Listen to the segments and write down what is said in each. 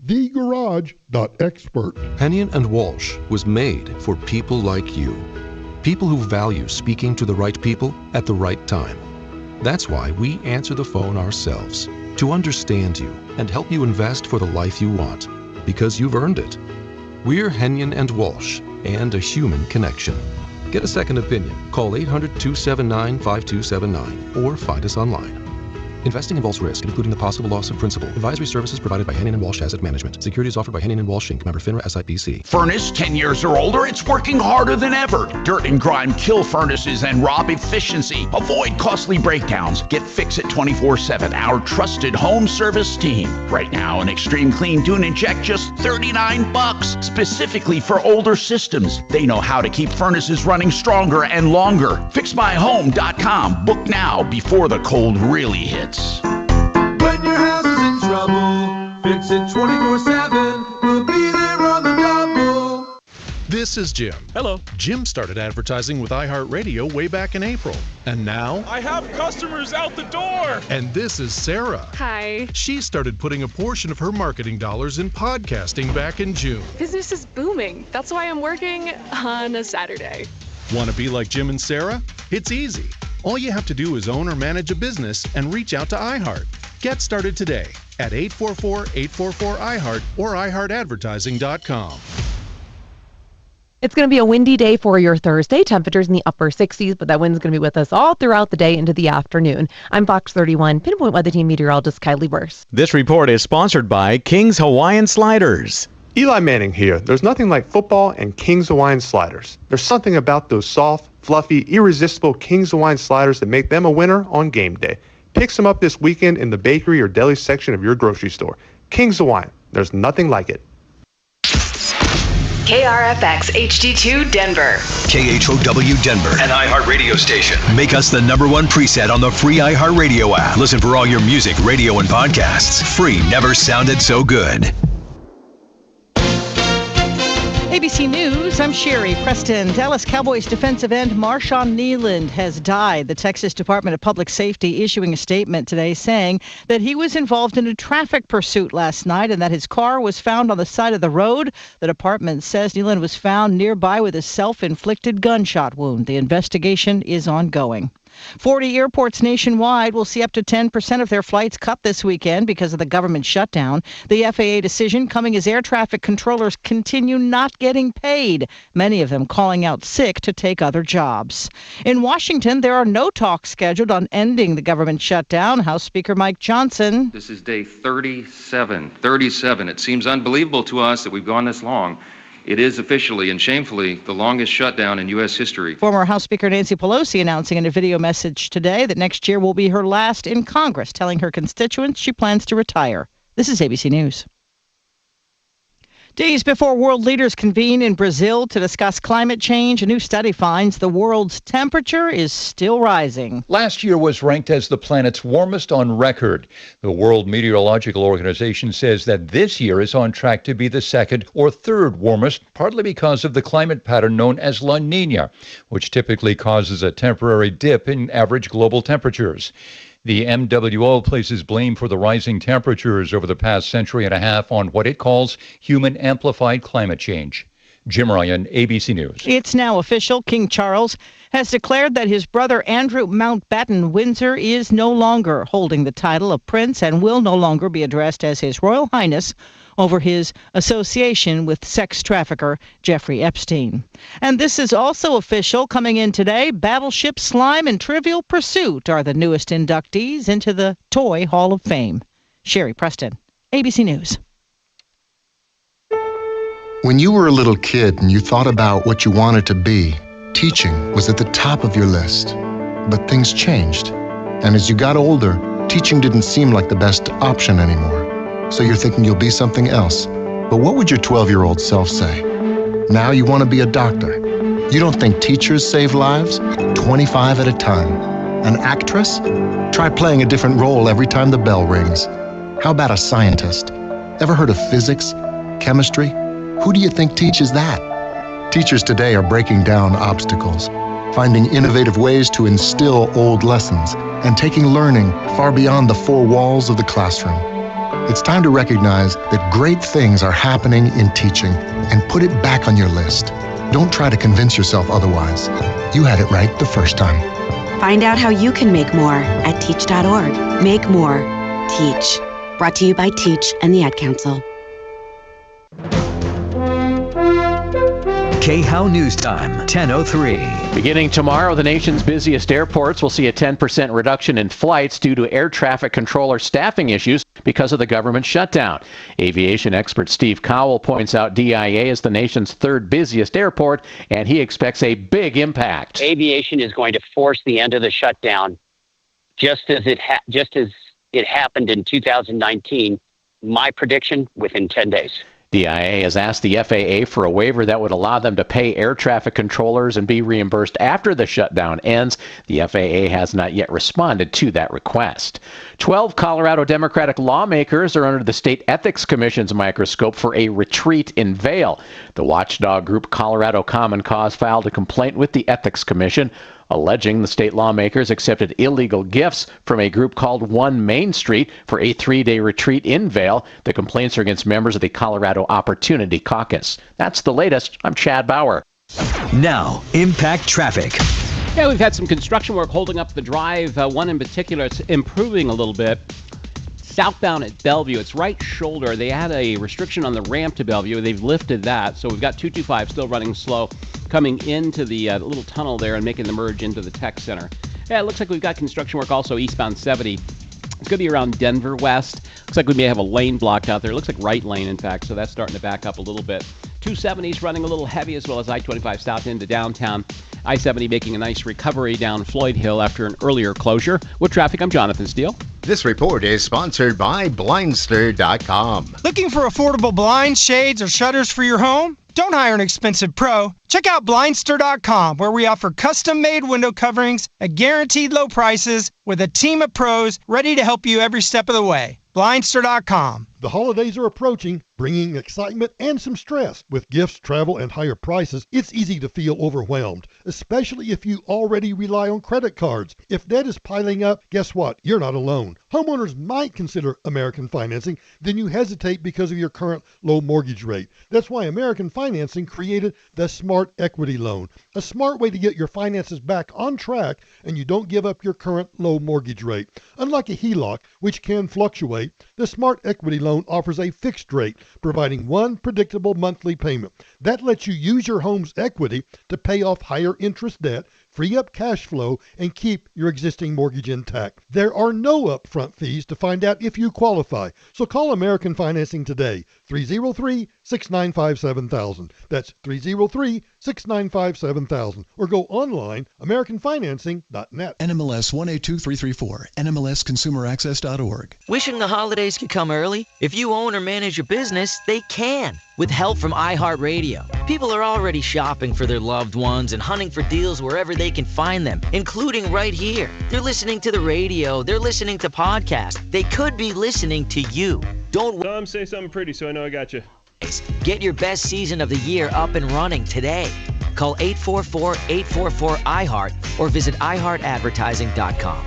thegarage.expert. Hennion and Walsh was made for people like you. People who value speaking to the right people at the right time. That's why we answer the phone ourselves, to understand you and help you invest for the life you want, because you've earned it. We're Hennion and Walsh, and a human connection. Get a second opinion. Call 800-279-5279 or find us online. Investing involves risk, including the possible loss of principal. Advisory services provided by Hennion & Walsh Asset Management. Securities offered by Hennion & Walsh Inc. Member FINRA SIPC. Furnace 10 years or older, it's working harder than ever. Dirt and grime kill furnaces and rob efficiency. Avoid costly breakdowns. Get Fix-It 24/7, our trusted home service team. Right now, an Extreme Clean Dune and Check just $39, specifically for older systems. They know how to keep furnaces running stronger and longer. FixMyHome.com. Book now before the cold really hits. When your house is in trouble, fix it 24/7. We'll be there on the double. This is Jim. Hello. Jim started advertising with iHeartRadio way back in April. And now? I have customers out the door. And this is Sarah. Hi. She started putting a portion of her marketing dollars in podcasting back in June. Business is booming. That's why I'm working on a Saturday. Want to be like Jim and Sarah? It's easy. All you have to do is own or manage a business and reach out to iHeart. Get started today at 844-844-iHeart or iHeartAdvertising.com. It's going to be a windy day for your Thursday. Temperatures in the upper 60s, but that wind's going to be with us all throughout the day into the afternoon. I'm Fox 31 Pinpoint Weather Team meteorologist Kylie Burse. This report is sponsored by King's Hawaiian Sliders. Eli Manning here. There's nothing like football and King's Hawaiian Sliders. There's something about those soft, fluffy, irresistible King's Hawaiian Sliders that make them a winner on game day. Pick some up this weekend in the bakery or deli section of your grocery store. King's Hawaiian. There's nothing like it. KRFX HD2 Denver. KHOW Denver, an iHeart radio station. Make us the #1 preset on the free iHeart Radio app. Listen for all your music, radio, and podcasts. Free never sounded so good. ABC News, I'm Sherry Preston. Dallas Cowboys defensive end Marshawn Kneeland has died. The Texas Department of Public Safety issuing a statement today saying that he was involved in a traffic pursuit last night and that his car was found on the side of the road. The department says Kneeland was found nearby with a self-inflicted gunshot wound. The investigation is ongoing. 40 airports nationwide will see up to 10% of their flights cut this weekend because of the government shutdown. The FAA decision coming as air traffic controllers continue not getting paid, many of them calling out sick to take other jobs. In Washington, there are no talks scheduled on ending the government shutdown. House Speaker Mike Johnson. This is day 37. It seems unbelievable to us that we've gone this long. It is officially and shamefully the longest shutdown in U.S. history. Former House Speaker Nancy Pelosi announcing in a video message today that next year will be her last in Congress, telling her constituents she plans to retire. This is ABC News. Days before world leaders convene in Brazil to discuss climate change, a new study finds the world's temperature is still rising. Last year was ranked as the planet's warmest on record. The World Meteorological Organization says that this year is on track to be the second or third warmest, partly because of the climate pattern known as La Niña, which typically causes a temporary dip in average global temperatures. The MWO places blame for the rising temperatures over the past century and a half on what it calls human-amplified climate change. Jim Ryan, ABC News. It's now official. King Charles has declared that his brother Andrew Mountbatten Windsor is no longer holding the title of prince and will no longer be addressed as His Royal Highness over his association with sex trafficker Jeffrey Epstein. And this is also official. Coming in today, Battleship, Slime, and Trivial Pursuit are the newest inductees into the Toy Hall of Fame. Sherry Preston, ABC News. When you were a little kid and you thought about what you wanted to be, teaching was at the top of your list. But things changed. And as you got older, teaching didn't seem like the best option anymore. So you're thinking you'll be something else. But what would your 12-year-old self say? Now you want to be a doctor. You don't think teachers save lives? 25 at a time. An actress? Try playing a different role every time the bell rings. How about a scientist? Ever heard of physics? Chemistry? Who do you think teaches that? Teachers today are breaking down obstacles, finding innovative ways to instill old lessons, and taking learning far beyond the four walls of the classroom. It's time to recognize that great things are happening in teaching and put it back on your list. Don't try to convince yourself otherwise. You had it right the first time. Find out how you can make more at teach.org. Make more. Teach. Brought to you by Teach and the Ad Council. KHOW News Time, 10:03. Beginning tomorrow, the nation's busiest airports will see a 10% reduction in flights due to air traffic controller staffing issues because of the government shutdown. Aviation expert Steve Cowell points out DIA is the nation's third busiest airport, and he expects a big impact. Aviation is going to force the end of the shutdown, just as it happened in 2019. My prediction, within 10 days. DIA has asked the FAA for a waiver that would allow them to pay air traffic controllers and be reimbursed after the shutdown ends. The FAA has not yet responded to that request. 12 Colorado Democratic lawmakers are under the State Ethics Commission's microscope for a retreat in Vail. The watchdog group Colorado Common Cause filed a complaint with the Ethics Commission, alleging the state lawmakers accepted illegal gifts from a group called One Main Street for a 3-day retreat in Vail. The complaints are against members of the Colorado Opportunity Caucus. That's the latest. I'm Chad Bauer. Now, impact traffic. Yeah, we've had some construction work holding up the drive. One in particular, it's improving a little bit. Southbound at Bellevue, it's right shoulder. They had a restriction on the ramp to Bellevue. They've lifted that, so we've got 225 still running slow, coming into the little tunnel there and making the merge into the tech center. Yeah, it looks like we've got construction work also eastbound 70. It's going to be around Denver West. Looks like we may have a lane blocked out there. It looks like right lane, in fact, so that's starting to back up a little bit. 270's running a little heavy, as well as I-25 south into downtown. I-70 making a nice recovery down Floyd Hill after an earlier closure. With traffic, I'm Jonathan Steele. This report is sponsored by Blindster.com. Looking for affordable blinds, shades, or shutters for your home? Don't hire an expensive pro. Check out Blindster.com, where we offer custom-made window coverings at guaranteed low prices with a team of pros ready to help you every step of the way. Blindster.com. The holidays are approaching, bringing excitement and some stress. With gifts, travel, and higher prices, it's easy to feel overwhelmed, especially if you already rely on credit cards. If debt is piling up, guess what? You're not alone. Homeowners might consider American Financing, then you hesitate because of your current low mortgage rate. That's why American Financing created the Smart Equity Loan, a smart way to get your finances back on track and you don't give up your current low mortgage rate. Unlike a HELOC, which can fluctuate, the Smart Equity Loan offers a fixed rate, providing one predictable monthly payment. That lets you use your home's equity to pay off higher interest debt, free up cash flow, and keep your existing mortgage intact. There are no upfront fees to find out if you qualify. So call American Financing today, 303-695-7000. That's 303-695-7000. Or go online, AmericanFinancing.net. NMLS 182334, NMLSConsumerAccess.org. Wishing the holidays could come early? If you own or manage a business, they can. With help from iHeartRadio. People are already shopping for their loved ones and hunting for deals wherever they can find them, including right here. They're listening to the radio. They're listening to podcasts. They could be listening to you. Don't say something pretty so I know I got you. Get your best season of the year up and running today. Call 844-844-iHeart or visit iHeartAdvertising.com.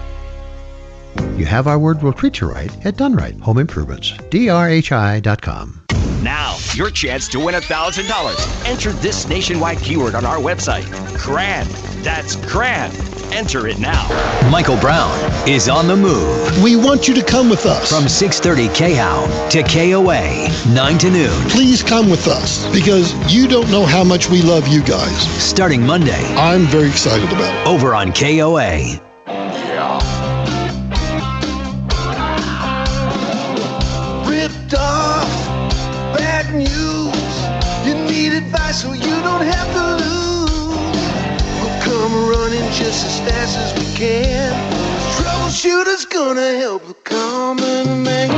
You have our word we'll treat you right at Done Right Home Improvements. DRHI.com. Now, your chance to win $1,000. Enter this nationwide keyword on our website. CRAN. That's CRAN. Enter it now. Michael Brown is on the move. We want you to come with us. From 6:30 KHOW to KOA, 9 to noon. Please come with us because you don't know how much we love you guys. Starting Monday. I'm very excited about it. Over on KOA. Ripped off, bad news. You need advice so you don't have to lose. We'll come running just as fast as we can. Troubleshooter's gonna help the common man.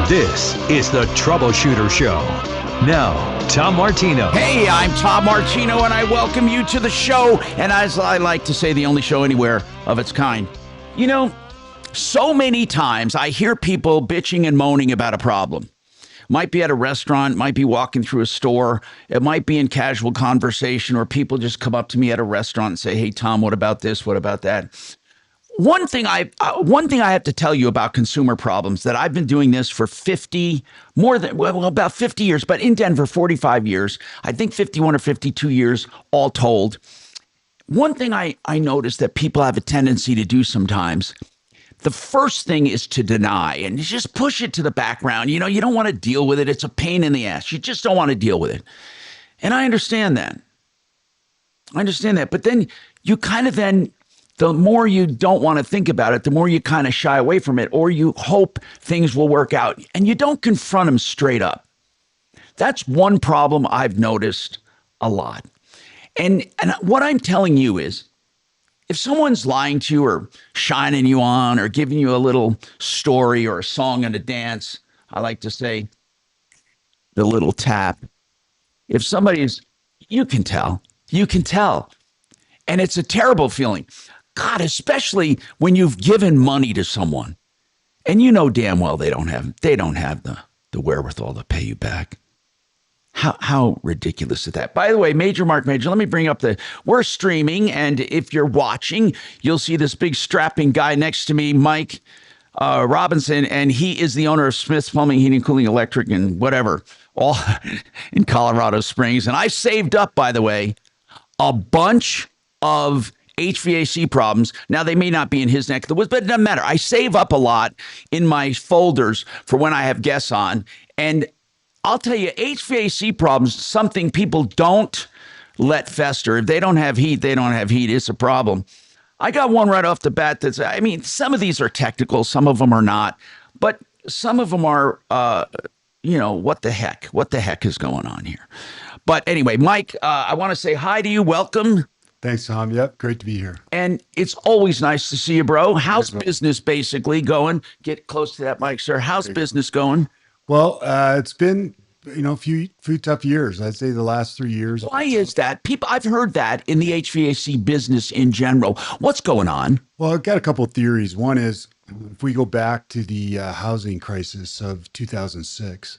This is the Troubleshooter Show. Now, Tom Martino. Hey, I'm Tom Martino, and I welcome you to the show. And as I like to say, the only show anywhere of its kind. You know, so many times I hear people bitching and moaning about a problem. Might be at a restaurant, might be walking through a store. It might be in casual conversation, or people just come up to me at a restaurant and say, hey, Tom, what about this? What about that? One thing I have to tell you about consumer problems that I've been doing this for about 50 years, but in Denver, 45 years, I think 51 or 52 years all told. One thing I noticed that people have a tendency to do sometimes, the first thing is to deny and just push it to the background. You don't want to deal with it. It's a pain in the ass. You just don't want to deal with it. And I understand that. But then you kind of the more you don't want to think about it, the more you kind of shy away from it, or you hope things will work out and you don't confront them straight up. That's one problem I've noticed a lot. And what I'm telling you is, if someone's lying to you or shining you on or giving you a little story or a song and a dance, I like to say the little tap. If you can tell. And it's a terrible feeling. God, especially when you've given money to someone and you know damn well they don't have the wherewithal to pay you back. How ridiculous is that? By the way, Marc Mager, let me bring up we're streaming, and if you're watching, you'll see this big strapping guy next to me, Mike Robinson, and he is the owner of Smith's Plumbing, Heating, Cooling, Electric, and whatever, all in Colorado Springs. And I saved up, by the way, a bunch of HVAC problems. Now, they may not be in his neck of the woods, but it doesn't matter. I save up a lot in my folders for when I have guests on, and I'll tell you, HVAC problems, something people don't let fester. If they don't have heat, they don't have heat. It's a problem. I got one right off the bat some of these are technical, some of them are not, but some of them are, what the heck? What the heck is going on here? But anyway, Mike, I want to say hi to you. Welcome. Thanks, Tom. Yep, great to be here. And it's always nice to see you, bro. How's business basically going? Get close to that mic, sir. How's business going? Well, it's been, a few tough years. I'd say the last 3 years. Why is that? I've heard that in the HVAC business in general. What's going on? Well, I've got a couple of theories. One is, if we go back to the housing crisis of 2006,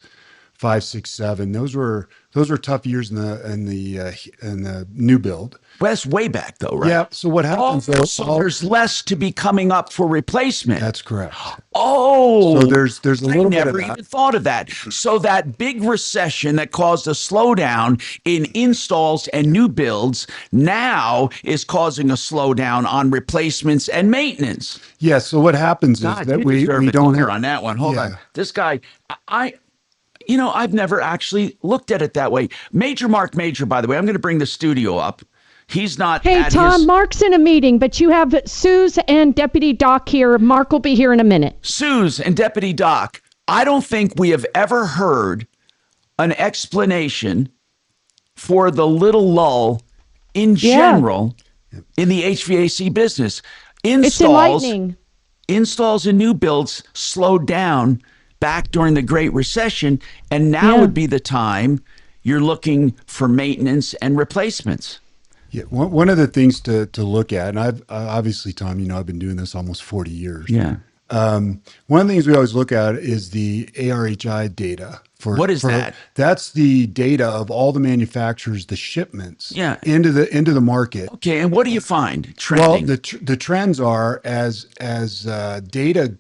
5, 6, 7, those were tough years in the new build. Well, that's way back though, right? Yeah. So what happens? So there's less to be coming up for replacement. That's correct. Oh, so there's a little bit of that. I never even thought of that. So that big recession that caused a slowdown in installs and new builds now is causing a slowdown on replacements and maintenance. Yeah. So what happens is that we don't hear on that one. Hold on. This guy, I've never actually looked at it that way. Marc Mager, by the way, I'm going to bring the studio up. He's not. Hey, Tom, Mark's in a meeting, but you have Suze and Deputy Doc here. Mark will be here in a minute. Suze and Deputy Doc, I don't think we have ever heard an explanation for the little lull in general in the HVAC business. It's enlightening. Installs and new builds slowed down back during the Great Recession, and now would be the time you're looking for maintenance and replacements. Yeah, one of the things to look at, and I've obviously, Tom, I've been doing this almost 40 years. Yeah. One of the things we always look at is the ARHI data. What is that? That's the data of all the manufacturers, the shipments into the market. Okay, and what do you find trending? Well, the trends are as data,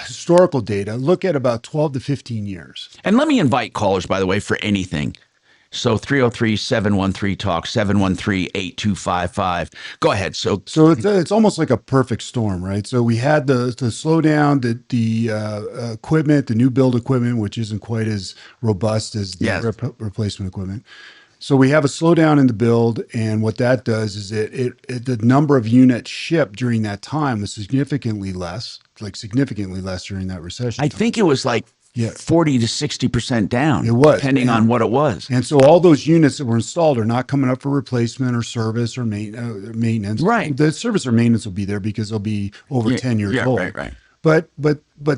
historical data, look at about 12 to 15 years. And let me invite callers, by the way, for anything. So 303-713-TALK, 713-8255. Go ahead. So it's almost like a perfect storm, right? So we had the slowdown, the equipment, the new build equipment, which isn't quite as robust as the replacement equipment. So we have a slowdown in the build, and what that does is the number of units shipped during that time was significantly less during that recession. I think it was like 40 to 60% down. It was. Depending on what it was. And so all those units that were installed are not coming up for replacement or service or maintenance. Right. The service or maintenance will be there because they'll be over 10 years old. Right. But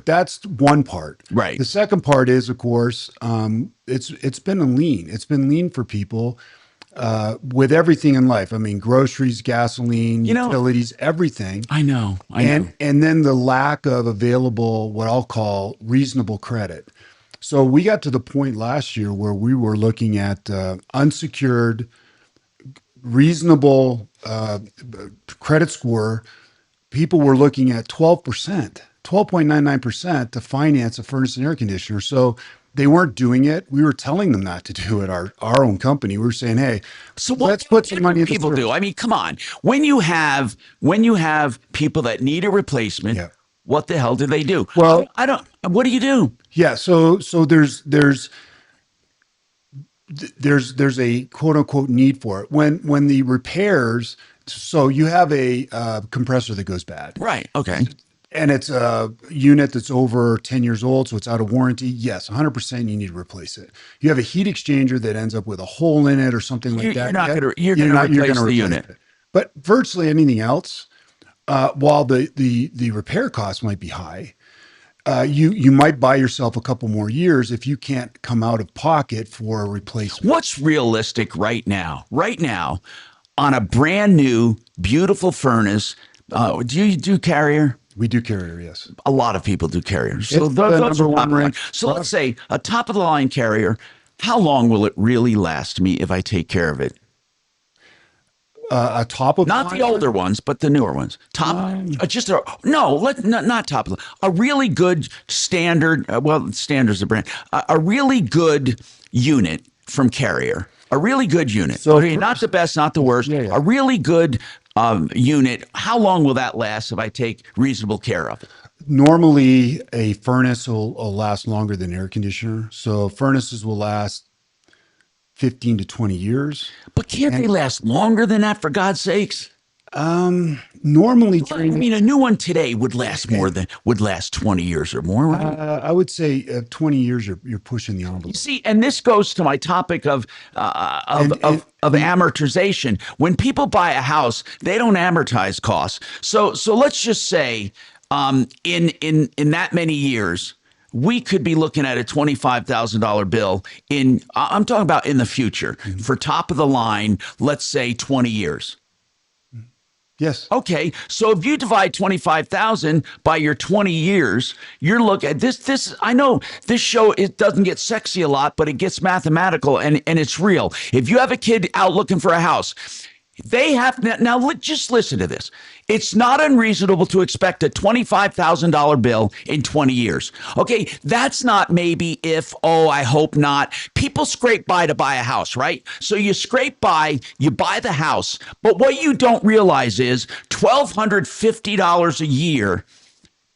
that's one part. Right. The second part is, of course, it's been lean. It's been lean for people with everything in life. I mean, groceries, gasoline, utilities, everything. I know. And then the lack of available, what I'll call reasonable credit. So we got to the point last year where we were looking at unsecured, reasonable credit score people were looking at 12%, 12.99% to finance a furnace and air conditioner. So they weren't doing it. We were telling them not to do it. Our own company. We were saying, hey, so let's put some money into people do. I mean, come on. When you have people that need a replacement, what the hell do they do? Well, I don't. What do you do? Yeah. So there's a quote unquote need for it. When the repairs, so you have a compressor that goes bad. Right. Okay. And it's a unit that's over 10 years old, so it's out of warranty. Yes, 100% you need to replace it. You have a heat exchanger that ends up with a hole in it or something like that. You're going to replace the unit. But virtually anything else, while the repair cost might be high, you might buy yourself a couple more years if you can't come out of pocket for a replacement. What's realistic right now? Right now, on a brand new, beautiful furnace, do you do Carrier? We do Carrier, yes. A lot of people do Carrier. So it's the number one rank. So let's say a top of the line Carrier. How long will it really last me if I take care of it? A top of not the older ones, but the newer ones. Top, not top of the, a really good standard. Standard's a brand. A really good unit from Carrier. A really good unit. So not the best, not the worst. A really good unit. How long will that last if I take reasonable care of it? Normally, a furnace will last longer than air conditioner. So furnaces will last 15 to 20 years. But can't they last longer than that, for God's sakes? Normally, a new one today would last 20 years or more, right? I would say 20 years. You're pushing the envelope. You see, and this goes to my topic of amortization. When people buy a house, they don't amortize costs. So let's just say, in that many years, we could be looking at a $25,000 bill I'm talking about in the future for top of the line. Let's say 20 years. Yes. Okay. So if you divide 25,000 by your 20 years, you're looking at this. I know this show, it doesn't get sexy a lot, but it gets mathematical and it's real. If you have a kid out looking for a house, they have now just listen to this. It's not unreasonable to expect a $25,000 bill in 20 years. Okay, that's not maybe if, I hope not. People scrape by to buy a house, right? So you scrape by, you buy the house. But what you don't realize is $1,250 a year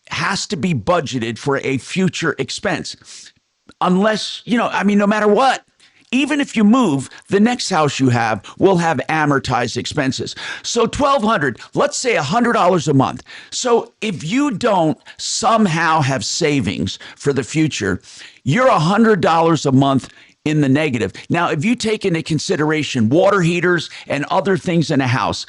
has to be budgeted for a future expense. Unless, no matter what. Even if you move, the next house you have will have amortized expenses. So $1,200, let's say $100 a month. So if you don't somehow have savings for the future, you're $100 a month in the negative. Now, if you take into consideration water heaters and other things in a house,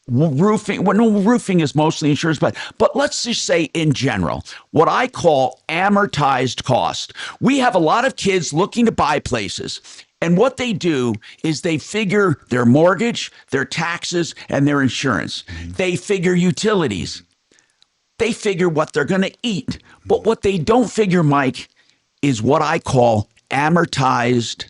roofing is mostly insurance, but let's just say in general, what I call amortized cost. We have a lot of kids looking to buy places. And what they do is they figure their mortgage, their taxes, and their insurance. They figure utilities. They figure what they're going to eat. But what they don't figure, Mike, is what I call amortized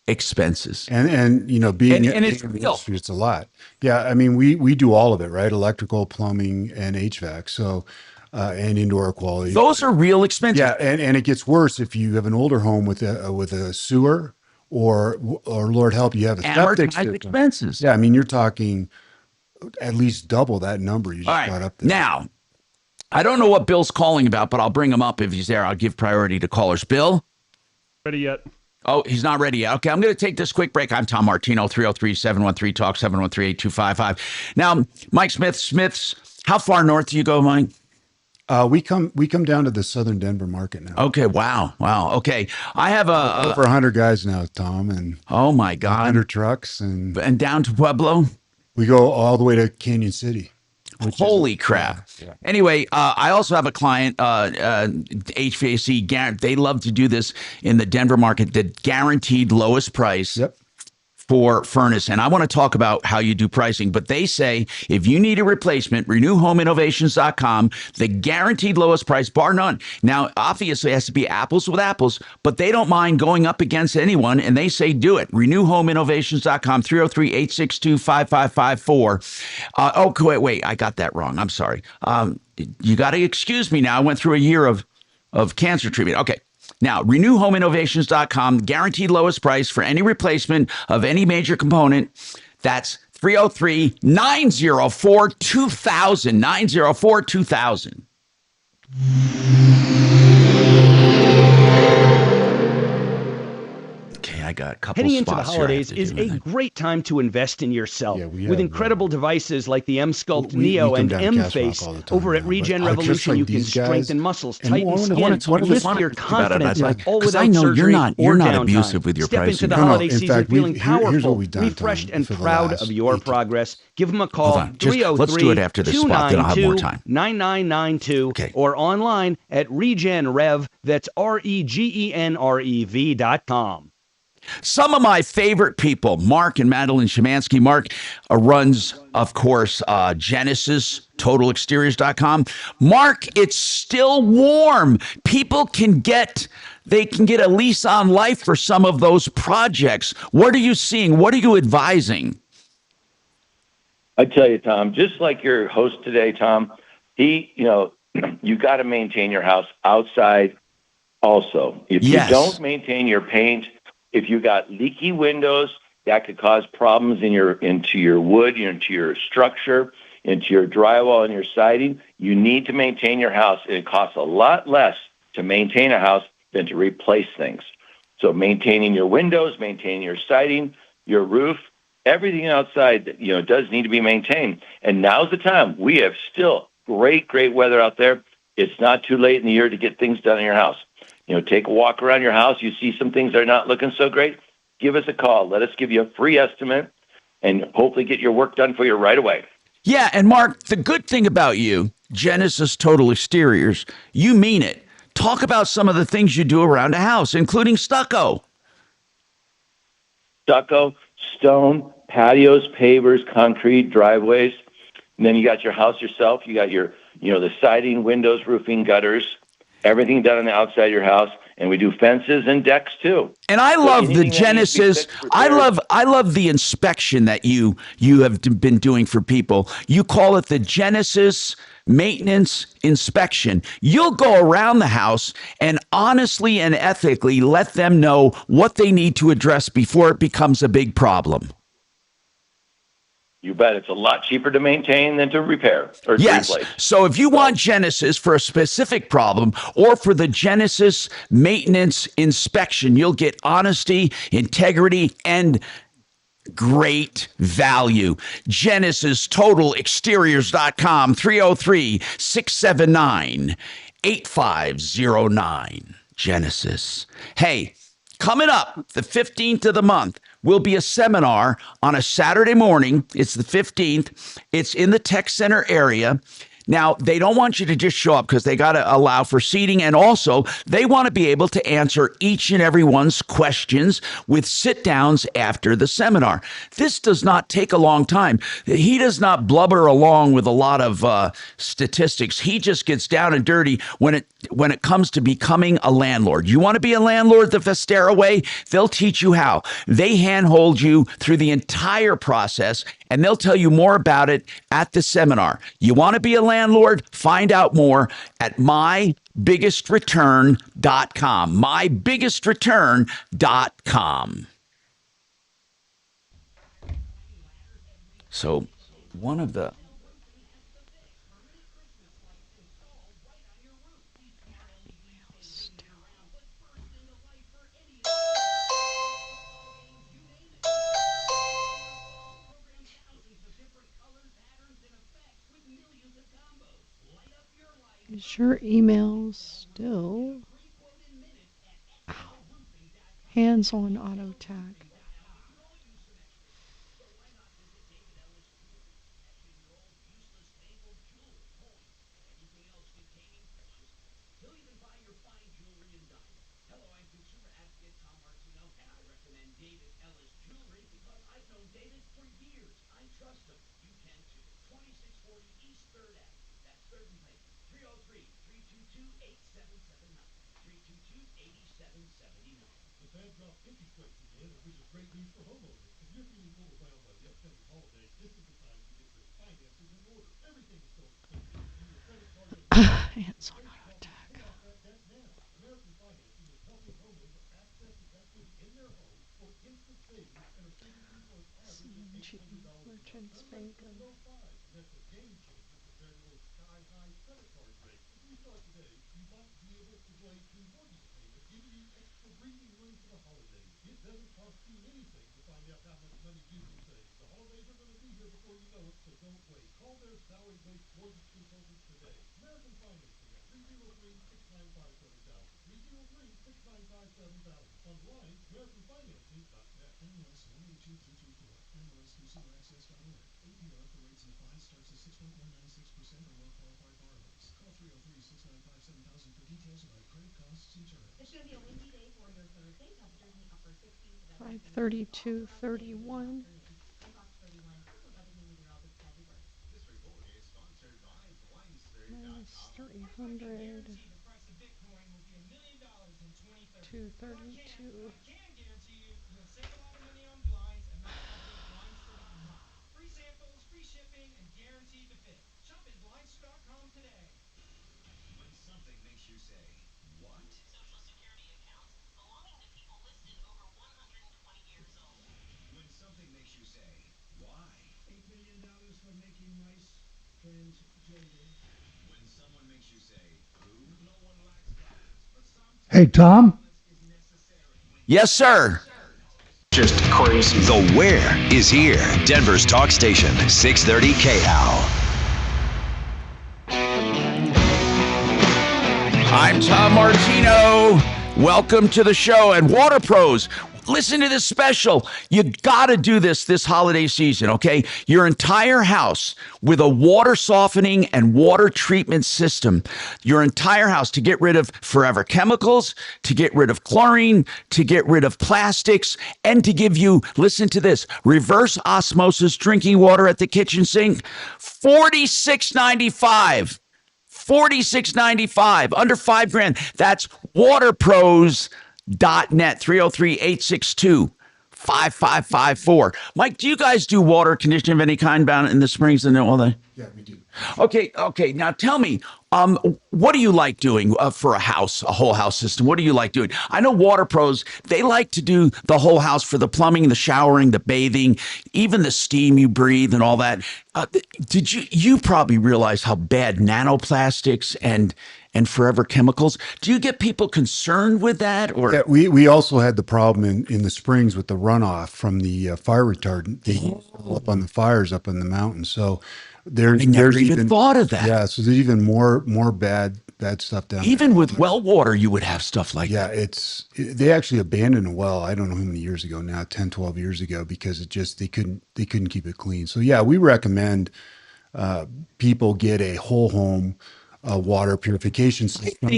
expenses. And being in the industry, it's a lot. Yeah, I mean, we do all of it, right? Electrical, plumbing, and HVAC. So and indoor air quality. Those are real expenses. Yeah, and it gets worse if you have an older home with a sewer. Or Lord help, you have a septic system. Expenses. Yeah, I mean, you're talking at least double that number you just got up there. Now, I don't know what Bill's calling about, but I'll bring him up if he's there. I'll give priority to callers. Bill? Ready yet? Oh, he's not ready yet. Okay, I'm going to take this quick break. I'm Tom Martino, 303-713-TALK, 713-8255. Now, Mike Smith's, how far north do you go, Mike? We come down to the southern Denver market now. Okay, wow. Okay, I have over 100 guys now, Tom, and oh my God, 100 trucks, and down to Pueblo. We go all the way to Canyon City. Holy crap! Yeah. Anyway, I also have a client, HVAC. They love to do this in the Denver market. The guaranteed lowest price. Yep. for furnace. And I want to talk about how you do pricing, but they say if you need a replacement, renewhomeinnovations.com, the guaranteed lowest price, bar none. Now, obviously, it has to be apples with apples, but they don't mind going up against anyone, and they say do it. Renewhomeinnovations.com, 303-862-5554. Wait, I got that wrong. I'm sorry. You got to excuse me now. I went through a year of cancer treatment. Okay. Now, renewhomeinnovations.com, guaranteed lowest price for any replacement of any major component. That's 303-904-2000, 904-2000. Okay, I got a couple Heading spots into the holidays is a great time to invest in yourself. With incredible devices like the M-Sculpt Neo and M-Face, over at Regen Revolution, you can strengthen muscles, tighten skin, lift your confidence, all without surgery or downtime. Abusive with your Step pricing. into the holiday season feeling powerful, refreshed, and proud of your progress. Give them a call, 303-292-9992, let's do it after this spot, then I'll have more time. Okay. Or online at RegenRev, that's RegenRev.com. Some of my favorite people, Mark and Madeline Szymanski. Mark runs, of course, Genesis, TotalExteriors.com. Mark, it's still warm. People can get a lease on life for some of those projects. What are you seeing? What are you advising? I tell you, Tom, just like your host today, Tom, you got to maintain your house outside also. If you don't maintain your paint, if you got leaky windows, that could cause problems into your wood, into your structure, into your drywall and your siding. You need to maintain your house. It costs a lot less to maintain a house than to replace things. So maintaining your windows, maintaining your siding, your roof, everything outside, does need to be maintained. And now's the time. We have still great weather out there. It's not too late in the year to get things done in your house. Take a walk around your house. You see some things that are not looking so great. Give us a call. Let us give you a free estimate and hopefully get your work done for you right away. Yeah, and Mark, the good thing about you, Genesis Total Exteriors, you mean it. Talk about some of the things you do around a house, including stucco. Stucco, stone, patios, pavers, concrete, driveways. And then you got your house yourself. You got your, the siding, windows, roofing, gutters. Everything done on the outside of your house, and we do fences and decks too. And I love the Genesis. I love the inspection that you have been doing for people. You call it the Genesis maintenance inspection. You'll go around the house and honestly and ethically let them know what they need to address before it becomes a big problem. You bet. It's a lot cheaper to maintain than to repair or to replace. So if you want Genesis for a specific problem or for the Genesis maintenance inspection, you'll get honesty, integrity, and great value. Genesis TotalExteriors.com, 303-679-8509. Genesis. Hey, coming up the 15th of the month will be a seminar on a Saturday morning. It's the 15th. It's in the Tech Center area. Now, they don't want you to just show up because they got to allow for seating. And also, they want to be able to answer each and everyone's questions with sit downs after the seminar. This does not take a long time. He does not blubber along with a lot of statistics. He just gets down and dirty when it comes to becoming a landlord. You want to be a landlord the Vestera way? They'll teach you how. They handhold you through the entire process, and they'll tell you more about it at the seminar. You want to be a landlord? Find out more at mybiggestrureturn.com. mybiggestrureturn.com. So one of the Is your email still hands on auto tag? It's on auto attack. 532.31. Minus 300. 232. Hey, Tom. Yes, sir. Just crazy. The Where is here. Denver's talk station, 630 KHAL. I'm Tom Martino. Welcome to the show. And Water Pros, listen to this special. You got to do this holiday season, okay? Your entire house with a water softening and water treatment system. Your entire house to get rid of forever chemicals, to get rid of chlorine, to get rid of plastics, and to give you, listen to this, reverse osmosis drinking water at the kitchen sink. $46.95. $46.95, under $5,000. That's waterpros.net, 303-862-5554. Mike, do you guys do water conditioning of any kind down in the Springs and all that? Yeah, we do. Okay. Now tell me, what do you like doing for a whole house system? What do you like doing? I know Water Pros, they like to do the whole house for the plumbing, the showering, the bathing, even the steam you breathe and all that. Did you probably realize how bad nanoplastics and forever chemicals? Do you get people concerned with that? Or yeah, we also had the problem in the Springs with the runoff from the fire retardant up on the fires up in the mountains. So there's even thought of that. Yeah, so there's even more bad stuff down there. Even with well water, you would have stuff like that. Yeah, they actually abandoned a well, I don't know how many years ago now, 10, 12 years ago, because they couldn't keep it clean. So yeah, we recommend people get a whole home water purification system.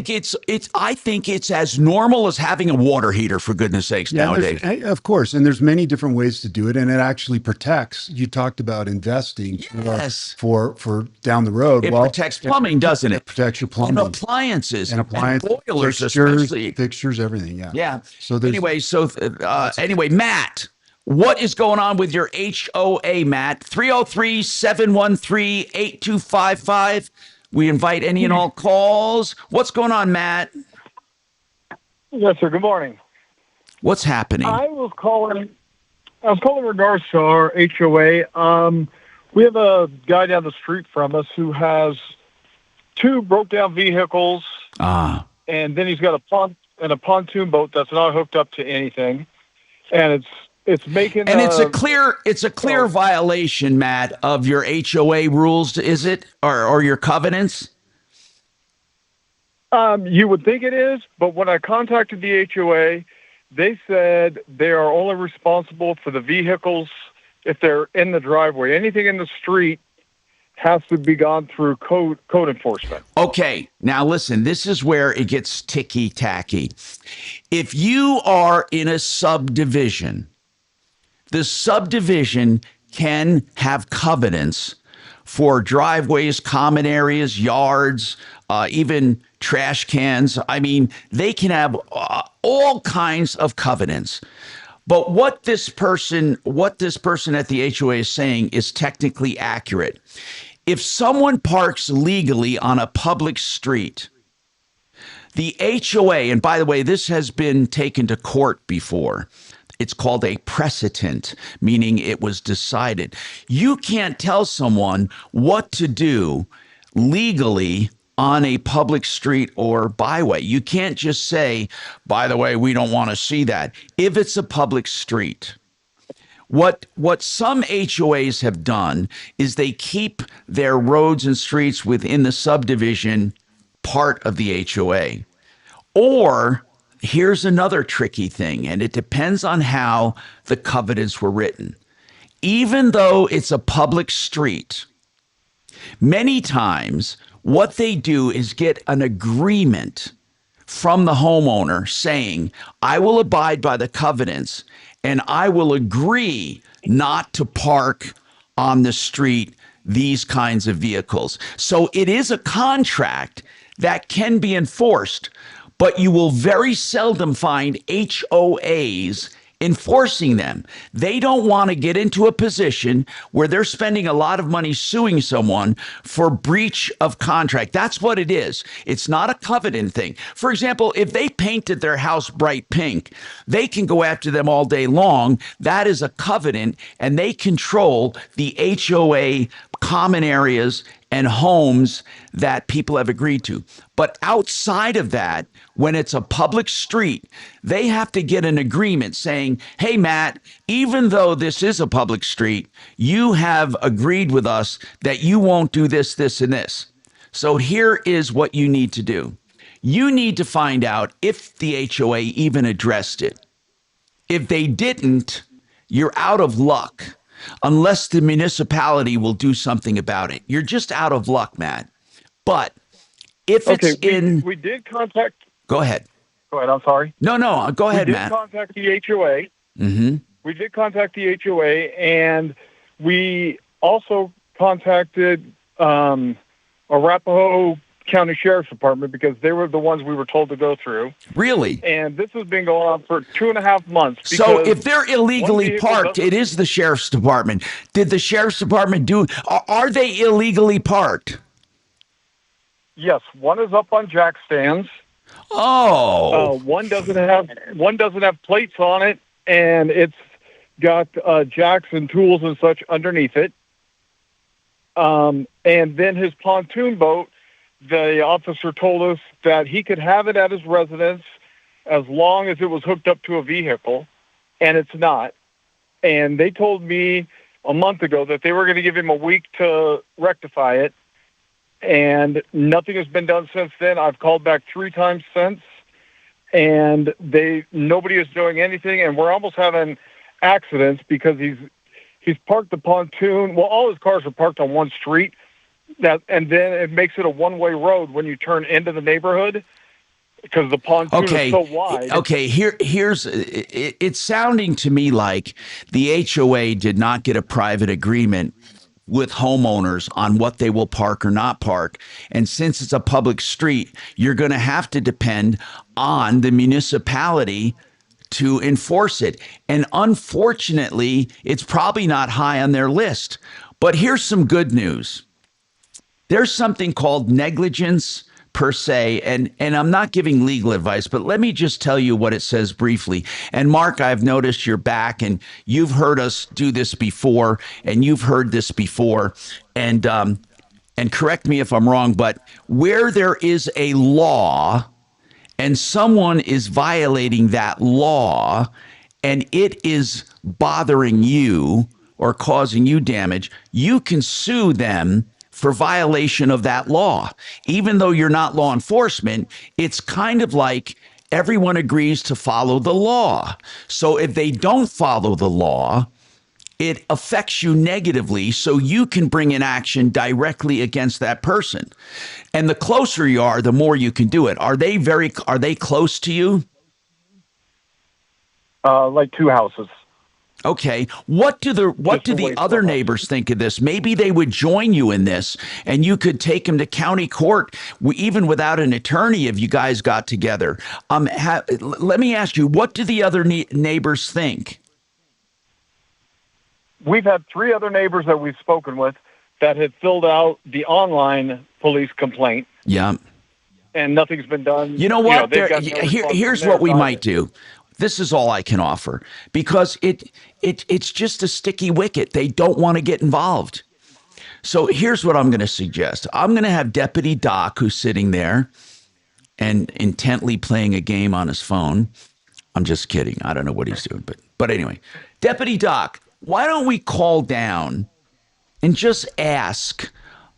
I think it's as normal as having a water heater, for goodness sakes, nowadays. Of course, and there's many different ways to do it, and it actually protects. You talked about investing for down the road. It protects plumbing, doesn't it? It protects your plumbing. And appliances. And boilers, fixtures, everything, yeah. Yeah. So anyway, Matt, what is going on with your HOA, Matt? 303-713-8255. We invite any and all calls. What's going on, Matt? Yes, sir. Good morning. What's happening? I was calling in regards to our HOA. We have a guy down the street from us who has 2 broke down vehicles. And then he's got a pontoon boat that's not hooked up to anything. And it's making it's a clear violation, Matt, of your HOA rules, is it, or your covenants? You would think it is, but when I contacted the HOA, they said they are only responsible for the vehicles if they're in the driveway. Anything in the street has to be gone through code enforcement. Okay, now listen, this is where it gets ticky-tacky. If you are in a subdivision, the subdivision can have covenants for driveways, common areas, yards, even trash cans. I mean, they can have all kinds of covenants. But what this person at the HOA is saying is technically accurate. If someone parks legally on a public street, the HOA, and by the way, this has been taken to court before. It's called a precedent, meaning it was decided. You can't tell someone what to do legally on a public street or byway. You can't just say, by the way, we don't want to see that, if it's a public street. What some HOAs have done is they keep their roads and streets within the subdivision part of the HOA. Or here's another tricky thing, and it depends on how the covenants were written. Even though it's a public street, many times what they do is get an agreement from the homeowner saying, I will abide by the covenants and I will agree not to park on the street these kinds of vehicles. So it is a contract that can be enforced, but you will very seldom find HOAs enforcing them. They don't want to get into a position where they're spending a lot of money suing someone for breach of contract. That's what it is. It's not a covenant thing. For example, if they painted their house bright pink, they can go after them all day long. That is a covenant, and they control the HOA common areas and homes that people have agreed to. But outside of that, when it's a public street, they have to get an agreement saying, hey, Matt, even though this is a public street, you have agreed with us that you won't do this, this, and this. So here is what you need to do. You need to find out if the HOA even addressed it. If they didn't, you're out of luck. Unless the municipality will do something about it. You're just out of luck, Matt. But if we did contact. Go ahead. Go ahead. I'm sorry. No, go ahead, Matt. We did contact the HOA. Mm-hmm. We did contact the HOA, and we also contacted Arapahoe County Sheriff's Department because they were the ones we were told to go through. Really? And this has been going on for 2.5 months. So if they're illegally parked, it is the Sheriff's Department. Did the Sheriff's Department are they illegally parked? Yes, one is up on jack stands. Oh. One doesn't have plates on it, and it's got jacks and tools and such underneath it. And then his pontoon boat, the officer told us that he could have it at his residence as long as it was hooked up to a vehicle, and it's not. And they told me a month ago that they were going to give him a week to rectify it, and nothing has been done since then. I've called back 3 times since, and nobody is doing anything, and we're almost having accidents because he's parked the pontoon. Well, all his cars are parked on one street, and then it makes it a one-way road when you turn into the neighborhood because the pontoon is so wide. Okay, here's it's sounding to me like the HOA did not get a private agreement with homeowners on what they will park or not park. And since it's a public street, you're going to have to depend on the municipality to enforce it. And unfortunately, it's probably not high on their list. But here's some good news. There's something called negligence per se, and I'm not giving legal advice, but let me just tell you what it says briefly. And Mark, I've noticed you're back, and you've heard us do this before, and you've heard this before, and correct me if I'm wrong, but where there is a law and someone is violating that law, and it is bothering you or causing you damage, you can sue them for violation of that law. Even though you're not law enforcement, it's kind of like everyone agrees to follow the law. So if they don't follow the law, it affects you negatively, so you can bring an action directly against that person. And the closer you are, the more you can do it. Are they close to you? Like 2 houses. Okay. What do the other neighbors think of this? Maybe they would join you in this, and you could take them to county court, even without an attorney, if you guys got together. Let me ask you, what do the other neighbors think? We've had 3 other neighbors that we've spoken with that had filled out the online police complaint. Yeah. And nothing's been done. You know what? Here's what we might do. This is all I can offer, because it's just a sticky wicket. They don't want to get involved. So here's what I'm going to suggest. I'm going to have Deputy Doc, who's sitting there and intently playing a game on his phone. I'm just kidding. I don't know what he's doing. But anyway, Deputy Doc, why don't we call down and just ask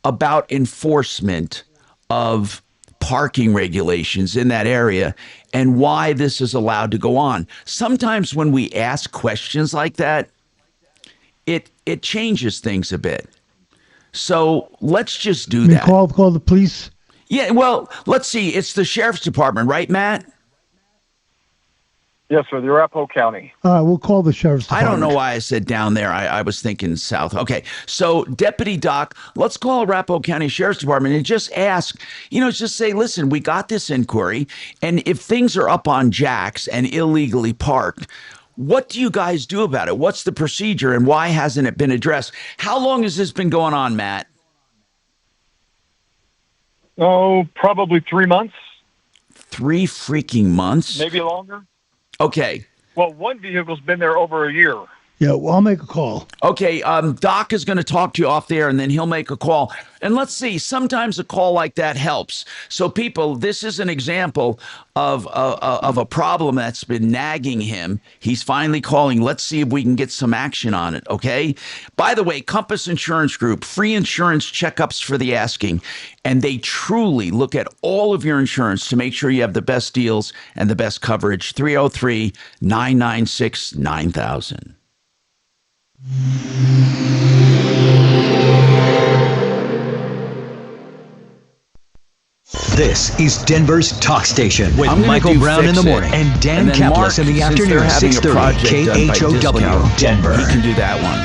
about enforcement of parking regulations in that area and why this is allowed to go on. Sometimes when we ask questions like that, it changes things a bit. So let's just do that. Call the police? Yeah, well, let's see. It's the sheriff's department, right, Matt? Yes, sir. They're Arapahoe County. We'll call the sheriff's department. I don't know why I said down there. I was thinking south. Okay, so Deputy Doc, let's call Arapahoe County Sheriff's Department and just ask, just say, listen, we got this inquiry, and if things are up on jacks and illegally parked, what do you guys do about it? What's the procedure, and why hasn't it been addressed? How long has this been going on, Matt? Oh, probably 3 months. 3 freaking months? Maybe longer. Okay. Well, one vehicle's been there over a year. Yeah, well, I'll make a call. Okay, Doc is going to talk to you off there, and then he'll make a call. And let's see, sometimes a call like that helps. So people, this is an example of a problem that's been nagging him. He's finally calling. Let's see if we can get some action on it, okay? By the way, Compass Insurance Group, free insurance checkups for the asking. And they truly look at all of your insurance to make sure you have the best deals and the best coverage. 303-996-9000. This is Denver's talk station with Michael Brown in the morning and Dan Kaplis in the afternoon, 6:30, KHOW, Denver. He can do that one.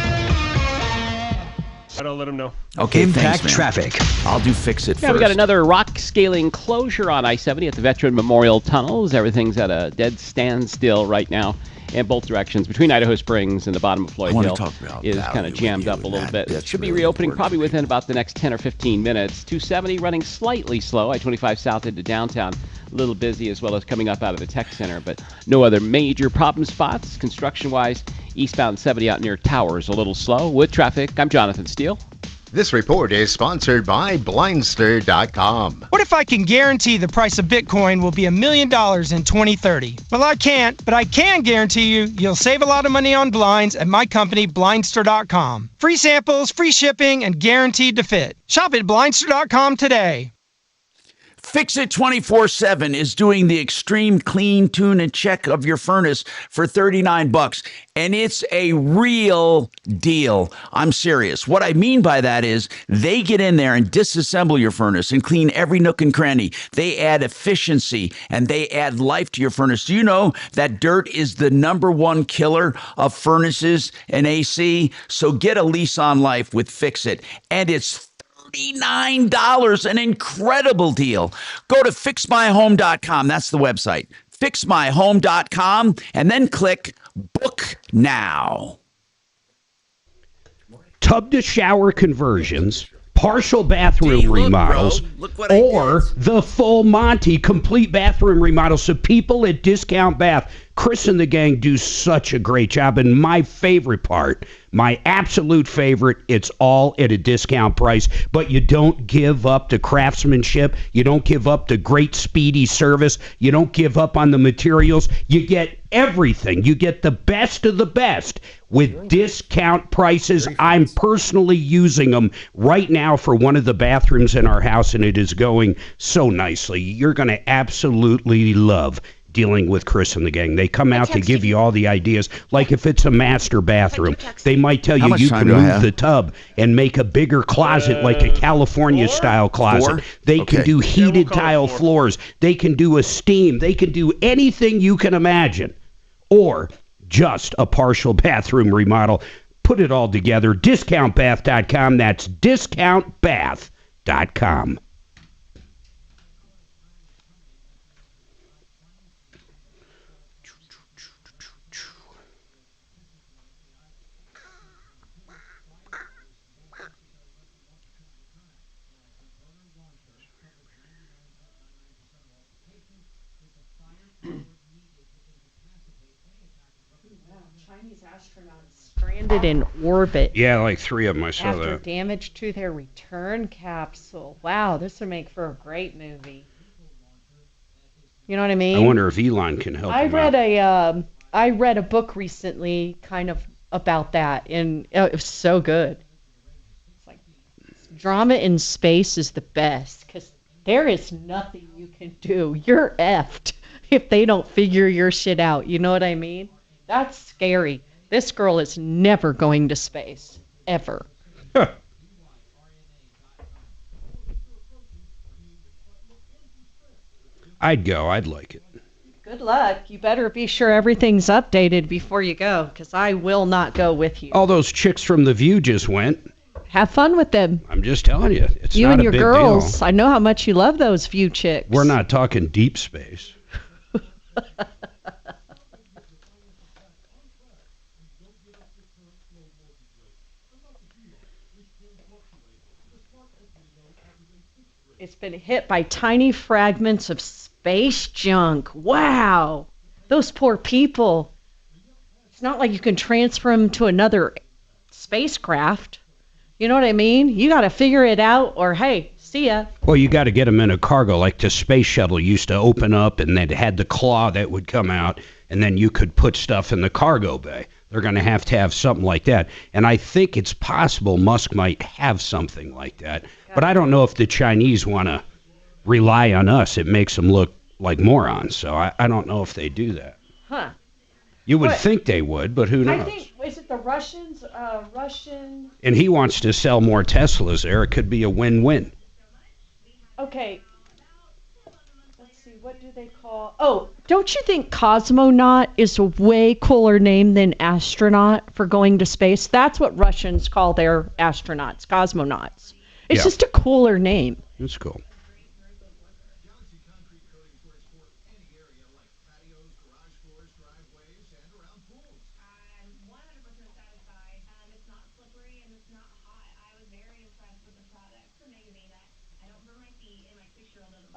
I'll let him know. Okay, Impact thanks, traffic. I'll do fix it Yeah, first. we got another rock scaling closure on I-70 at the Veteran Memorial Tunnels. Everything's at a dead standstill right now in both directions between Idaho Springs and the bottom of Floyd Hill is kind of jammed up a little bit. It should be reopening probably within about the next 10 or 15 minutes. 270 running slightly slow. I-25 south into downtown, a little busy, as well as coming up out of the tech center, but no other major problem spots. Construction-wise, eastbound 70 out near Towers, a little slow. With traffic, I'm Jonathan Steele. This report is sponsored by Blindster.com. What if I can guarantee the price of Bitcoin will be $1 million in 2030? Well, I can't, but I can guarantee you'll save a lot of money on blinds at my company, Blindster.com. Free samples, free shipping, and guaranteed to fit. Shop at Blindster.com today. Fix It 24/7 is doing the extreme clean, tune, and check of your furnace for $39, and it's a real deal. I'm serious. What I mean by that is they get in there and disassemble your furnace and clean every nook and cranny. They add efficiency and they add life to your furnace. Do you know that dirt is the #1 killer of furnaces and AC? So get a lease on life with Fix It, and it's $39, an incredible deal. Go to fixmyhome.com. That's the website. Fixmyhome.com, and then click Book Now. Tub to shower conversions, partial bathroom remodels, or the full Monty complete bathroom remodel. So people at Discount Bath, Chris and the gang do such a great job. And my favorite part, my absolute favorite, it's all at a discount price, but you don't give up the craftsmanship. You don't give up the great speedy service. You don't give up on the materials. You get everything. You get the best of the best with discount prices. I'm personally using them right now for one of the bathrooms in our house, and it is going so nicely. You're going to absolutely love dealing with Chris and the gang. They come out to give you all the ideas. Like if it's a master bathroom, they might tell you you can move the tub and make a bigger closet, like a California-style closet. They can do heated tile floors. They can do a steam. They can do anything you can imagine. Or just a partial bathroom remodel. Put it all together. DiscountBath.com. That's DiscountBath.com. Chinese astronauts stranded in orbit. Yeah, like 3 of them. I saw after that. damage to their return capsule. Wow, this would make for a great movie. You know what I mean? I wonder if Elon can help. I read a book recently, kind of about that, and it was so good. It's like drama in space is the best because there is nothing you can do. You're effed if they don't figure your shit out. You know what I mean? That's scary. This girl is never going to space. Ever. I'd go. I'd like it. Good luck. You better be sure everything's updated before you go, because I will not go with you. All those chicks from The View just went. Have fun with them. I'm just telling you. It's you not and a your big girls. deal. I know how much you love those View chicks. We're not talking deep space. It's been hit by tiny fragments of space junk. Wow. Those poor people. It's not like you can transfer them to another spacecraft. You know what I mean? You got to figure it out or, hey, see ya. Well, you got to get them in a cargo like the space shuttle used to open up and then had the claw that would come out and then you could put stuff in the cargo bay. They're going to have something like that. And I think it's possible Musk might have something like that. But I don't know if the Chinese want to rely on us. It makes them look like morons. So I don't know if they do that. Huh. You would think they would, but who knows? I think, is it the Russians? Russian. And he wants to sell more Teslas there. It could be a win-win. Okay. Let's see. What do they call? Oh, don't you think cosmonaut is a way cooler name than astronaut for going to space? That's what Russians call their astronauts, cosmonauts. It's just a cooler name. That's cool.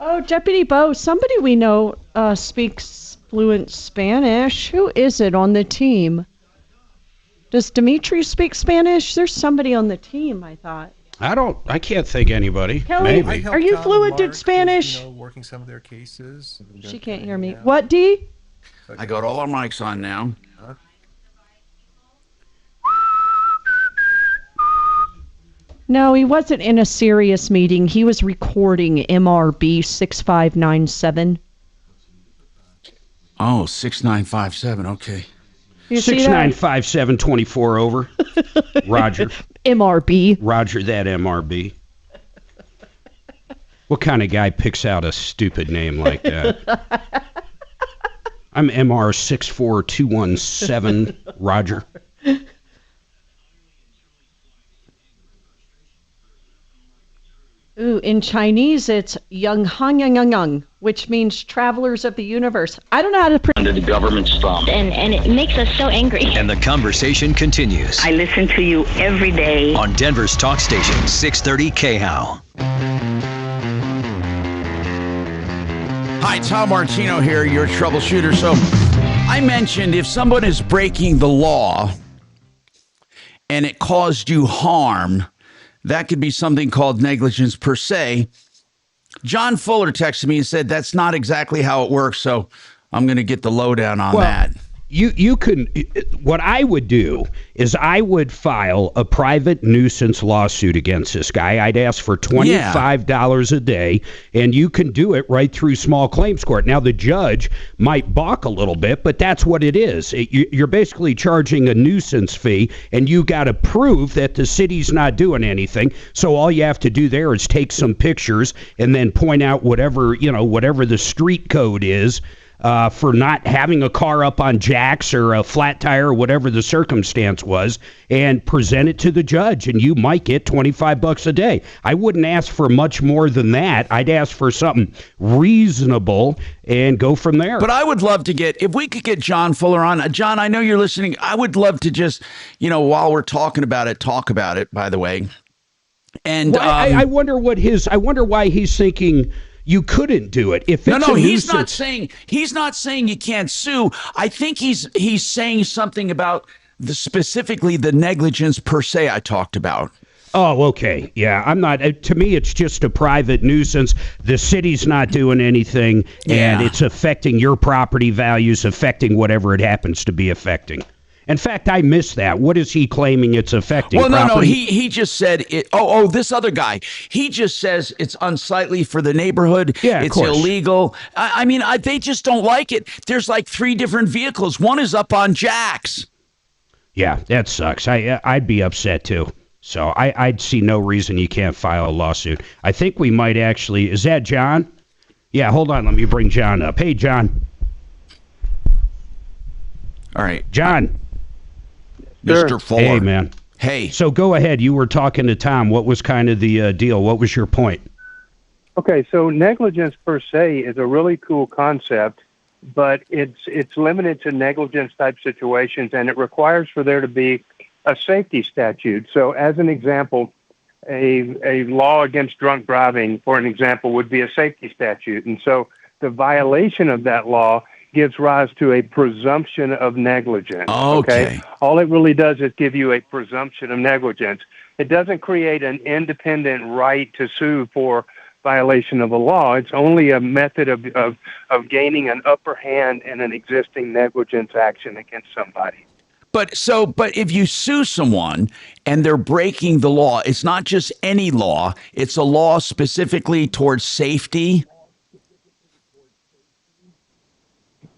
Oh, Deputy Bo, somebody we know speaks fluent Spanish. Who is it on the team? Does Dimitri speak Spanish? There's somebody on the team, I thought. I can't think anybody. Kelly, Maybe. are you fluent in Spanish? Working some of their cases. She can't hear me. What, D? I got all our mics on now. No, he wasn't in a serious meeting. He was recording MRB 6597. Oh, 6957. Okay. 695724 over. Roger. MRB. Roger that, MRB. What kind of guy picks out a stupid name like that? I'm MR 64217. Roger. Ooh, in Chinese, it's Yang Hang Yang Yang Yang, which means travelers of the universe. I don't know how to pronounce under the government's thumb. And it makes us so angry. And the conversation continues. I listen to you every day. On Denver's talk station, 630 KHOW. Hi, Tom Martino here, your troubleshooter. So I mentioned if someone is breaking the law and it caused you harm, that could be something called negligence per se. John Fuller texted me and said that's not exactly how it works, so I'm going to get the lowdown on that. You can, what I would do is I would file a private nuisance lawsuit against this guy. I'd ask for $25 a day, and you can do it right through small claims court. Now, the judge might balk a little bit, but that's what it is. You're basically charging a nuisance fee, and you got to prove that the city's not doing anything. So all you have to do there is take some pictures and then point out whatever the street code is. for not having a car up on jacks or a flat tire or whatever the circumstance was, and present it to the judge, and you might get $25 a day. I wouldn't ask for much more than that. I'd ask for something reasonable and go from there. But I would love to if we could get John Fuller on. John, I know you're listening. I would love to just, while we're talking about it, talk about it, by the way. And well, I wonder why he's thinking you couldn't do it. If it's he's not saying you can't sue. I think he's saying something about specifically the negligence per se I talked about. Oh, okay. Yeah, I'm not. To me, it's just a private nuisance. The city's not doing anything, and it's affecting your property values, affecting whatever it happens to be affecting. In fact, I missed that. What is he claiming it's affecting? Well, property? No. He just said it. This other guy. He just says it's unsightly for the neighborhood. Yeah, it's illegal. I mean, they just don't like it. There's like 3 different vehicles. One is up on jacks. Yeah, that sucks. I'd be upset too. So I'd see no reason you can't file a lawsuit. I think we might actually. Is that John? Yeah, hold on. Let me bring John up. Hey, John. All right, John. Mr. Fuller. Hey, man. Hey. So go ahead. You were talking to Tom. What was kind of the deal? What was your point? Okay, so negligence per se is a really cool concept, but it's limited to negligence type situations, and it requires for there to be a safety statute. So as an example, a law against drunk driving, for an example, would be a safety statute. And so the violation of that law gives rise to a presumption of negligence. Okay. All it really does is give you a presumption of negligence. It doesn't create an independent right to sue for violation of a law. It's only a method of gaining an upper hand in an existing negligence action against somebody. But if you sue someone and they're breaking the law, it's not just any law. It's a law specifically towards safety.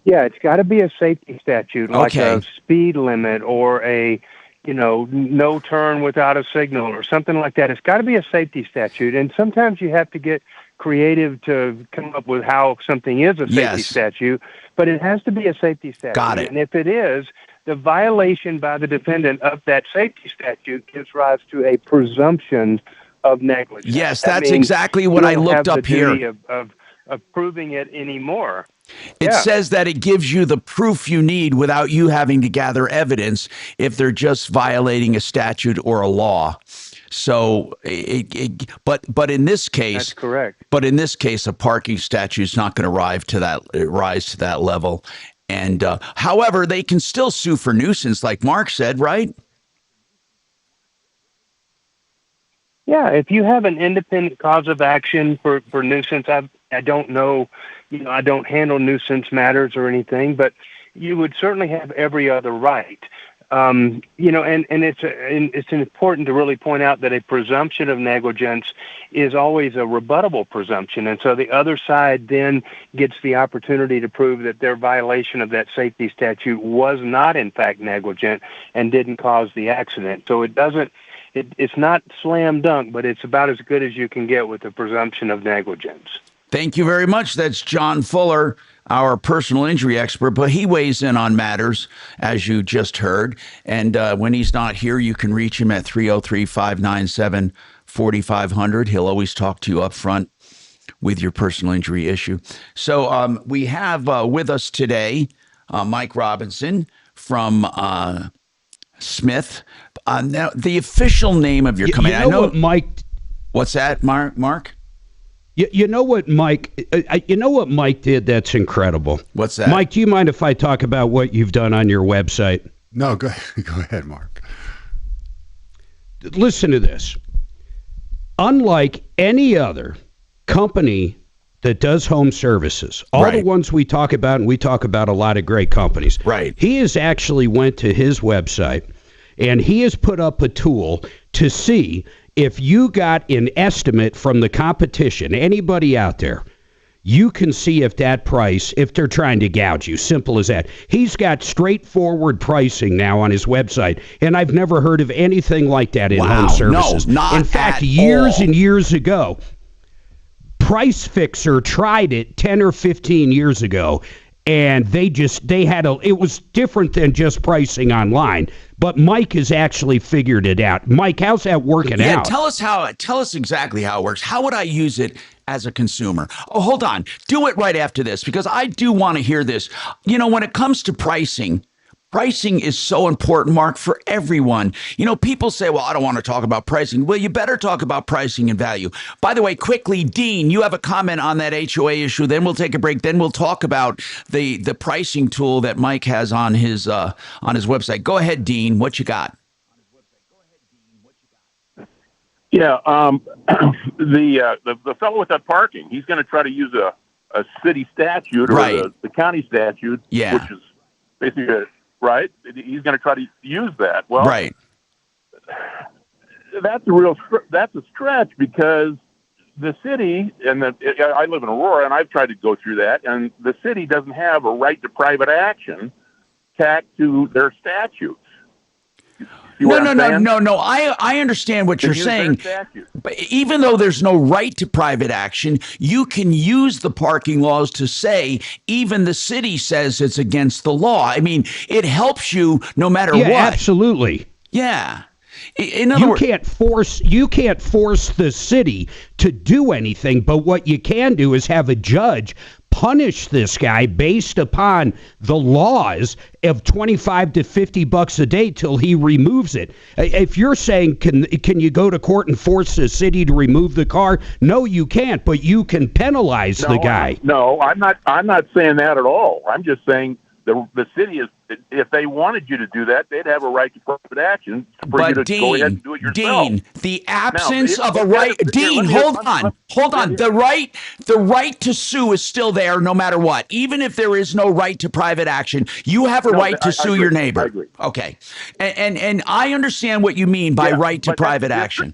Yeah, it's got to be a safety statute, like a speed limit or a, no turn without a signal or something like that. It's got to be a safety statute. And sometimes you have to get creative to come up with how something is a safety statute, but it has to be a safety statute. Got it. And if it is, the violation by the defendant of that safety statute gives rise to a presumption of negligence. Yes, that's exactly what I looked up here. Of proving it anymore. It says that it gives you the proof you need without you having to gather evidence if they're just violating a statute or a law. So, but in this case, that's correct. But in this case, a parking statute is not going to rise to that level. And however, they can still sue for nuisance, like Mark said, right? Yeah, if you have an independent cause of action for nuisance, I don't know, I don't handle nuisance matters or anything, but you would certainly have every other right. And it's important to really point out that a presumption of negligence is always a rebuttable presumption. And so the other side then gets the opportunity to prove that their violation of that safety statute was not, in fact, negligent and didn't cause the accident. So it's not slam dunk, but it's about as good as you can get with the presumption of negligence. Thank you very much. That's John Fuller, our personal injury expert, but he weighs in on matters, as you just heard. And when he's not here, you can reach him at 303-597-4500. He'll always talk to you up front with your personal injury issue. So we have with us today Mike Robinson from Smith. Now, the official name of your company. I know what Mike. What's that, Mark? You know what Mike did that's incredible? What's that? Mike, do you mind if I talk about what you've done on your website? No, go ahead, Mark. Listen to this. Unlike any other company that does home services, all the ones we talk about, and we talk about a lot of great companies. Right. He has actually went to his website and he has put up a tool to see if you got an estimate from the competition, anybody out there, you can see if that price, if they're trying to gouge you. Simple as that. He's got straightforward pricing now on his website, and I've never heard of anything like that in home services. No, not in fact, at years all. and years ago, Price Fixer tried it 10 or 15 years ago, And it was different than just pricing online. But Mike has actually figured it out. Mike, how's that working out? Tell us exactly how it works. How would I use it as a consumer? Oh, hold on. Do it right after this, because I do want to hear this. When it comes to pricing is so important, Mark, for everyone. People say, well, I don't want to talk about pricing. Well, you better talk about pricing and value. By the way, quickly, Dean, you have a comment on that HOA issue. Then we'll take a break. Then we'll talk about the pricing tool that Mike has on his website. Go ahead, Dean. What you got? Yeah, the fellow with that parking, he's going to try to use a city statute or the county statute, which is basically right. He's going to try to use that. Well, right. That's a stretch, because the city I live in Aurora, and I've tried to go through that, and the city doesn't have a right to private action tacked to their statutes. No. I understand what you're saying. But even though there's no right to private action, you can use the parking laws to say even the city says it's against the law. I mean, it helps you no matter what. Absolutely. Yeah. In other words, you can't force the city to do anything, but what you can do is have a judge punish this guy based upon the laws of $25 to $50 a day till he removes it. If you're saying, can you go to court and force the city to remove the car? No, you can't, but you can penalize the guy. No, I'm not saying that at all. I'm just saying the city is, if they wanted you to do that, they'd have a right to private action for you to go ahead and do it yourself. Dean, the absence of a right. Dean, hold on. The right to sue is still there no matter what. Even if there is no right to private action, you have a right to sue your neighbor. I agree. Okay. And I understand what you mean by right to private action.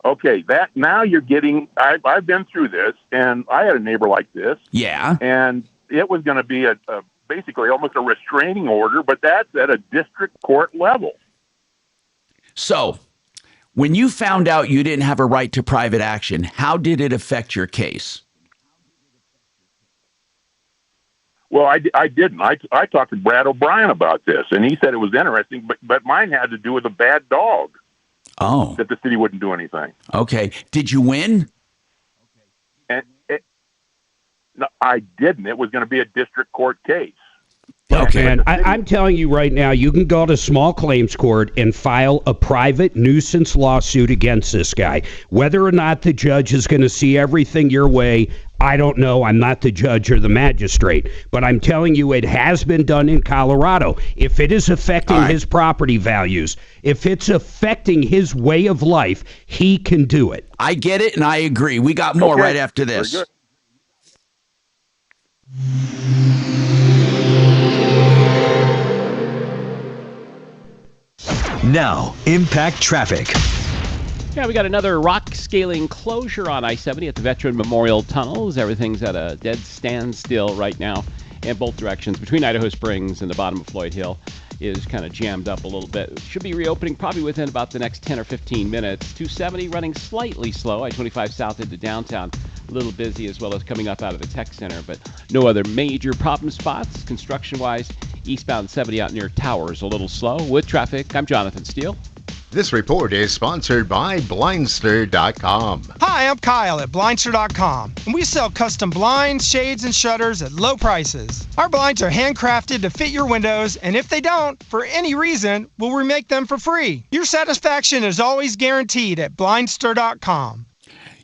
Okay, that now you're getting. I've been through this, and I had a neighbor like this. Yeah, and it was going to be a basically almost a restraining order, but that's at a district court level. So, when you found out you didn't have a right to private action, how did it affect your case? Well, I didn't. I talked to Brad O'Brien about this, and he said it was interesting, but mine had to do with a bad dog. Oh. That the city wouldn't do anything. Okay. Did you win? No, I didn't. It was going to be a district court case. Okay. And I'm telling you right now, you can go to small claims court and file a private nuisance lawsuit against this guy. Whether or not the judge is going to see everything your way, I don't know. I'm not the judge or the magistrate. But I'm telling you, it has been done in Colorado. If it is affecting his property values, if it's affecting his way of life, he can do it. I get it, and I agree. We got more right after this. Very good. Now, impact traffic. Yeah, we got another rock scaling closure on I-70 at the Veteran Memorial Tunnels. Everything's at a dead standstill right now in both directions. Between Idaho Springs and the bottom of Floyd Hill is kind of jammed up a little bit. Should be reopening probably within about the next 10 or 15 minutes. 270 running slightly slow. I-25 south into downtown, a little busy, as well as coming up out of the tech center, but no other major problem spots. Construction-wise, eastbound 70 out near Towers, a little slow. With traffic, I'm Jonathan Steele. This report is sponsored by Blindster.com. Hi, I'm Kyle at Blindster.com, and we sell custom blinds, shades, and shutters at low prices. Our blinds are handcrafted to fit your windows, and if they don't, for any reason, we'll remake them for free. Your satisfaction is always guaranteed at Blindster.com.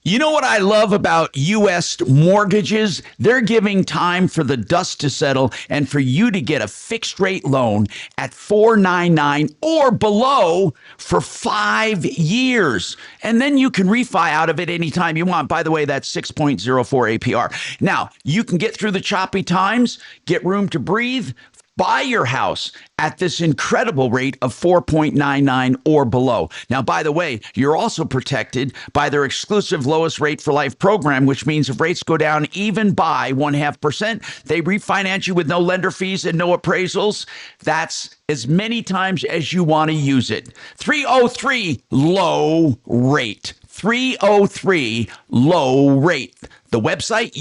You know what I love about U.S. mortgages? They're giving time for the dust to settle and for you to get a fixed rate loan at $4.99 or below for 5 years. And then you can refi out of it anytime you want. By the way, that's 6.04 APR. Now, you can get through the choppy times, get room to breathe, buy your house at this incredible rate of 4.99 or below. Now, by the way, you're also protected by their exclusive lowest rate for life program, which means if rates go down even by 0.5%, they refinance you with no lender fees and no appraisals. That's as many times as you want to use it. 303 low rate. 303-LOW-RATE. The website,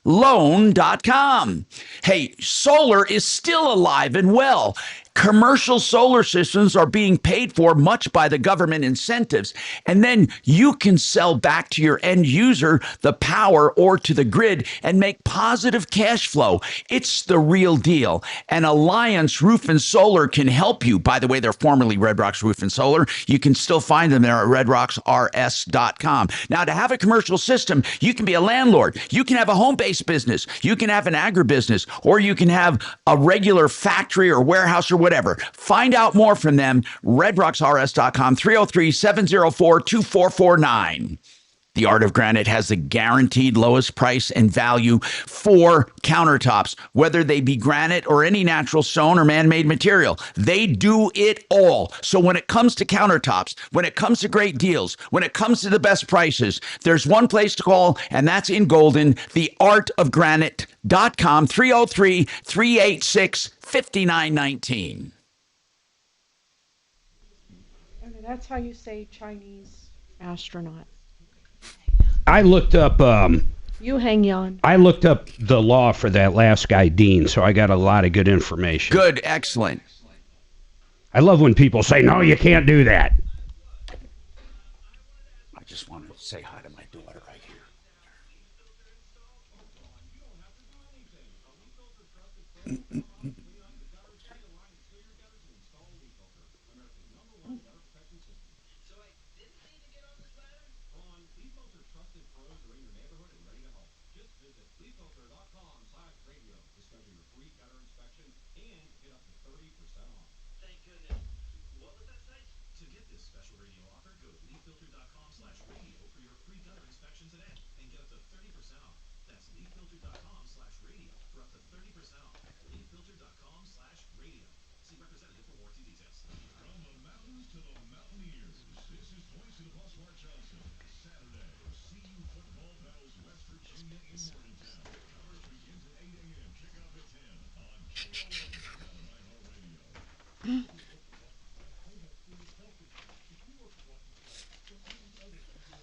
usmloan.com. Hey, solar is still alive and well. Commercial solar systems are being paid for much by the government incentives, and then you can sell back to your end user the power or to the grid and make positive cash flow. It's the real deal. And Alliance Roof and Solar can help you. By the way, they're formerly Red Rocks Roof and Solar. You can still find them there at redrocksrs.com. Now, to have a commercial system, you can be a landlord. You can have a home-based business. You can have an agribusiness, or you can have a regular factory or warehouse or whatever. Find out more from them, redrocksrs.com, 303-704-2449. The Art of Granite has the guaranteed lowest price and value for countertops, whether they be granite or any natural stone or man-made material. They do it all. So when it comes to countertops, when it comes to great deals, when it comes to the best prices, there's one place to call, and that's in Golden, theartofgranite.com, 303-386-5919. That's how you say Chinese astronaut. I looked up. You hang on. I looked up the law for that last guy, Dean, so I got a lot of good information. Good, excellent. I love when people say, no, you can't do that. I just want to say hi to my daughter right here.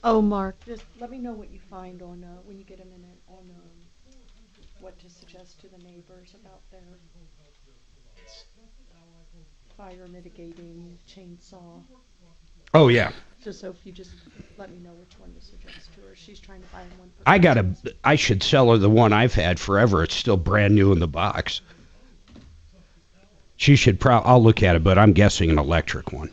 Oh, Mark, just let me know what you find on when you get a minute on what to suggest to the neighbors about their fire mitigating chainsaw. Oh, yeah. Just so if you just let me know which one to suggest to her. She's trying to buy one for I should sell her the one I've had forever. It's still brand new in the box. She should I'll look at it, but I'm guessing an electric one.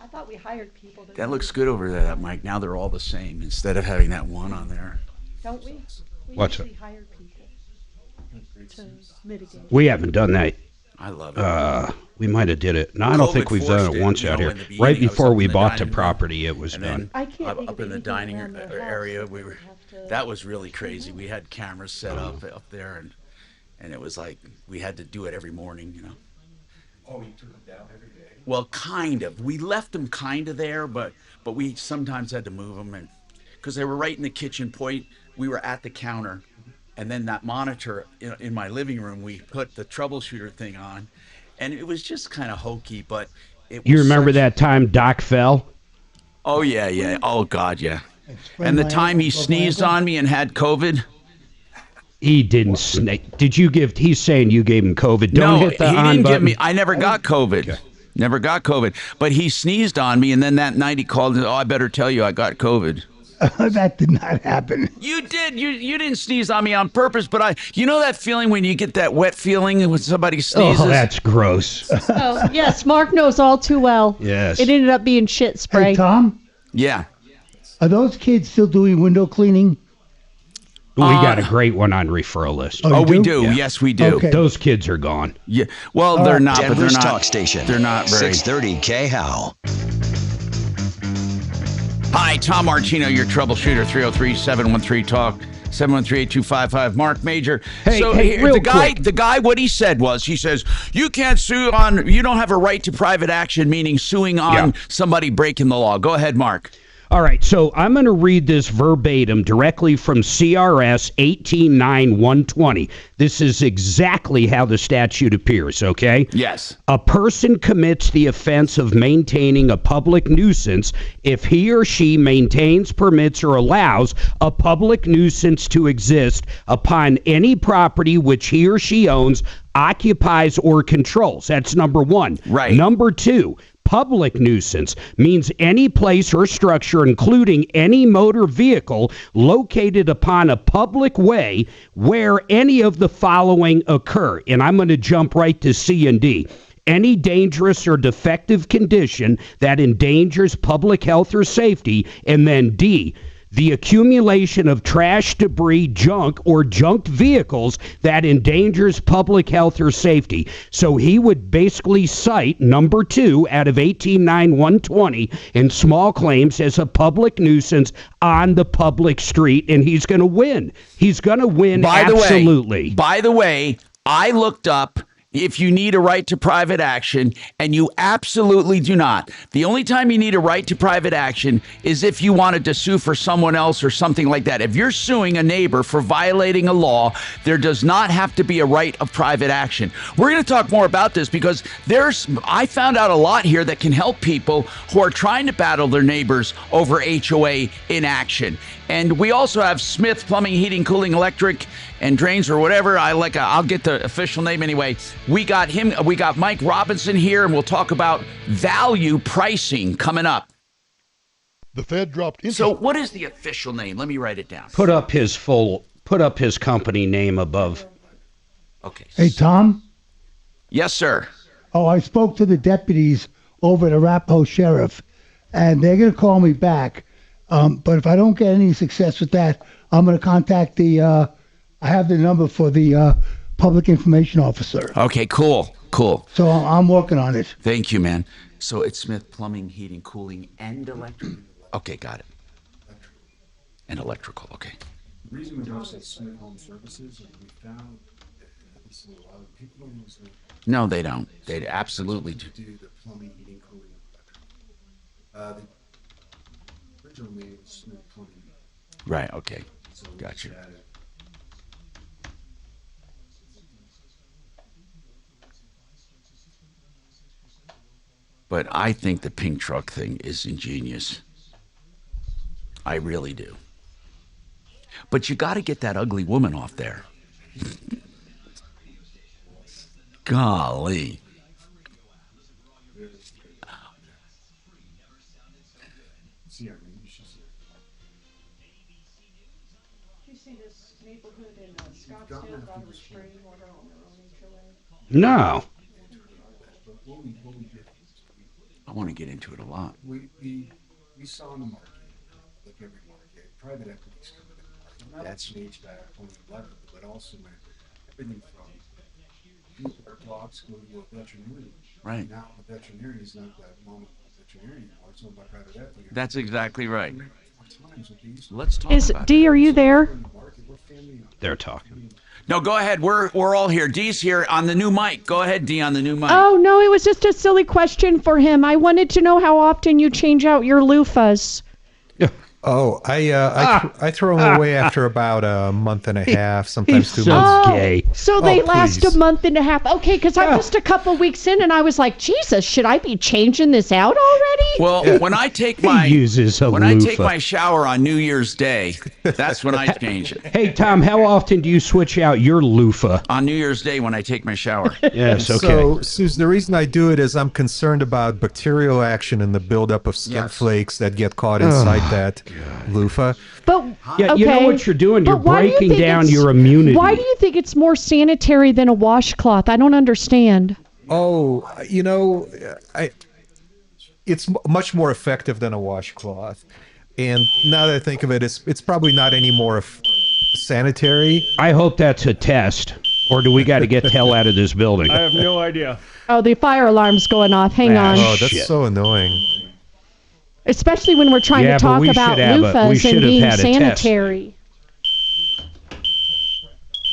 I thought we hired people. That looks good over there, that mic. Now they're all the same instead of having that one on there. Don't we? We What's usually it? hire people to mitigate. We haven't done that. I love it. We might have did it. No, I don't think we've done it once out here. Right before we bought the property, it was done. I can't up in the dining area, that was really crazy. We had cameras set up there, and it was like we had to do it every morning, you know. Oh, you took them down every day? Well, kind of. We left them kind of there, but we sometimes had to move them, and because they were right in the kitchen point. We were at the counter, and then that monitor in my living room, we put the troubleshooter thing on, and it was just kind of hokey, but it was. You remember that time Doc fell? Oh, yeah. Oh, God, yeah. And the time he sneezed on me and had COVID. He didn't sneeze. He's saying you gave him COVID. Don't hit the on button. No, he didn't give me. I never got COVID. Okay. Never got COVID. But he sneezed on me, and then that night he called and said, I better tell you I got COVID. That did not happen. You did. You didn't sneeze on me on purpose, but you know that feeling when you get that wet feeling when somebody sneezes? Oh, that's gross. Oh, yes, Mark knows all too well. Yes. It ended up being shit spray. Hey, Tom? Yeah. Are those kids still doing window cleaning? We got a great one on referral list. Oh, we do. Yeah. Yes, we do. Okay. Those kids are gone. Yeah. Well, they're not. Denver's but they're not, talk station. They're not very. 630 K-How. Hi, Tom Martino, your troubleshooter. 303-713-TALK. 713-8255. Marc Mager. The guy, what he said was, he says, you can't sue on, you don't have a right to private action, meaning suing on somebody breaking the law. Go ahead, Mark. All right, so I'm going to read this verbatim directly from CRS 189120. This is exactly how the statute appears, okay? Yes. A person commits the offense of maintaining a public nuisance if he or she maintains, permits, or allows a public nuisance to exist upon any property which he or she owns, occupies, or controls. That's number one. Right. Number two, public nuisance means any place or structure, including any motor vehicle, located upon a public way where any of the following occur. And I'm going to jump right to C and D. Any dangerous or defective condition that endangers public health or safety. And then D, the accumulation of trash, debris, junk, or junked vehicles that endangers public health or safety. So he would basically cite number 2 out of 189120 in small claims as a public nuisance on the public street, and he's going to win. He's going to win, absolutely. By the way, I looked up if you need a right to private action, and you absolutely do not. The only time you need a right to private action is if you wanted to sue for someone else or something like that. If you're suing a neighbor for violating a law, there does not have to be a right of private action. We're going to talk more about this because I found out a lot here that can help people who are trying to battle their neighbors over HOA inaction. And we also have Smith Plumbing, Heating, Cooling, Electric, and Drains, or whatever. I'll get the official name anyway. We got him. We got Mike Robinson here, and we'll talk about value pricing coming up. The Fed dropped interest. So what is the official name? Let me write it down. Put up his company name above. Okay. Hey, Tom? Yes, sir. Oh, I spoke to the deputies over at Arapahoe Sheriff, and they're going to call me back. But if I don't get any success with that, I'm going to contact I have the number for the public information officer. Okay, cool. So I'm working on it. Thank you, man. So it's Smith Plumbing, Heating, Cooling, and Electric? Okay, got it. And electrical, okay. The reason we don't say Smith Home Services is we found that a lot of people don't use it. No, they don't. They absolutely do. Do the plumbing, heating, cooling, and electrical. The original name is Smith Plumbing. Right, okay. So gotcha. But I think the pink truck thing is ingenious. I really do. But you got to get that ugly woman off there. Golly. No. I want to get into it a lot. We saw in the market, like every market, private equities coming in the market. That's HVAC, only electrical, but also everything from blocks go to a veterinarian. Right. Now the veterinarian is not that moment veterinarian anymore. It's owned by private equity. That's exactly right. Let's talk about D, are you there? They're talking. No, go ahead. We're all here. D's here on the new mic. Go ahead, D, on the new mic. Oh, no, it was just a silly question for him. I wanted to know how often you change out your loofahs. Oh, I throw them away after about a month and a half, sometimes 2 months. Gay. So they last a month and a half. Okay, because I'm just a couple weeks in, and I was like, Jesus, should I be changing this out already? Well, when I take I take my shower on New Year's Day, that's when I change it. Hey, Tom, how often do you switch out your loofah? On New Year's Day when I take my shower. Yes, okay. So, Susan, the reason I do it is I'm concerned about bacterial action and the buildup of skin flakes that get caught inside that loofah. But yeah, okay. You know what you're doing? You're But why do you breaking think down it's- your immunity. Why do you think it's more sanitary than a washcloth? I don't understand. Oh, it's much more effective than a washcloth. And now that I think of it, it's probably not any more sanitary. I hope that's a test. Or do we got to get the hell out of this building? I have no idea. Oh, the fire alarm's going off. Hang on. Oh, that's so annoying. Especially when we're trying to talk about loofahs and being sanitary.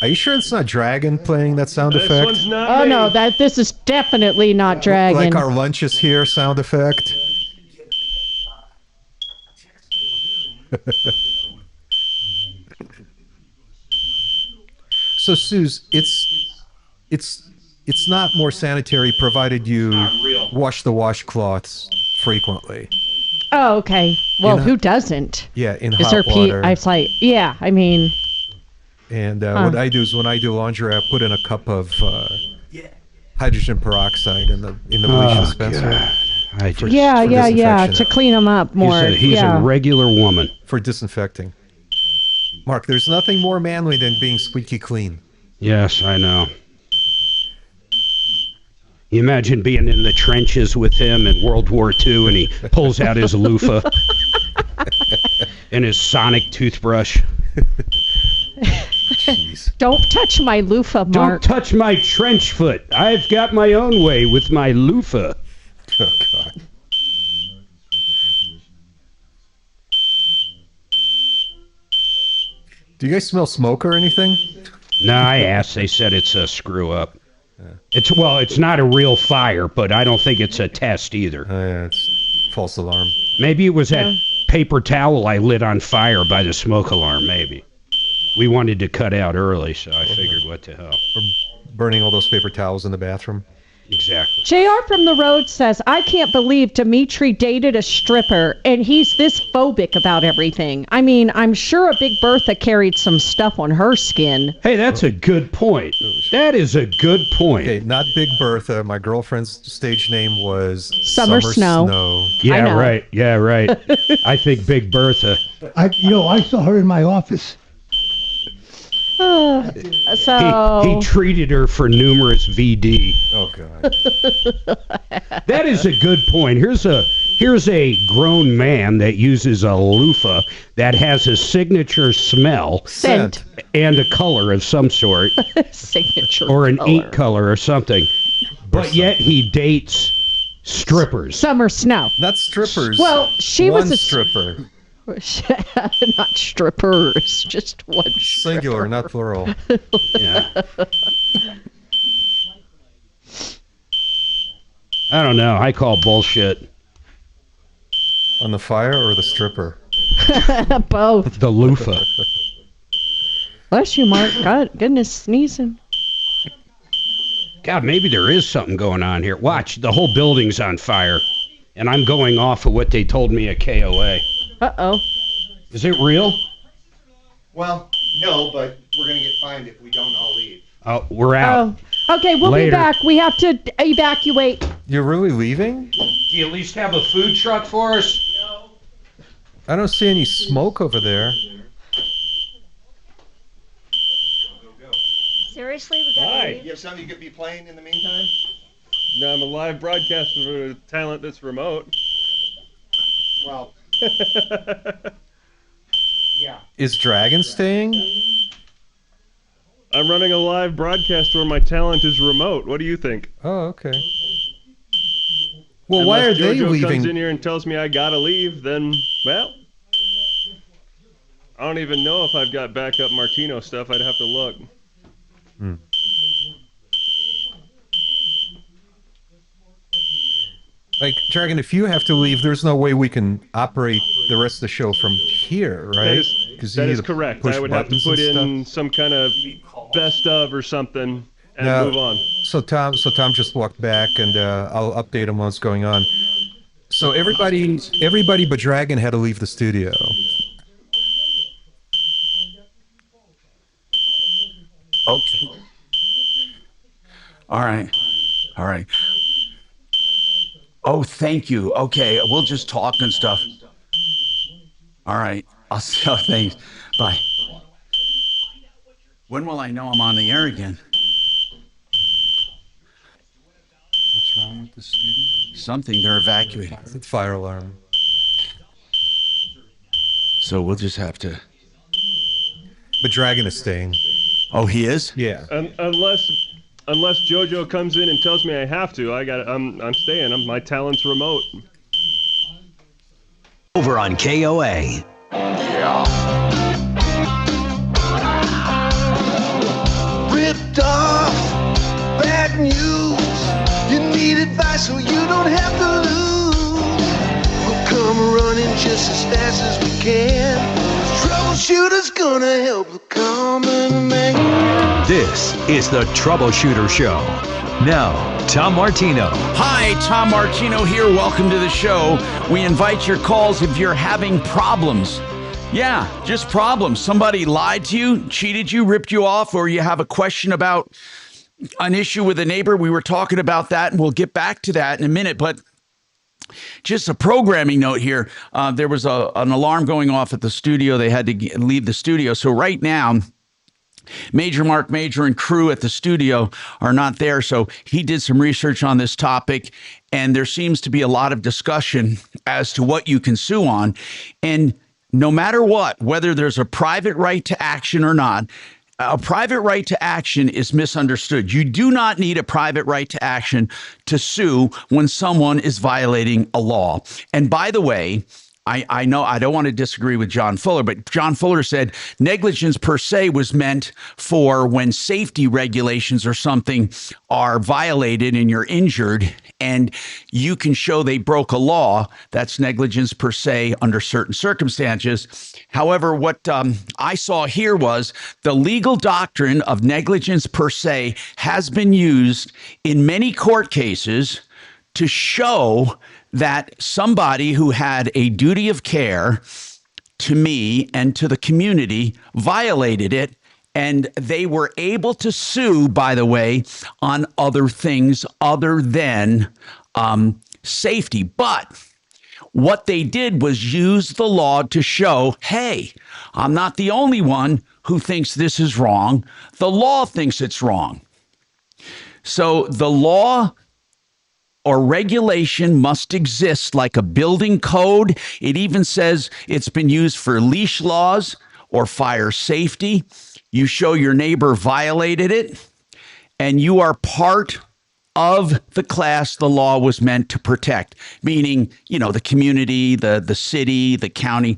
Are you sure it's not Dragon playing that sound effect? One's not me. No, this is definitely not Dragon. Like our lunches here sound effect? So, Suze, it's not more sanitary provided you wash the washcloths frequently. Oh, okay. Well, who doesn't? Yeah, in Is hot there water. I was like, yeah, I mean. And what I do is when I do laundry, I put in a cup of hydrogen peroxide in the bleach dispenser. Yeah, to clean them up more. He's a regular woman. For disinfecting. Mark, there's nothing more manly than being squeaky clean. Yes, I know. You imagine being in the trenches with him in World War II and he pulls out his loofah and his sonic toothbrush. Jeez. Don't touch my loofah, Mark. Don't touch my trench foot. I've got my own way with my loofah. Oh, God. Do you guys smell smoke or anything? No, I asked. They said it's a screw up. It's not a real fire, but I don't think it's a test either. Yeah, it's false alarm. Maybe it was that paper towel I lit on fire by the smoke alarm, maybe. We wanted to cut out early, so I figured what the hell. Or burning all those paper towels in the bathroom. Exactly. JR from the road says, I can't believe Dimitri dated a stripper and he's this phobic about everything. I mean, I'm sure a Big Bertha carried some stuff on her skin. Hey, that's a good point. That is a good point. Okay, not Big Bertha. My girlfriend's stage name was Summer Snow. Yeah, right. Yeah, right. I think Big Bertha. I saw her in my office. So he treated her for numerous VD. Oh God. That is a good point. Here's a grown man that uses a loofah that has a signature smell, scent, and a color of some sort, signature or an color. ink color or something. But yet he dates strippers. Summer Snow. Not strippers. Well, she was a stripper. Not strippers, just one stripper. Singular, not plural. Yeah. I don't know. I call bullshit. On the fire or the stripper? Both. The loofah. Bless you, Mark. God, goodness, sneezing. God, maybe there is something going on here. Watch, the whole building's on fire. And I'm going off of what they told me at KOA. Uh-oh. Is it real? Well, no, but we're going to get fined if we don't all leave. Oh, we're out. Oh. Okay, we'll Later. be back. We have to evacuate. You're really leaving? Do you at least have a food truck for us? No. I don't see any smoke over there. Seriously? We got to leave? You have something you could be playing in the meantime? No, I'm a live broadcaster for a talent that's remote. Well... Yeah. Is Dragon staying? I'm running a live broadcast where my talent is remote. What do you think? Oh, okay. Well, why are they Jojo leaving? Comes in here and tells me I gotta leave, then well, I don't even know if I've got backup Martino stuff. I'd have to look. Like, Dragon, if you have to leave, there's no way we can operate the rest of the show from here, right? That is correct. I would have to put in some kind of best of or something and move on. So Tom just walked back, and I'll update him on what's going on. So everybody but Dragon had to leave the studio. Okay. All right. Oh, thank you. Okay, we'll just talk and stuff. All right. I'll see how things. Bye. When will I know I'm on the air again? What's wrong with the studio? Something. They're evacuating. It's a fire alarm. So we'll just have to. But Dragon is staying. Oh, he is? Yeah. Unless JoJo comes in and tells me I have to, I'm staying. My talent's remote. Over on KOA. Yeah. Ripped off, bad news. You need advice so you don't have to lose. Well, come running just as fast as we can. Troubleshooter's gonna help the common man. This is the Troubleshooter Show. Now, Tom Martino. Hi, Tom Martino here. Welcome to the show. We invite your calls if you're having problems. Yeah, just problems. Somebody lied to you, cheated you, ripped you off, or you have a question about an issue with a neighbor. We were talking about that, and we'll get back to that in a minute. But just a programming note here. There was an alarm going off at the studio. They had to leave the studio. So right now, Marc Mager and crew at the studio are not there. So he did some research on this topic, and there seems to be a lot of discussion as to what you can sue on. And no matter what, whether there's a private right to action or not, a private right to action is misunderstood. You do not need a private right to action to sue when someone is violating a law. And by the way, I know I don't want to disagree with John Fuller, but John Fuller said negligence per se was meant for when safety regulations or something are violated and you're injured and you can show they broke a law. That's negligence per se under certain circumstances. However, what I saw here was the legal doctrine of negligence per se has been used in many court cases to show that somebody who had a duty of care to me and to the community violated it, and they were able to sue, by the way, on other things other than safety. But what they did was use the law to show, hey, I'm not the only one who thinks this is wrong. The law thinks it's wrong. So the law or regulation must exist like a building code. It even says it's been used for leash laws or fire safety. You show your neighbor violated it, and you are part of the class the law was meant to protect, meaning, you know, the community, the city, the county.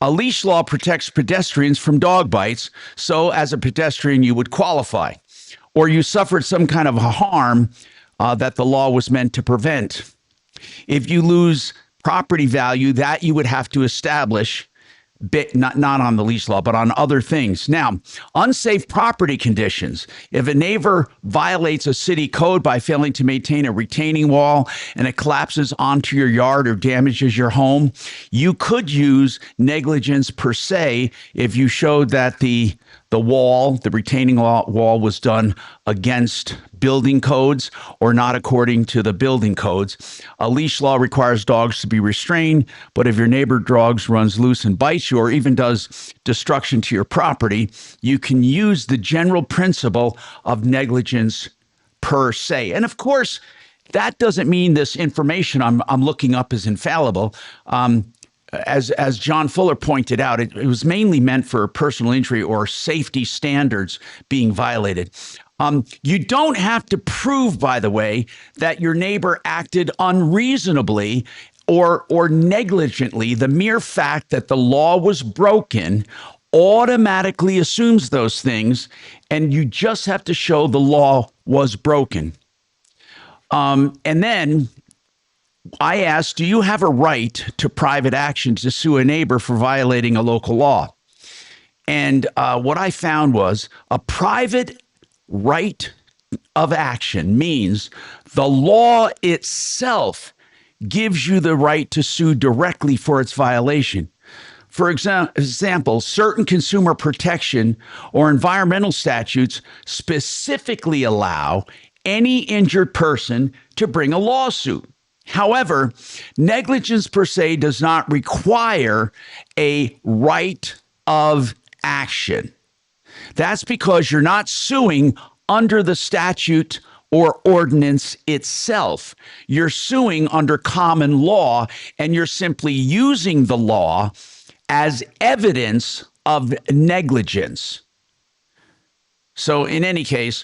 A leash law protects pedestrians from dog bites, so as a pedestrian, you would qualify. Or you suffered some kind of harm that the law was meant to prevent. If you lose property value, that you would have to establish, not on the leash law, but on other things. Now, unsafe property conditions. If a neighbor violates a city code by failing to maintain a retaining wall and it collapses onto your yard or damages your home, you could use negligence per se if you showed that the retaining wall was done against building codes or not according to the building codes. A leash law requires dogs to be restrained, but if your neighbor dogs runs loose and bites you or even does destruction to your property, you can use the general principle of negligence per se. And of course, that doesn't mean this information I'm looking up is infallible. As John Fuller pointed out, it was mainly meant for personal injury or safety standards being violated. You don't have to prove, by the way, that your neighbor acted unreasonably or negligently. The mere fact that the law was broken automatically assumes those things, and you just have to show the law was broken. And then I asked, do you have a right to private action to sue a neighbor for violating a local law? And what I found was a private right of action means the law itself gives you the right to sue directly for its violation. For example, certain consumer protection or environmental statutes specifically allow any injured person to bring a lawsuit. However, negligence per se does not require a right of action. That's because you're not suing under the statute or ordinance itself. You're suing under common law, and you're simply using the law as evidence of negligence. So in any case,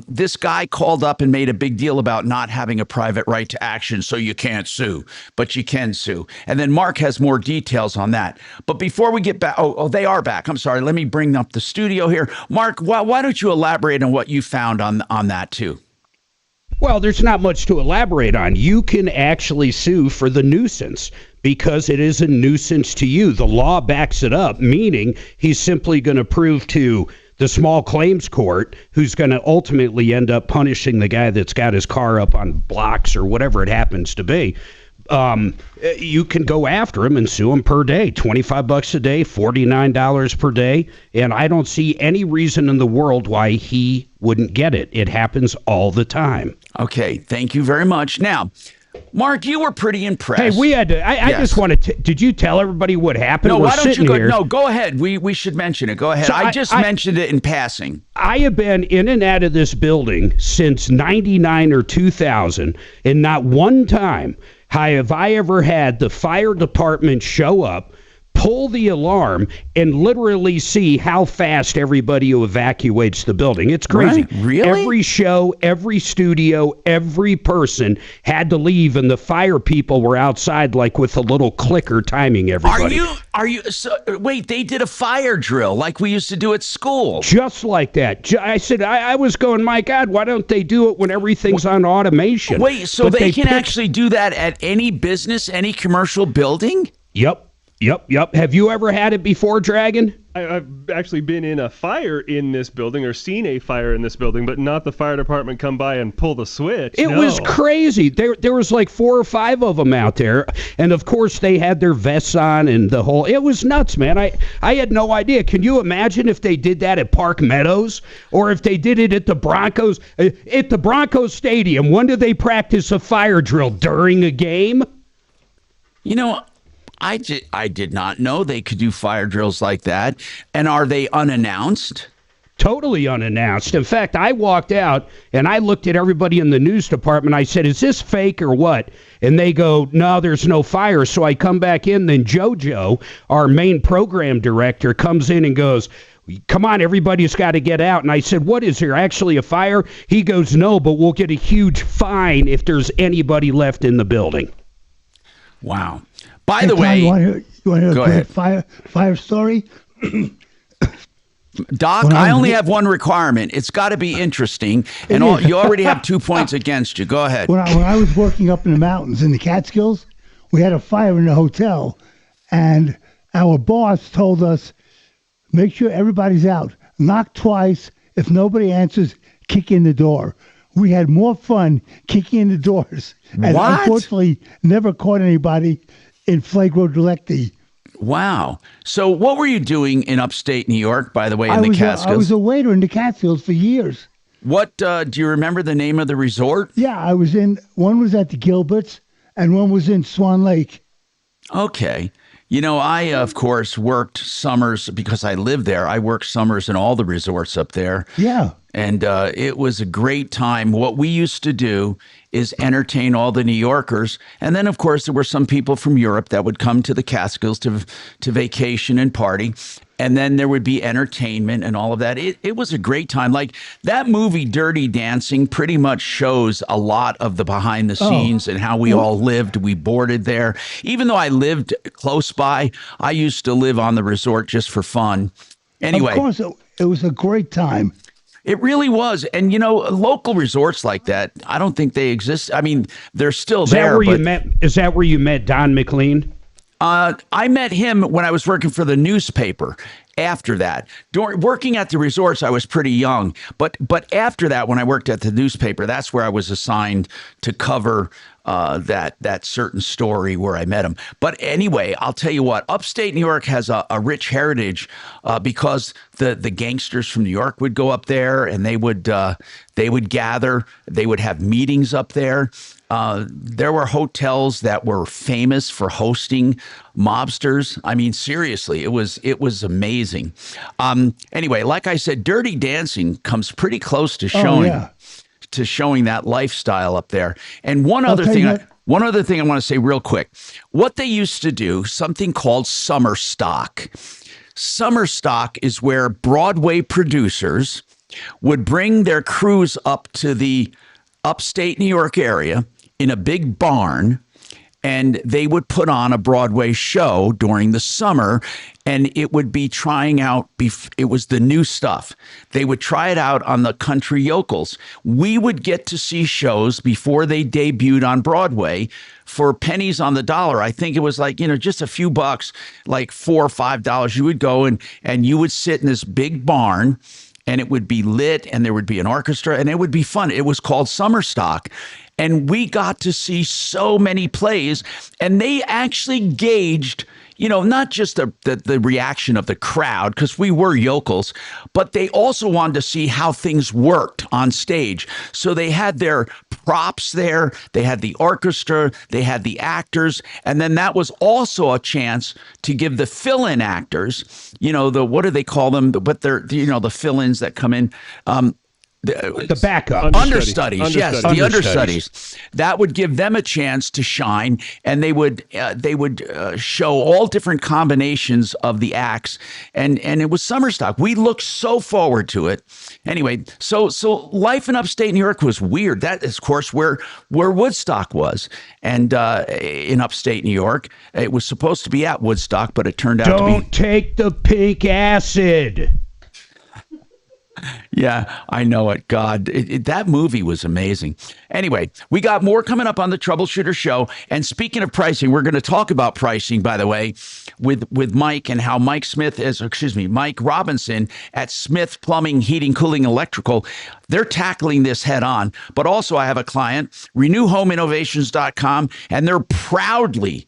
this guy called up and made a big deal about not having a private right to action, so you can't sue, but you can sue. And then Mark has more details on that. But before we get back, they are back. I'm sorry. Let me bring up the studio here. Mark, why don't you elaborate on what you found on that too? Well, there's not much to elaborate on. You can actually sue for the nuisance because it is a nuisance to you. The law backs it up, meaning he's simply going to prove to the small claims court, who's going to ultimately end up punishing the guy that's got his car up on blocks or whatever it happens to be. You can go after him and sue him per day, $25 a day, $49 per day. And I don't see any reason in the world why he wouldn't get it. It happens all the time. Okay. Thank you very much. Now, Mark, you were pretty impressed. Hey, we had to. I just wanted to. Did you tell everybody what happened? No, why don't you go? Here. No, go ahead. We should mention it. Go ahead. So I just mentioned it in passing. I have been in and out of this building since 99 or 2000, and not one time have I ever had the fire department show up, pull the alarm, and literally see how fast everybody who evacuates the building. It's crazy. Right? Really? Every show, every studio, every person had to leave, and the fire people were outside like with a little clicker timing everybody. Wait, they did a fire drill like we used to do at school. Just like that. I said, I was going, my God, why don't they do it when everything's on automation? Wait, so they can actually do that at any business, any commercial building? Yep. Have you ever had it before, Dragon? I've actually been in a fire in this building or seen a fire in this building, but not the fire department come by and pull the switch. It was crazy. There was like 4 or 5 of them out there. And of course they had their vests on and the whole, it was nuts, man. I had no idea. Can you imagine if they did that at Park Meadows or if they did it at the Broncos Stadium? When did they practice a fire drill? During a game? You know, I did not know they could do fire drills like that. And are they unannounced? Totally unannounced. In fact, I walked out and I looked at everybody in the news department. I said, is this fake or what? And they go, no, there's no fire. So I come back in. Then JoJo, our main program director, comes in and goes, come on, everybody's got to get out. And I said, what, is there actually a fire? He goes, no, but we'll get a huge fine if there's anybody left in the building. Wow. By the way, you want to hear a good fire story? Doc, I only have one requirement. It's got to be interesting, and you already have 2 points against you. Go ahead. When I was working up in the mountains in the Catskills, we had a fire in the hotel, and our boss told us, make sure everybody's out. Knock twice. If nobody answers, kick in the door. We had more fun kicking in the doors, and unfortunately never caught anybody in flagrant delicti. Wow. So what were you doing in upstate New York, by the way, in the Catskills? I was a waiter in the Catskills for years. What, do you remember the name of the resort? Yeah, one was at the Gilberts, and one was in Swan Lake. Okay. You know, I, of course, worked summers because I lived there. I worked summers in all the resorts up there. Yeah. And it was a great time. What we used to do is entertain all the New Yorkers. And then, of course, there were some people from Europe that would come to the Catskills to vacation and party. And then there would be entertainment and all of that. It was a great time. Like that movie, Dirty Dancing, pretty much shows a lot of the behind the scenes and how we all lived. We boarded there. Even though I lived close by, I used to live on the resort just for fun. Anyway. Of course, it was a great time. It really was. And, you know, local resorts like that, I don't think they exist. I mean, they're still there. Is that where you met Don McLean? I met him when I was working for the newspaper. After that, working at the resorts, I was pretty young. But after that, when I worked at the newspaper, that's where I was assigned to cover that certain story where I met him. But anyway, I'll tell you what, upstate New York has a rich heritage because the gangsters from New York would go up there and they would gather. They would have meetings up there. There were hotels that were famous for hosting mobsters. I mean, seriously, it was amazing. Anyway, like I said, Dirty Dancing comes pretty close to showing that lifestyle up there. And one other thing I want to say real quick. What they used to do, something called summer stock. Summer stock is where Broadway producers would bring their crews up to the upstate New York area in a big barn, and they would put on a Broadway show during the summer, and it would be trying out, it was the new stuff. They would try it out on the country yokels. We would get to see shows before they debuted on Broadway for pennies on the dollar. I think it was like, just a few bucks, like $4 or $5. You would go and you would sit in this big barn, and it would be lit, and there would be an orchestra, and it would be fun. It was called Summer Stock. And we got to see so many plays, and they actually gauged, not just the reaction of the crowd, because we were yokels, but they also wanted to see how things worked on stage. So they had their props there, they had the orchestra, they had the actors, and then that was also a chance to give the fill-in actors, what do they call them? But they're, the fill-ins that come in, the backup understudies, yes, the understudies. That would give them a chance to shine, and they would show all different combinations of the acts, and it was Summer Stock. We looked so forward to it. Anyway, so life in upstate New York was weird. That is, of course, where Woodstock was, and in upstate New York, it was supposed to be at Woodstock, but it turned out to be. Don't take the pink acid. Yeah, I know it. God, that movie was amazing. Anyway, we got more coming up on the Troubleshooter Show. And speaking of pricing, we're going to talk about pricing, by the way, with Mike, and how Mike Robinson at Smith Plumbing, Heating, Cooling, Electrical, they're tackling this head on. But also I have a client, RenewHomeInnovations.com, and they're proudly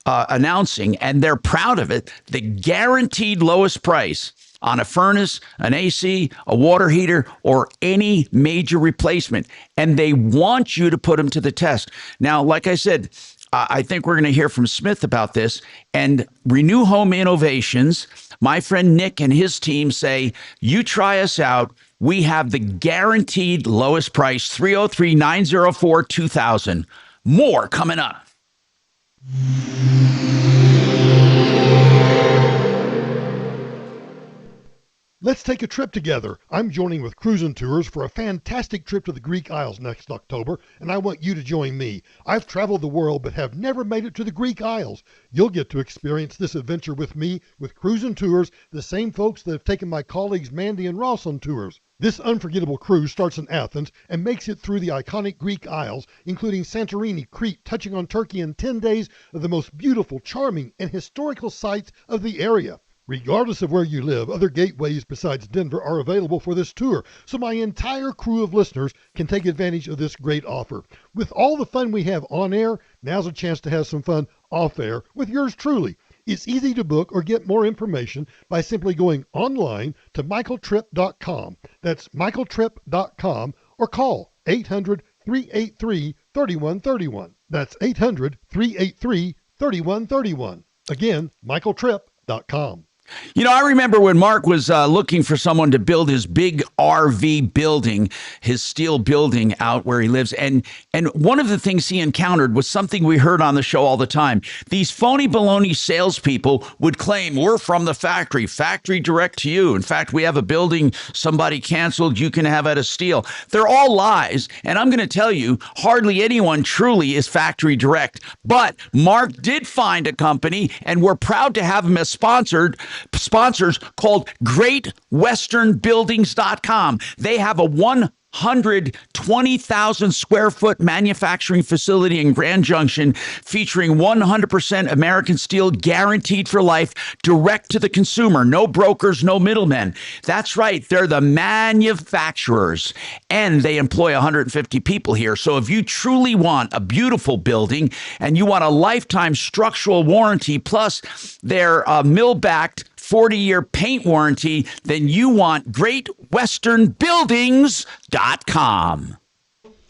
announcing, and they're proud of it, the guaranteed lowest price on a furnace, an AC, a water heater, or any major replacement. And they want you to put them to the test. Now, like I said, I think we're going to hear from Smith about this. And Renew Home Innovations, my friend Nick and his team say, you try us out. We have the guaranteed lowest price, 303-904-2000. More coming up. Let's take a trip together. I'm joining with Cruisin' Tours for a fantastic trip to the Greek Isles next October, and I want you to join me. I've traveled the world but have never made it to the Greek Isles. You'll get to experience this adventure with me with Cruisin' Tours, the same folks that have taken my colleagues Mandy and Ross on tours. This unforgettable cruise starts in Athens and makes it through the iconic Greek Isles, including Santorini, Crete, touching on Turkey in 10 days of the most beautiful, charming, and historical sites of the area. Regardless of where you live, other gateways besides Denver are available for this tour, so my entire crew of listeners can take advantage of this great offer. With all the fun we have on air, now's a chance to have some fun off air with yours truly. It's easy to book or get more information by simply going online to michaeltrip.com. That's michaeltrip.com, or call 800-383-3131. That's 800-383-3131. Again, michaeltrip.com. I remember when Mark was looking for someone to build his big RV building, his steel building out where he lives. And one of the things he encountered was something we heard on the show all the time. These phony baloney salespeople would claim, we're from the factory direct to you. In fact, we have a building somebody canceled, you can have out of steel. They're all lies. And I'm going to tell you, hardly anyone truly is factory direct. But Mark did find a company, and we're proud to have him as sponsors called GreatWesternBuildings.com. They have a 120,000 square foot manufacturing facility in Grand Junction featuring 100% American steel, guaranteed for life, direct to the consumer. No brokers, no middlemen. That's right. They're the manufacturers, and they employ 150 people here. So if you truly want a beautiful building and you want a lifetime structural warranty, plus their mill-backed 40-year paint warranty, then you want GreatWesternBuildings.com.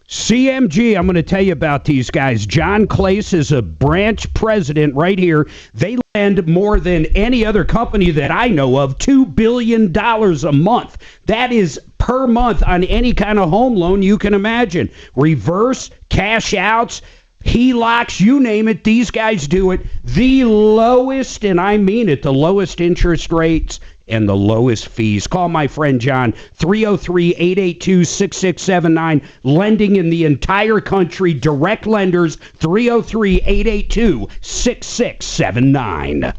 CMG, I'm going to tell you about these guys. John Clace is a branch president right here. They lend more than any other company that I know of, $2 billion a month. That is per month on any kind of home loan you can imagine. Reverse, cash outs, HELOCs, you name it, these guys do it. The lowest, and I mean it, the lowest interest rates and the lowest fees. Call my friend John, 303-882-6679. Lending in the entire country. Direct lenders, 303-882-6679. That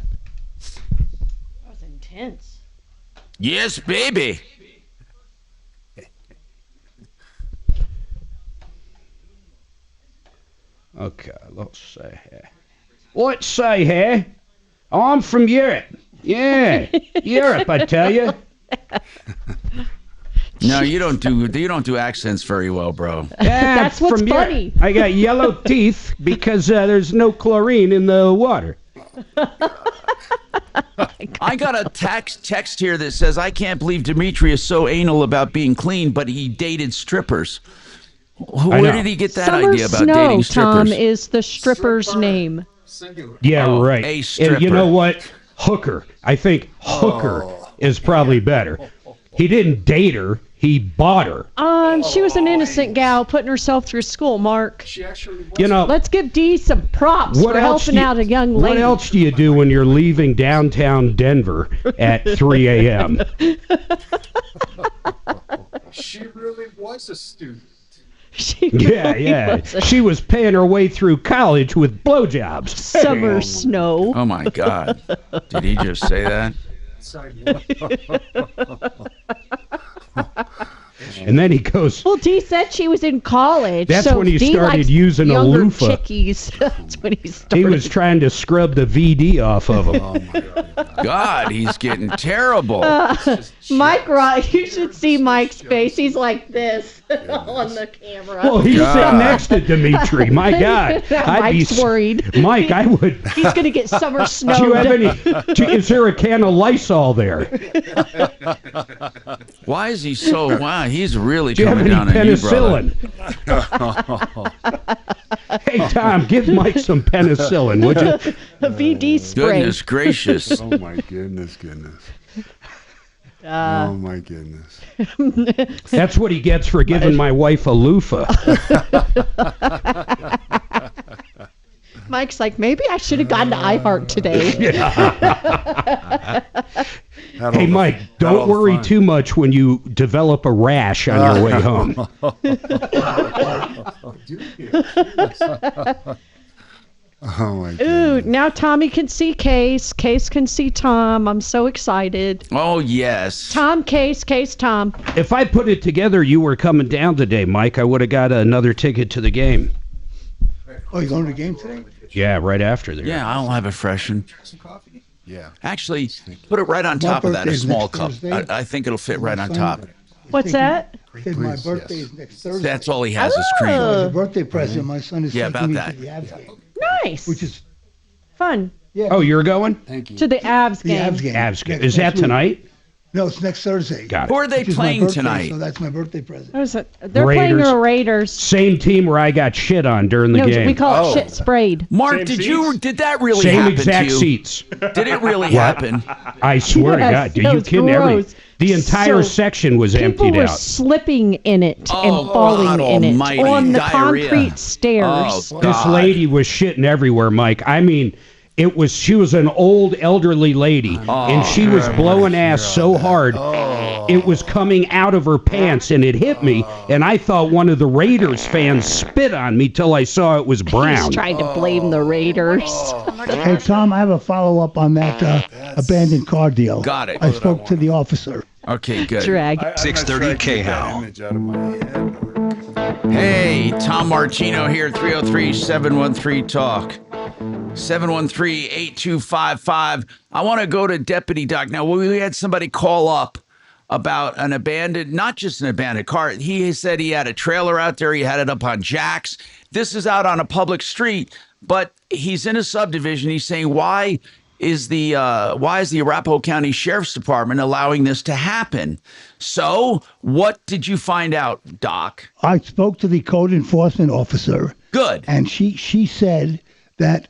was intense. Yes, baby. Okay, let's say here. I'm from Europe. Yeah, Europe, I tell you. No, you don't do accents very well, bro. That's what's funny. I got yellow teeth because there's no chlorine in the water. I got a text here that says, I can't believe Dimitri is so anal about being clean, but he dated strippers. Where did he get that idea about dating strippers? Tom is the stripper's name. Yeah, right. A stripper. And you know what? Hooker. I think hooker is probably better. He didn't date her. He bought her. She was an innocent gal putting herself through school, Mark. You know, let's give Dee some props for helping out a young lady. What else do you do when you're leaving downtown Denver at 3 a.m.? She really was a student. She was paying her way through college with blowjobs. Summer snow. Oh my God! Did he just say that? And then he goes. Well, Dee said she was in college. That's so when he Dee started using a loofah. Chickies. That's when he started. He was trying to scrub the VD off of him. Oh my God, he's getting terrible. Mike, you should see Mike's face. He's like this on the camera. Well, he's sitting next to Dimitri. My God, Mike's worried. Mike, I would. He's gonna get summer snow. Do you have any? Is there a can of Lysol there? Why is he so? Wow, he's really Do you coming have down any on you, brother. penicillin? Hey, Tom, give Mike some penicillin, would you? A VD spray. Goodness gracious. Oh my goodness. Oh my goodness. That's what he gets for giving my wife a loofah. Mike's like, maybe I should have gone to iHeart today. Hey, Mike, don't worry too much when you develop a rash on your way home. Oh my God. Ooh, now Tommy can see Case. Case can see Tom. I'm so excited. Oh, yes. Tom, Case, Tom. If I put it together, you were coming down today, Mike, I would have got another ticket to the game. Oh, you going to the game today? Yeah, right after there. Yeah, I'll have it freshened. Yeah. Actually, put it right on top of that, a small cup. I think it'll fit right on top. What's that? My birthday is next Thursday. That's all he has is cream. It's a birthday present. My son is taking about me that. to the Avs game. Nice. Which is fun. Yeah. Oh, you're going? Thank you. To the Avs The game. Avs game. Avs game. Next Is that week. tonight? No, it's next Thursday. Got it. Who are they Which is my playing birthday, tonight? So that's my birthday present. They're playing Raiders. the Raiders. Same team where I got shit on during the No, game. we call it shit sprayed. Mark, Same did seats? that really Same happen exact to you? seats. Did it really happen? I swear Yes, to that God, are you was kidding? gross. The entire So, section was People emptied were out. slipping in it and Oh, falling God in it almighty. on the Diarrhea. concrete stairs. Oh, This God. lady was shitting everywhere, Mike. I mean, she was an old elderly lady, and she was blowing ass so hard, it was coming out of her pants, and it hit me, and I thought one of the Raiders fans spit on me till I saw it was brown. He's trying to blame the Raiders. Hey, Tom, I have a follow-up on that abandoned car deal. Got it. I spoke to the officer. Okay, good. Drag. 630 KHAL. Hey, Tom Martino here, 303-713-TALK. 713-8255. I want to go to Deputy Doc. Now, we had somebody call up about not just an abandoned car. He said he had a trailer out there. He had it up on jacks. This is out on a public street, but he's in a subdivision. He's saying, why is the Arapahoe County Sheriff's Department allowing this to happen? So what did you find out, Doc? I spoke to the code enforcement officer. Good. And she said that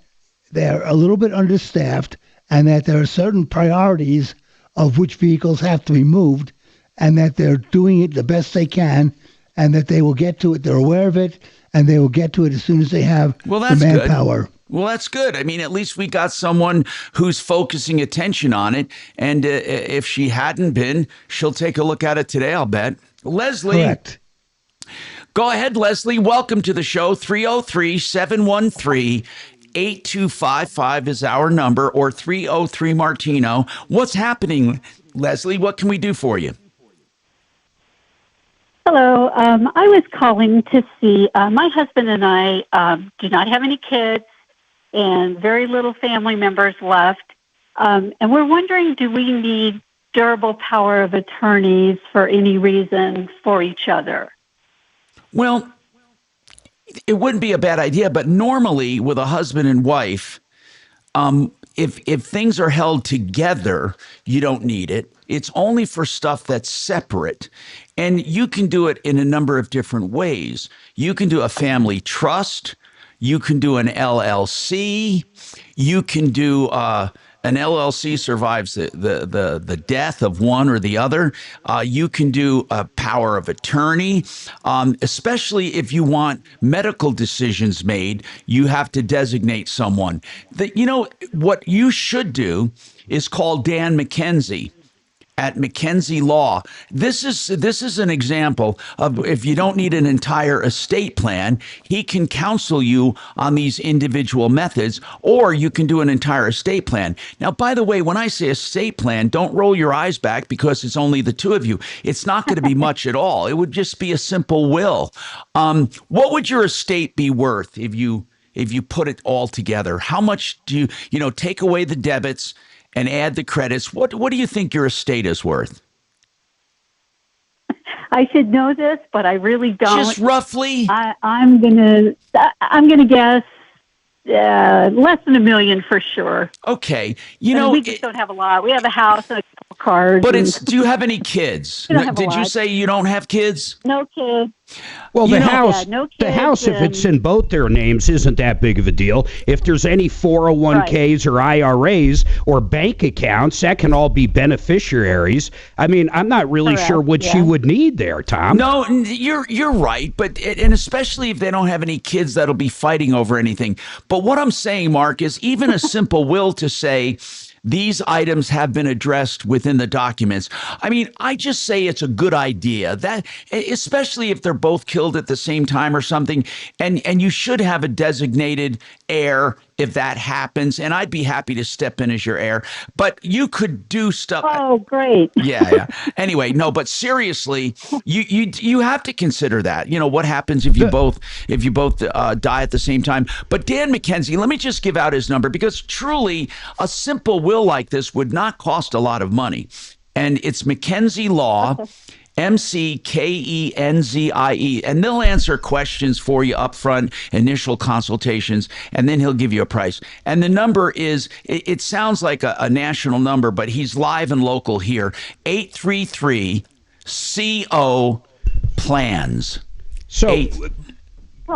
they're a little bit understaffed and that there are certain priorities of which vehicles have to be moved and that they're doing it the best they can and that they will get to it. They're aware of it and they will get to it as soon as they have Well, that's the good. manpower. Well, that's good. I mean, at least we got someone who's focusing attention on it. And if she hadn't been, she'll take a look at it today, I'll bet. Leslie. Correct. Go ahead, Leslie. Welcome to the show. 303-713-8255 is our number, or 303 Martino. What's happening, Leslie? What can we do for you? Hello. I was calling to see, my husband and I do not have any kids and very little family members left. And we're wondering, do we need durable power of attorneys for any reason for each other? Well, it wouldn't be a bad idea, but normally with a husband and wife, if things are held together, you don't need it. It's only for stuff that's separate. And you can do it in a number of different ways. You can do a family trust. You can do an LLC. You can do an LLC survives the death of one or the other. You can do a power of attorney, especially if you want medical decisions made. You have to designate someone. What you should do is call Dan McKenzie at McKenzie Law. This is an example of, if you don't need an entire estate plan, he can counsel you on these individual methods, or you can do an entire estate plan. Now, by the way, when I say estate plan, don't roll your eyes back because it's only the two of you. It's not going to be much at all. It would just be a simple will. What would your estate be worth if you put it all together? How much do you take away the debits and add the credits? What do you think your estate is worth? I should know this, but I really don't. Just roughly? I'm gonna guess less than $1 million for sure. Okay, we just don't have a lot. We have a house and a couple cars. But do you have any kids? Did you say you don't have kids? No kids. Well, the house, no the house, if it's in both their names, isn't that big of a deal. If there's any 401ks or IRAs or bank accounts, that can all be beneficiaries. I mean, I'm not really sure what you would need there, Tom. No, you're right, and especially if they don't have any kids that'll be fighting over anything. But what I'm saying, Mark, is even a simple will to say, these items have been addressed within the documents. I mean, I just say it's a good idea, that especially if they're both killed at the same time or something, and you should have a designated heir if that happens, and I'd be happy to step in as your heir. But you could do stuff. Oh, great. Yeah. Anyway, no, but seriously, you have to consider that. What happens if you both die at the same time. But Dan McKenzie, let me just give out his number, because truly a simple will like this would not cost a lot of money. And it's McKenzie Law. Okay. McKenzie, and they'll answer questions for you up front, initial consultations, and then he'll give you a price. And the number is, it sounds like a national number, but he's live and local here, 833-CO-PLANS. So,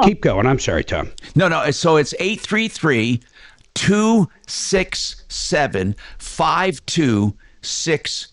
keep going. I'm sorry, Tom. No. So it's 833-267-5267.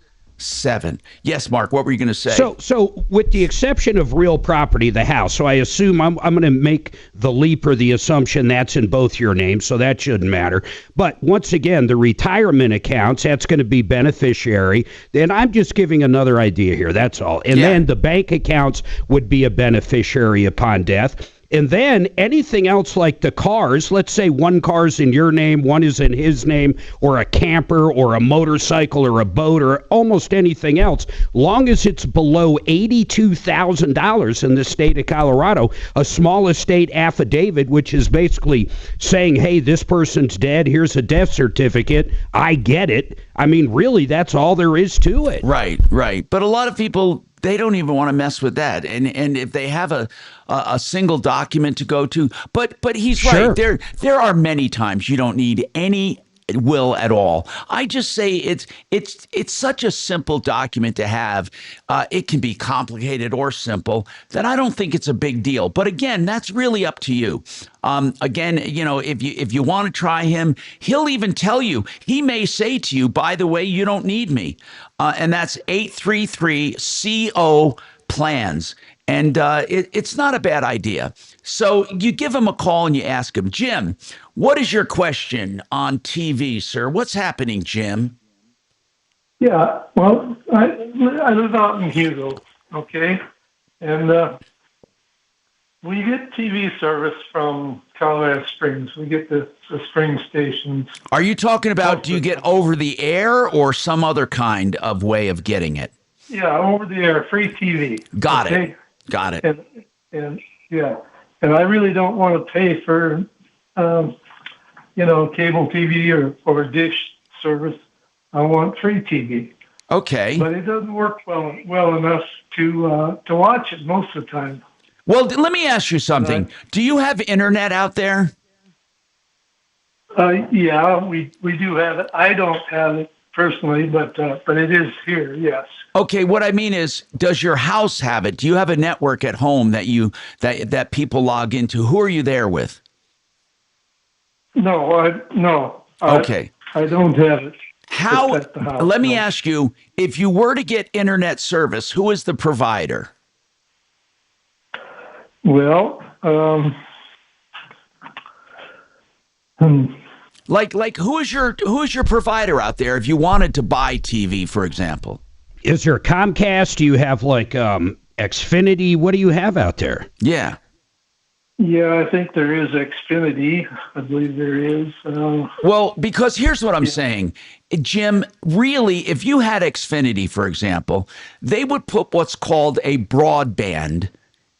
Yes, Mark, what were you going to say? So with the exception of real property, the house, so I assume I'm going to make the leap or the assumption that's in both your names, so that shouldn't matter. But once again, the retirement accounts, that's going to be beneficiary. And I'm just giving another idea here, that's all. And then the bank accounts would be a beneficiary upon death. And then anything else like the cars, let's say one car's in your name, one is in his name, or a camper or a motorcycle or a boat or almost anything else, long as it's below $82,000 in the state of Colorado, a small estate affidavit, which is basically saying, hey, this person's dead, here's a death certificate, I get it. I mean, really, that's all there is to it. Right. But a lot of people, they don't even want to mess with that. And if they have a single document to go to, but he's right. There are many times you don't need any will at all. I just say it's such a simple document to have. It can be complicated or simple, that I don't think it's a big deal. But again, that's really up to you. Again, if you want to try him, he'll even tell you. He may say to you, by the way, you don't need me. And that's 833-CO-PLANS. And it's not a bad idea. So you give him a call and you ask him, Jim, what is your question on TV, sir? What's happening, Jim? Yeah, well, I live out in Hugo, okay? And we get TV service from Colorado Springs. We get the Spring stations. Are you talking about, do you get over the air or some other kind of way of getting it? Yeah, over the air, free TV. Got it. And yeah, and I really don't want to pay for, cable TV or dish service. I want free TV. Okay. But it doesn't work well enough to watch it most of the time. Well, let me ask you something. Do you have internet out there? Yeah, we do have it. I don't have it personally, but it is here, yes. Okay, what I mean is, does your house have it? Do you have a network at home that people log into? Who are you there with? No. Okay. I don't have it. Let me ask you, if you were to get internet service, who is the provider? Well, like who is your provider out there if you wanted to buy TV, for example? Is there Comcast? Do you have Xfinity? What do you have out there? Yeah. Yeah, I think there is Xfinity. I believe there is. Well, because here's what I'm saying, Jim, really, if you had Xfinity, for example, they would put what's called a broadband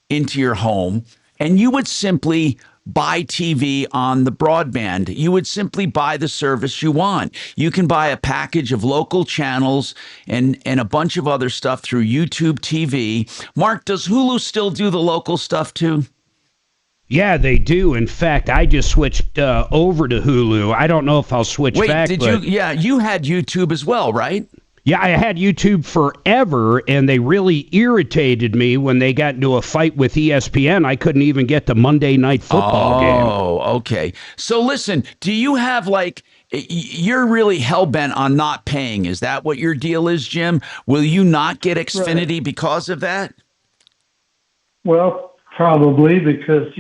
into your home, and you would simply buy TV on the broadband. You would simply buy the service you want. You can buy a package of local channels and a bunch of other stuff through YouTube TV. Mark, does Hulu still do the local stuff too? Yeah, they do. In fact, I just switched over to Hulu. I don't know if I'll switch back. Wait, did you? Yeah, you had YouTube as well, right? Yeah, I had YouTube forever, and they really irritated me when they got into a fight with ESPN. I couldn't even get the Monday Night Football game. Oh, okay. So listen, do you have you're really hell-bent on not paying. Is that what your deal is, Jim? Will you not get Xfinity because of that? Well, probably because,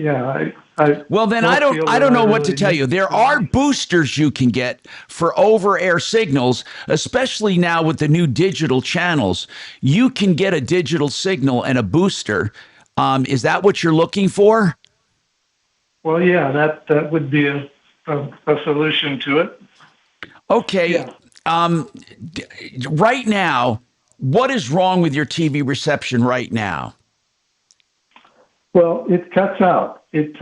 well, then I don't know what to tell you. There are boosters you can get for over-air signals, especially now with the new digital channels. You can get a digital signal and a booster. Is that what you're looking for? Well, yeah, that would be a solution to it. Okay. Yeah. Right now, what is wrong with your TV reception right now? Well, it cuts out. I'd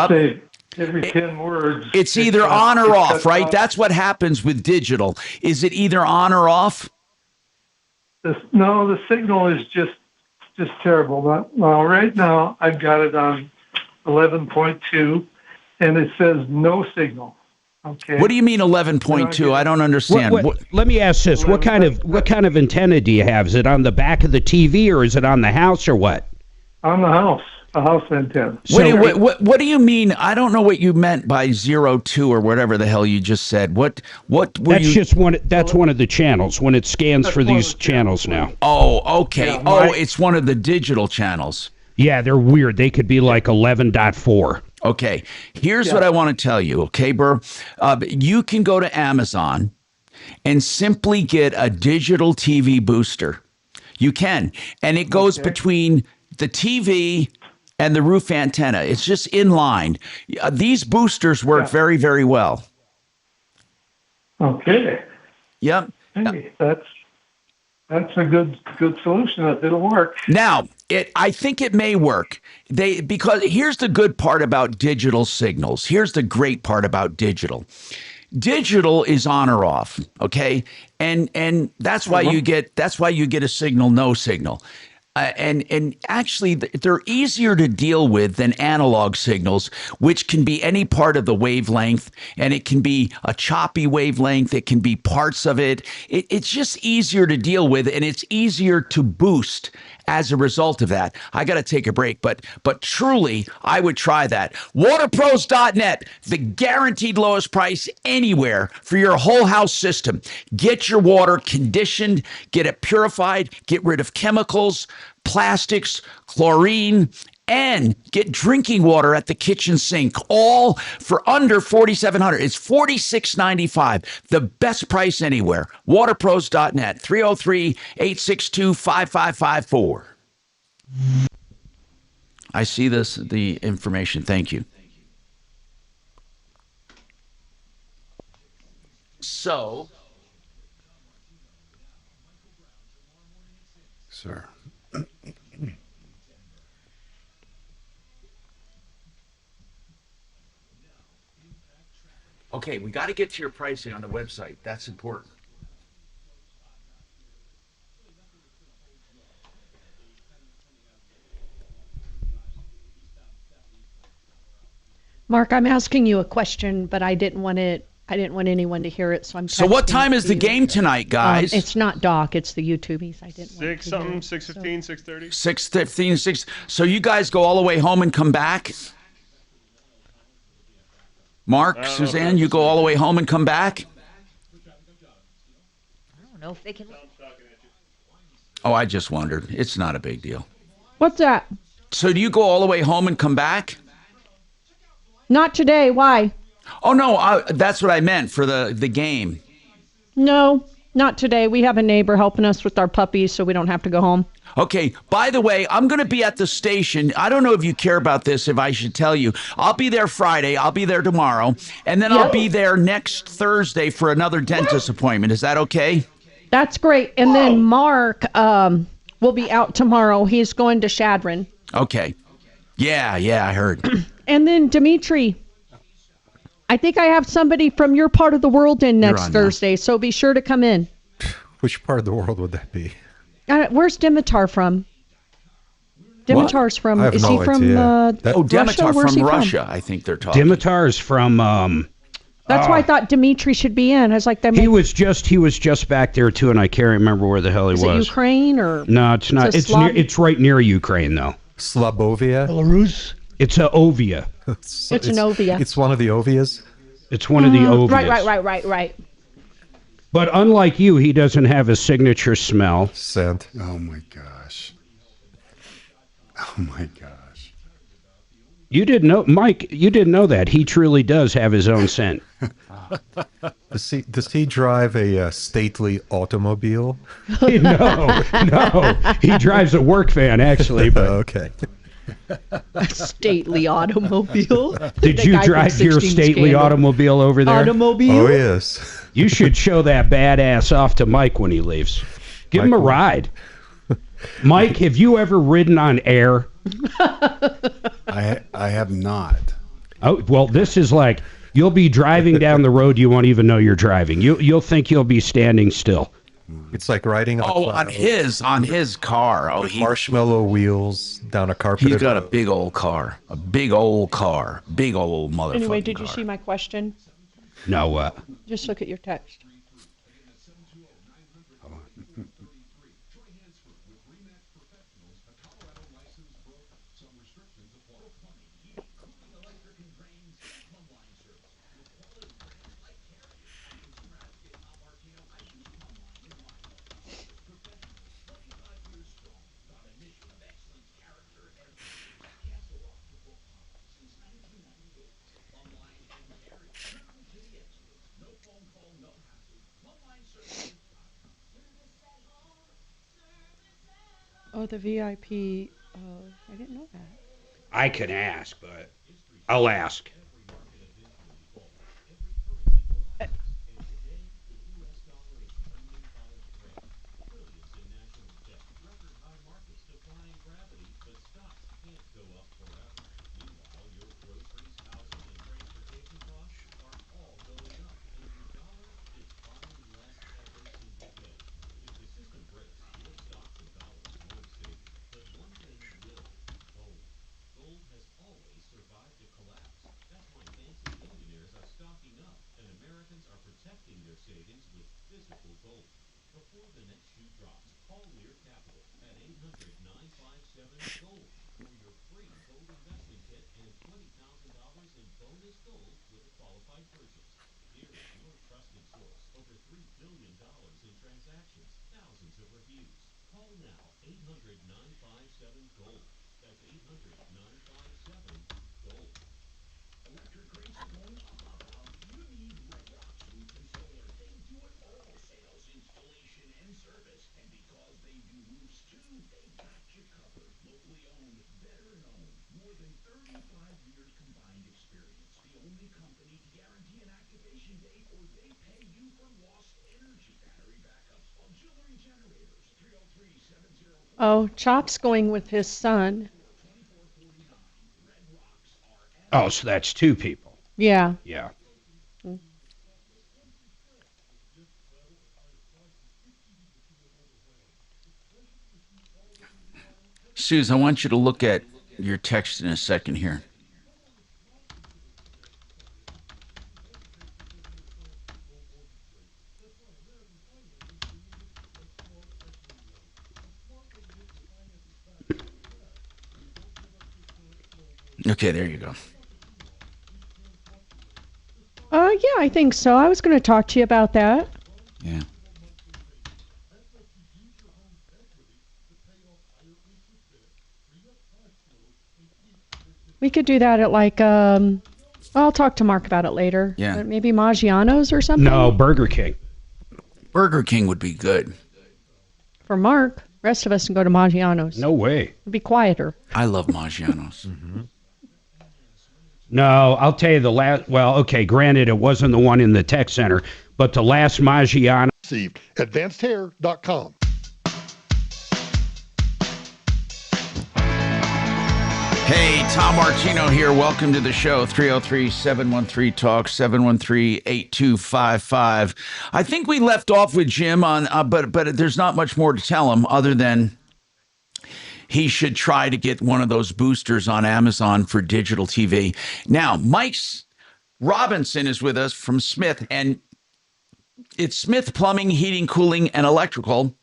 say every 10 words. It's either on or off, right? Off. That's what happens with digital. Is it either on or off? No, the signal is just terrible. Well, right now, I've got it on 11.2, and it says no signal. Okay. What do you mean 11.2? I don't understand. Let me ask this: what kind of antenna do you have? Is it on the back of the TV, or is it on the house, or what? On the house, a house antenna. What do you mean? I don't know what you meant by 02 or whatever the hell you just said. What were that's you? That's one of the channels when it scans for these channels now. Oh, okay. Yeah, it's one of the digital channels. Yeah, they're weird. They could be like 11.4. Okay. Here's what I want to tell you, okay, Burr? You can go to Amazon and simply get a digital TV booster. You can. And it goes between the TV and the roof antenna. It's just in line. These boosters work very, very well. Okay. Yep. Hey, that's a good solution. It'll work. Now, I think it may work. Because here's the good part about digital signals. Here's the great part about digital. Digital is on or off, okay? And that's why you get a signal, no signal. And actually, they're easier to deal with than analog signals, which can be any part of the wavelength, and it can be a choppy wavelength. It can be parts of it. It's just easier to deal with, and it's easier to boost as a result of that. I got to take a break, but truly, I would try that. Waterpros.net, the guaranteed lowest price anywhere for your whole house system. Get your water conditioned, get it purified, get rid of chemicals, plastics, chlorine, and get drinking water at the kitchen sink, all for under $4,700. It's $46.95, the best price anywhere. Waterpros.net, 303-862-5554. I see the information. Thank you. So, sir. Okay, we got to get to your pricing on the website. That's important. Mark, I'm asking you a question, but I didn't want anyone to hear it, so I'm. So what time is the game tonight, guys? It's not Doc. It's the YouTubies. I didn't. 6-something, 6:15, 6:30. 6:15, 6. So you guys go all the way home and come back? Mark, Suzanne, you go all the way home and come back? I don't know if they can. Oh, I just wondered. It's not a big deal. What's that? So do you go all the way home and come back? Not today. Why? Oh, no, that's what I meant for the game. No, not today. We have a neighbor helping us with our puppies, so we don't have to go home. Okay, by the way, I'm going to be at the station. I don't know if you care about this, if I should tell you. I'll be there Friday. I'll be there tomorrow. And then I'll be there next Thursday for another dentist appointment. Is that okay? That's great. And then Mark will be out tomorrow. He's going to Shadron. Okay. Yeah, I heard. And then Dimitri, I think I have somebody from your part of the world in next Thursday, so be sure to come in. Which part of the world would that be? Where's Dimitar from? Dimitar's from. I have is no he from? idea. Dimitar Where's from he Russia, I think they're talking. Dimitar is from. That's why I thought Dimitri should be in. I was like, he was just back there too, and I can't remember where the hell he was. Is it Ukraine or? No, it's not. It's right near Ukraine though. Slabovia. Belarus. It's a Ovia. It's an Ovia. It's one of the Ovias. It's one of the Ovias. Right. But unlike you, he doesn't have a signature smell. Scent. Oh my gosh. Oh my gosh. You didn't know, Mike. You didn't know that he truly does have his own scent. Does he drive a stately automobile? No. He drives a work van, actually. But okay. A stately automobile. Did you drive your stately automobile over there? Automobile? Oh, yes. You should show that badass off to Mike when he leaves. Give him a ride. Mike, have you ever ridden on air? I have not. Oh, well, this is like you'll be driving down the road, you won't even know you're driving. You'll think you'll be standing still. It's like riding on his car. Oh, marshmallow wheels down a carpet. He's got a big old car. Big old motherfucker. Anyway, did you see my question? No, what? Just look at your text. Oh, the VIP. I didn't know that. I can ask, but I'll ask. Oh, Chop's going with his son. Oh, so that's two people. Yeah. Yeah. Suze, I want you to look at your text in a second here. Okay, there you go. Yeah, I think so. I was going to talk to you about that. Yeah. We could do that at like, I'll talk to Mark about it later. Yeah. Maybe Maggiano's or something? No, Burger King. Burger King would be good. For Mark, rest of us can go to Maggiano's. No way. It'd be quieter. I love Maggiano's. No, I'll tell you the last, well, okay, granted, it wasn't the one in the tech center, but the last Maggiano. AdvancedHair.com. Hey, Tom Martino here. Welcome to the show. 303-713-TALK, 713-8255. I think we left off with Jim on, but there's not much more to tell him other than he should try to get one of those boosters on Amazon for digital TV. Now, Mike Robinson is with us from Smith, and it's Smith Plumbing, Heating, Cooling, and Electrical.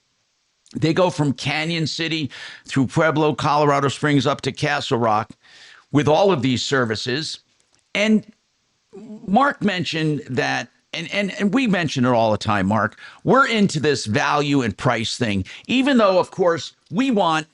They go from Canyon City through Pueblo, Colorado Springs, up to Castle Rock with all of these services. And Mark mentioned that, and we mention it all the time, Mark, we're into this value and price thing, even though, of course, we want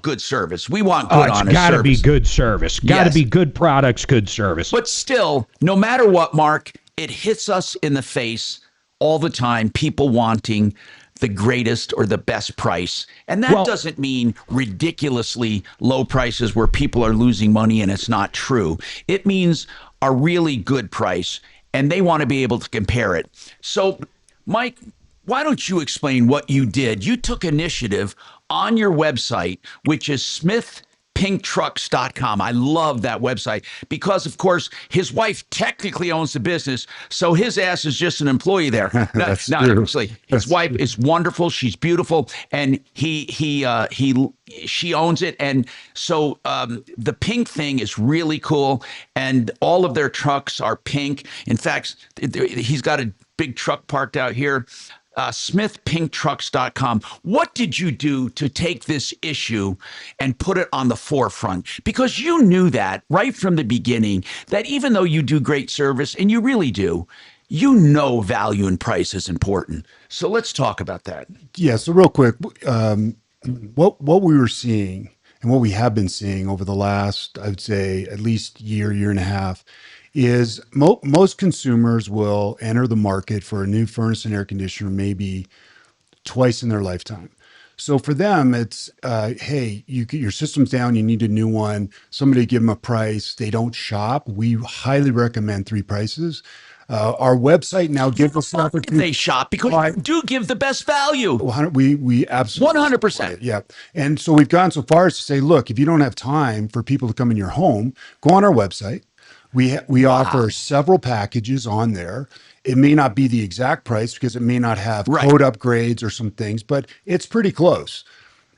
good service. We want good, honest service. It's got to be good service. Got to be good products, good service. But still, no matter what, Mark, it hits us in the face all the time, people wanting the greatest or the best price. And that doesn't mean ridiculously low prices where people are losing money and it's not true. It means a really good price, and they want to be able to compare it. So, Mike, why don't you explain what you did? You took initiative on your website, which is smithpinktrucks.com. I love that website because, of course, his wife technically owns the business, so his ass is just an employee there. Actually, his wife is wonderful. She's beautiful, and she owns it. And so the pink thing is really cool, and all of their trucks are pink. In fact, he's got a big truck parked out here. smithpinktrucks.com. What did you do to take this issue and put it on the forefront? Because you knew that right from the beginning, that even though you do great service, and you really do, you know value and price is important. So let's talk about that. Yeah, so real quick, what we were seeing and what we have been seeing over the last, I would say, at least year and a half, is most consumers will enter the market for a new furnace and air conditioner maybe twice in their lifetime. So for them, it's, hey, your system's down, you need a new one. Somebody give them a price. They don't shop. We highly recommend 3 prices. Our website now gives us an opportunity. They shop because you do give the best value. We absolutely 100%. Yeah. And so we've gone so far as to say, look, if you don't have time for people to come in your home, go on our website. We offer several packages on there. It may not be the exact price because it may not have code upgrades or some things, but it's pretty close.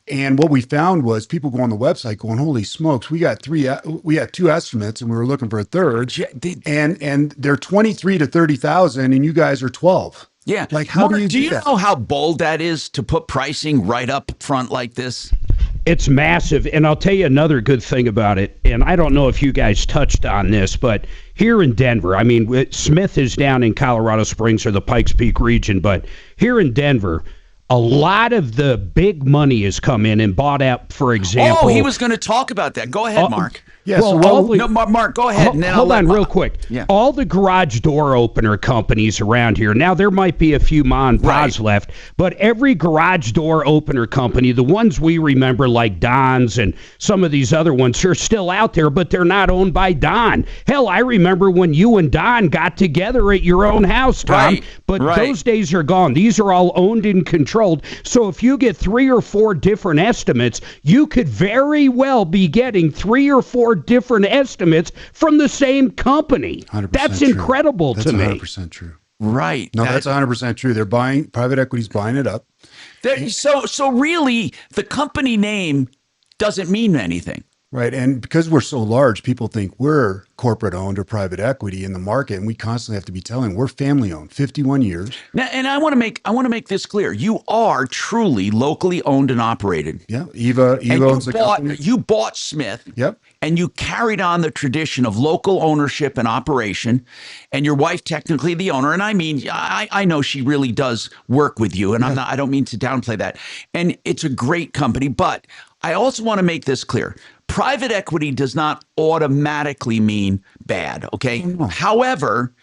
And what we found was people go on the website going, holy smokes, we had 2 estimates and we were looking for a third, and they're 23 to 30,000 and you guys are 12. Yeah. Like, how Mark, do you do that? know how bold that is to put pricing right up front like this? It's massive. And I'll tell you another good thing about it. And I don't know if you guys touched on this, but here in Denver, I mean, Smith is down in Colorado Springs or the Pikes Peak region, but here in Denver, a lot of the big money has come in and bought out, for example. Oh, he was going to talk about that. Go ahead, Mark. Yeah, well, no, Mark, go ahead. And then hold on real quick. Yeah. All the garage door opener companies around here, now there might be a few ma and pa's left, but every garage door opener company, the ones we remember like Don's and some of these other ones, are still out there, but they're not owned by Don. Hell, I remember when you and Don got together at your own house, Tom, but those days are gone. These are all owned and controlled. So if you get 3 or 4 different estimates, you could very well be getting 3 or 4 different estimates from the same company. That's true. Incredible that's to me. 100% true. Right. No, that's 100% true. They're buying, private equity's buying it up. So really, the company name doesn't mean anything. Right. And because we're so large, people think we're corporate owned or private equity in the market. And we constantly have to be telling we're family owned, 51 years. Now, and I want to make this clear. You are truly locally owned and operated. Yeah. Eva owns the company. You bought Smith. Yep. And you carried on the tradition of local ownership and operation. And your wife, technically the owner. And I mean, I know she really does work with you. And I don't mean to downplay that. And it's a great company. But I also want to make this clear. Private equity does not automatically mean bad, okay? No. However,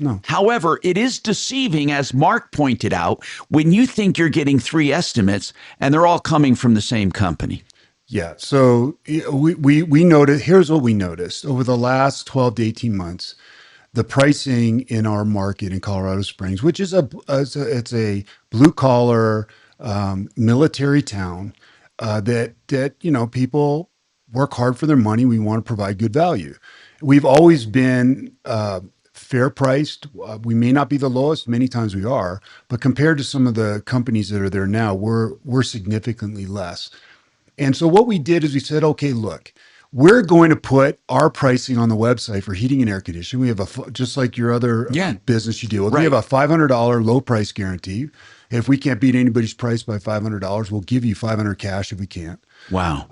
it is deceiving, as Mark pointed out, when you think you're getting 3 estimates and they're all coming from the same company. Yeah. So we noticed, here's what we noticed over the last 12 to 18 months. The pricing in our market in Colorado Springs, which is it's a blue collar military town that people work hard for their money. We want to provide good value. We've always been fair priced. We may not be the lowest. Many times we are, but compared to some of the companies that are there now, we're significantly less. And so what we did is we said, okay, look, we're going to put our pricing on the website for heating and air conditioning. We have just like your other business you deal with. We have a $500 low price guarantee. If we can't beat anybody's price by $500, we'll give you $500 cash if we can't. Wow.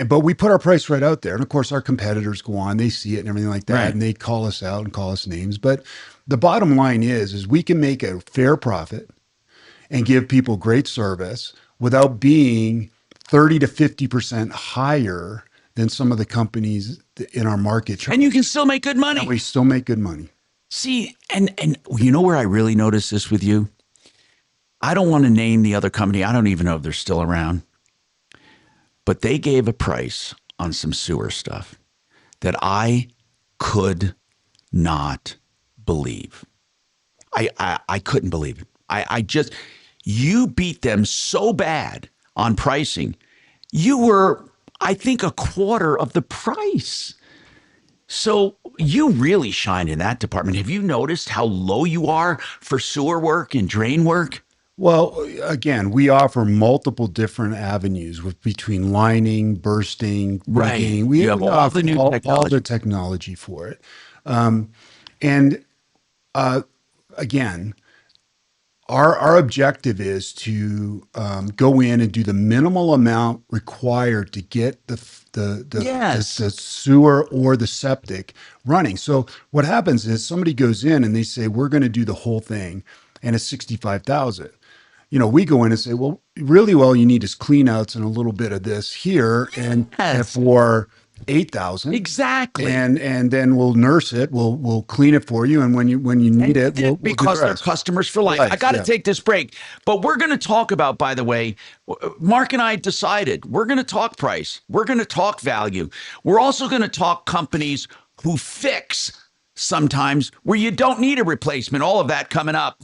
But we put our price right out there. And of course, our competitors go on, they see it and everything like that. Right. And they call us out and call us names. But the bottom line is we can make a fair profit and give people great service without being 30 to 50% higher than some of the companies in our market. And you can still make good money. And we still make good money. See, and you know where I really noticed this with you? I don't want to name the other company. I don't even know if they're still around. But they gave a price on some sewer stuff that I could not believe. I couldn't believe it. You beat them so bad on pricing. You were, I think, a quarter of the price. So you really shine in that department. Have you noticed how low you are for sewer work and drain work? Well, again, we offer multiple different avenues between lining, bursting, rigging. We have all the new all the technology for it. Again, our objective is to go in and do the minimal amount required to get the sewer or the septic running. So what happens is somebody goes in and they say, we're going to do the whole thing, and it's $65,000. We go in and say, well, really, you need is clean outs and a little bit of this here, and for $8,000 exactly, and then we'll nurse it, we'll clean it for you, and when you need it, because they're customers for life. I got to take this break, but we're going to talk about. By the way, Mark and I decided we're going to talk price, we're going to talk value, we're also going to talk companies who fix sometimes where you don't need a replacement. All of that coming up.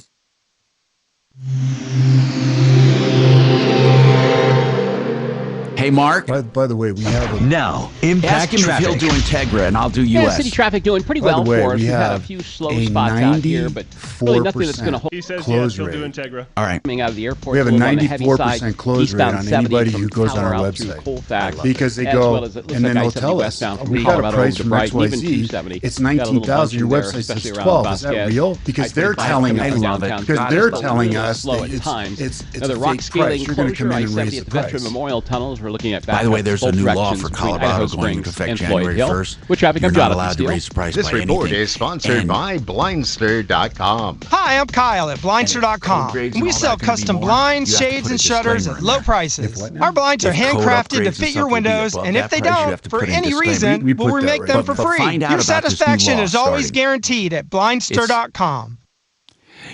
Hey, Mark. By the way, we have now Impact Ask him Traffic. If he'll do Integra, and I'll do US. Yeah, city traffic doing pretty well for us. We've had a few slow spots out here, but really nothing that's going to hold. He says close yes, he'll rate. do Integra. All right. Coming out of the airport, We have a on the heavy 94% side, close rate eastbound on 70 anybody from who goes on our Tower out through website. Colfax, Because they as go well as it looks and then like they'll tell us, westbound from we got a Colorado price to from Brighton, even XYZ. 270. It's Got a little $19,000. Your bunch website there, says especially around 12. Is that Vasquez. real? Because they're telling us. Because they're telling us that it's a the rock fake scaling price. You're going to closure, come in and I-70 raise at the the Veteran price. Memorial Tunnels. We're looking at By the way, there's a new law directions for between Colorado Idaho going into Springs effect and Floyd January Hill. 1st. With traffic, You're I'm not Jonathan allowed to Steele. raise the price This by report anything. is sponsored by Blindster.com. Hi, I'm Kyle at Blindster.com. And we sell custom blinds, shades, and shutters at low prices. Our blinds are handcrafted to fit your windows, and if they don't, for any reason, we'll remake them for free. Your satisfaction is always guaranteed at Blindster.com.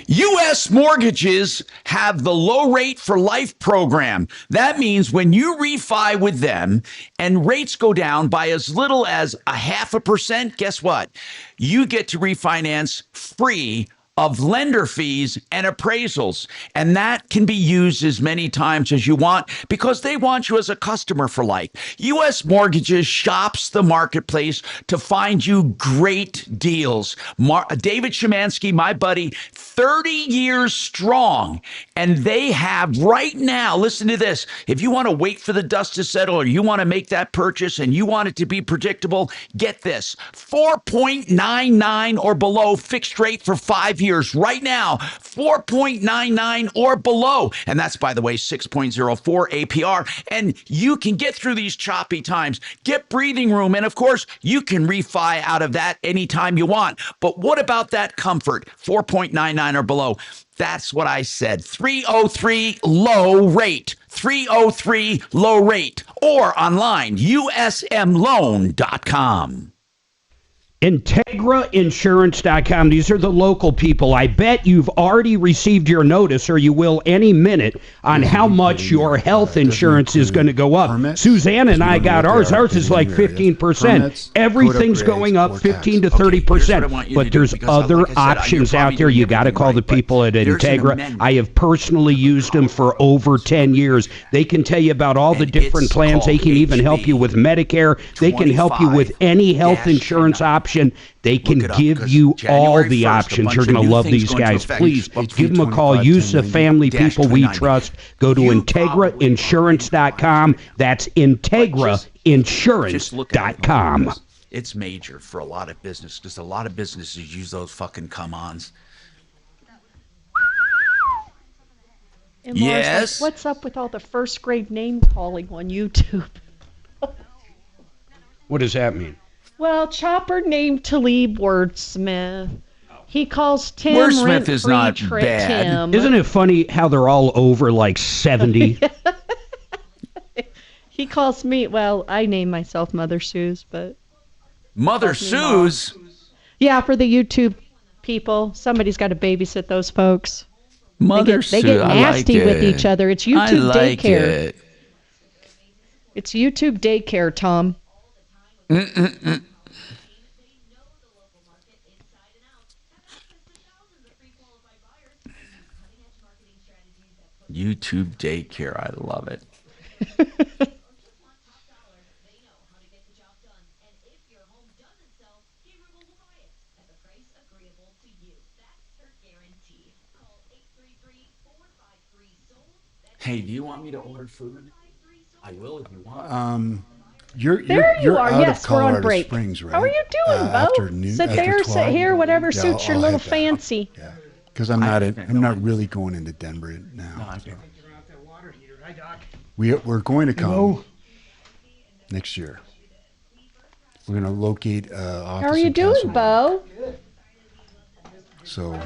U.S. Mortgages have the low rate for life program. That means when you refi with them and rates go down by as little as 0.5%, guess what? You get to refinance free of lender fees and appraisals. And that can be used as many times as you want because they want you as a customer for life. U.S. Mortgages shops the marketplace to find you great deals. David Szymanski, my buddy, 30 years strong. And they have right now, listen to this, if you want to wait for the dust to settle or you want to make that purchase and you want it to be predictable, get this, 4.99 or below fixed rate for 5 years right now, 4.99 or below. And that's, by the way, 6.04 APR. And you can get through these choppy times, get breathing room. And of course, you can refi out of that anytime you want. But what about that comfort? 4.99 or below. That's what I said. 303 low rate. 303 low rate. Or online, usmloan.com. IntegraInsurance.com. These are the local people. I bet you've already received your notice, or you will any minute, on how much your health insurance is going to go up. Suzanne and I got ours. Ours is like 15%. Everything's going up 15 to 30%. But there's other options out there. You got to call the people at Integra. I have personally used them for over 10 years. They can tell you about all the different plans. They can even help you with Medicare. They can help you with any health insurance option. They can give you all the options. You're going to love these guys. Please give them a call. Use the family people we trust. Go to IntegraInsurance.com. That's IntegraInsurance.com. It's major for a lot of business because a lot of businesses use those fucking come-ons. And Laura's yes. Like, what's up with all the first grade name calling on YouTube? What does that mean? Well, Chopper named Talib Wordsmith. He calls Tim Wordsmith is not bad. Tim. Isn't it funny how they're all over like 70? He calls me, well, I name myself Mother Suze, but... Mother Suze? Yeah, for the YouTube people. Somebody's got to babysit those folks. Mother Suze, they get nasty with each other. It's YouTube daycare. It. It's YouTube daycare, Tom. YouTube daycare. I love it. Hey, do you want me to order food? I will if you want. You're out yes, of Colorado we're on break. Springs, right? How are you doing, Bo? Sit there, sit here, whatever suits your little fancy. Yeah, because I'm not really going into Denver now. So. We're going to come next year. We're going to locate office. How are you doing, Bo? So,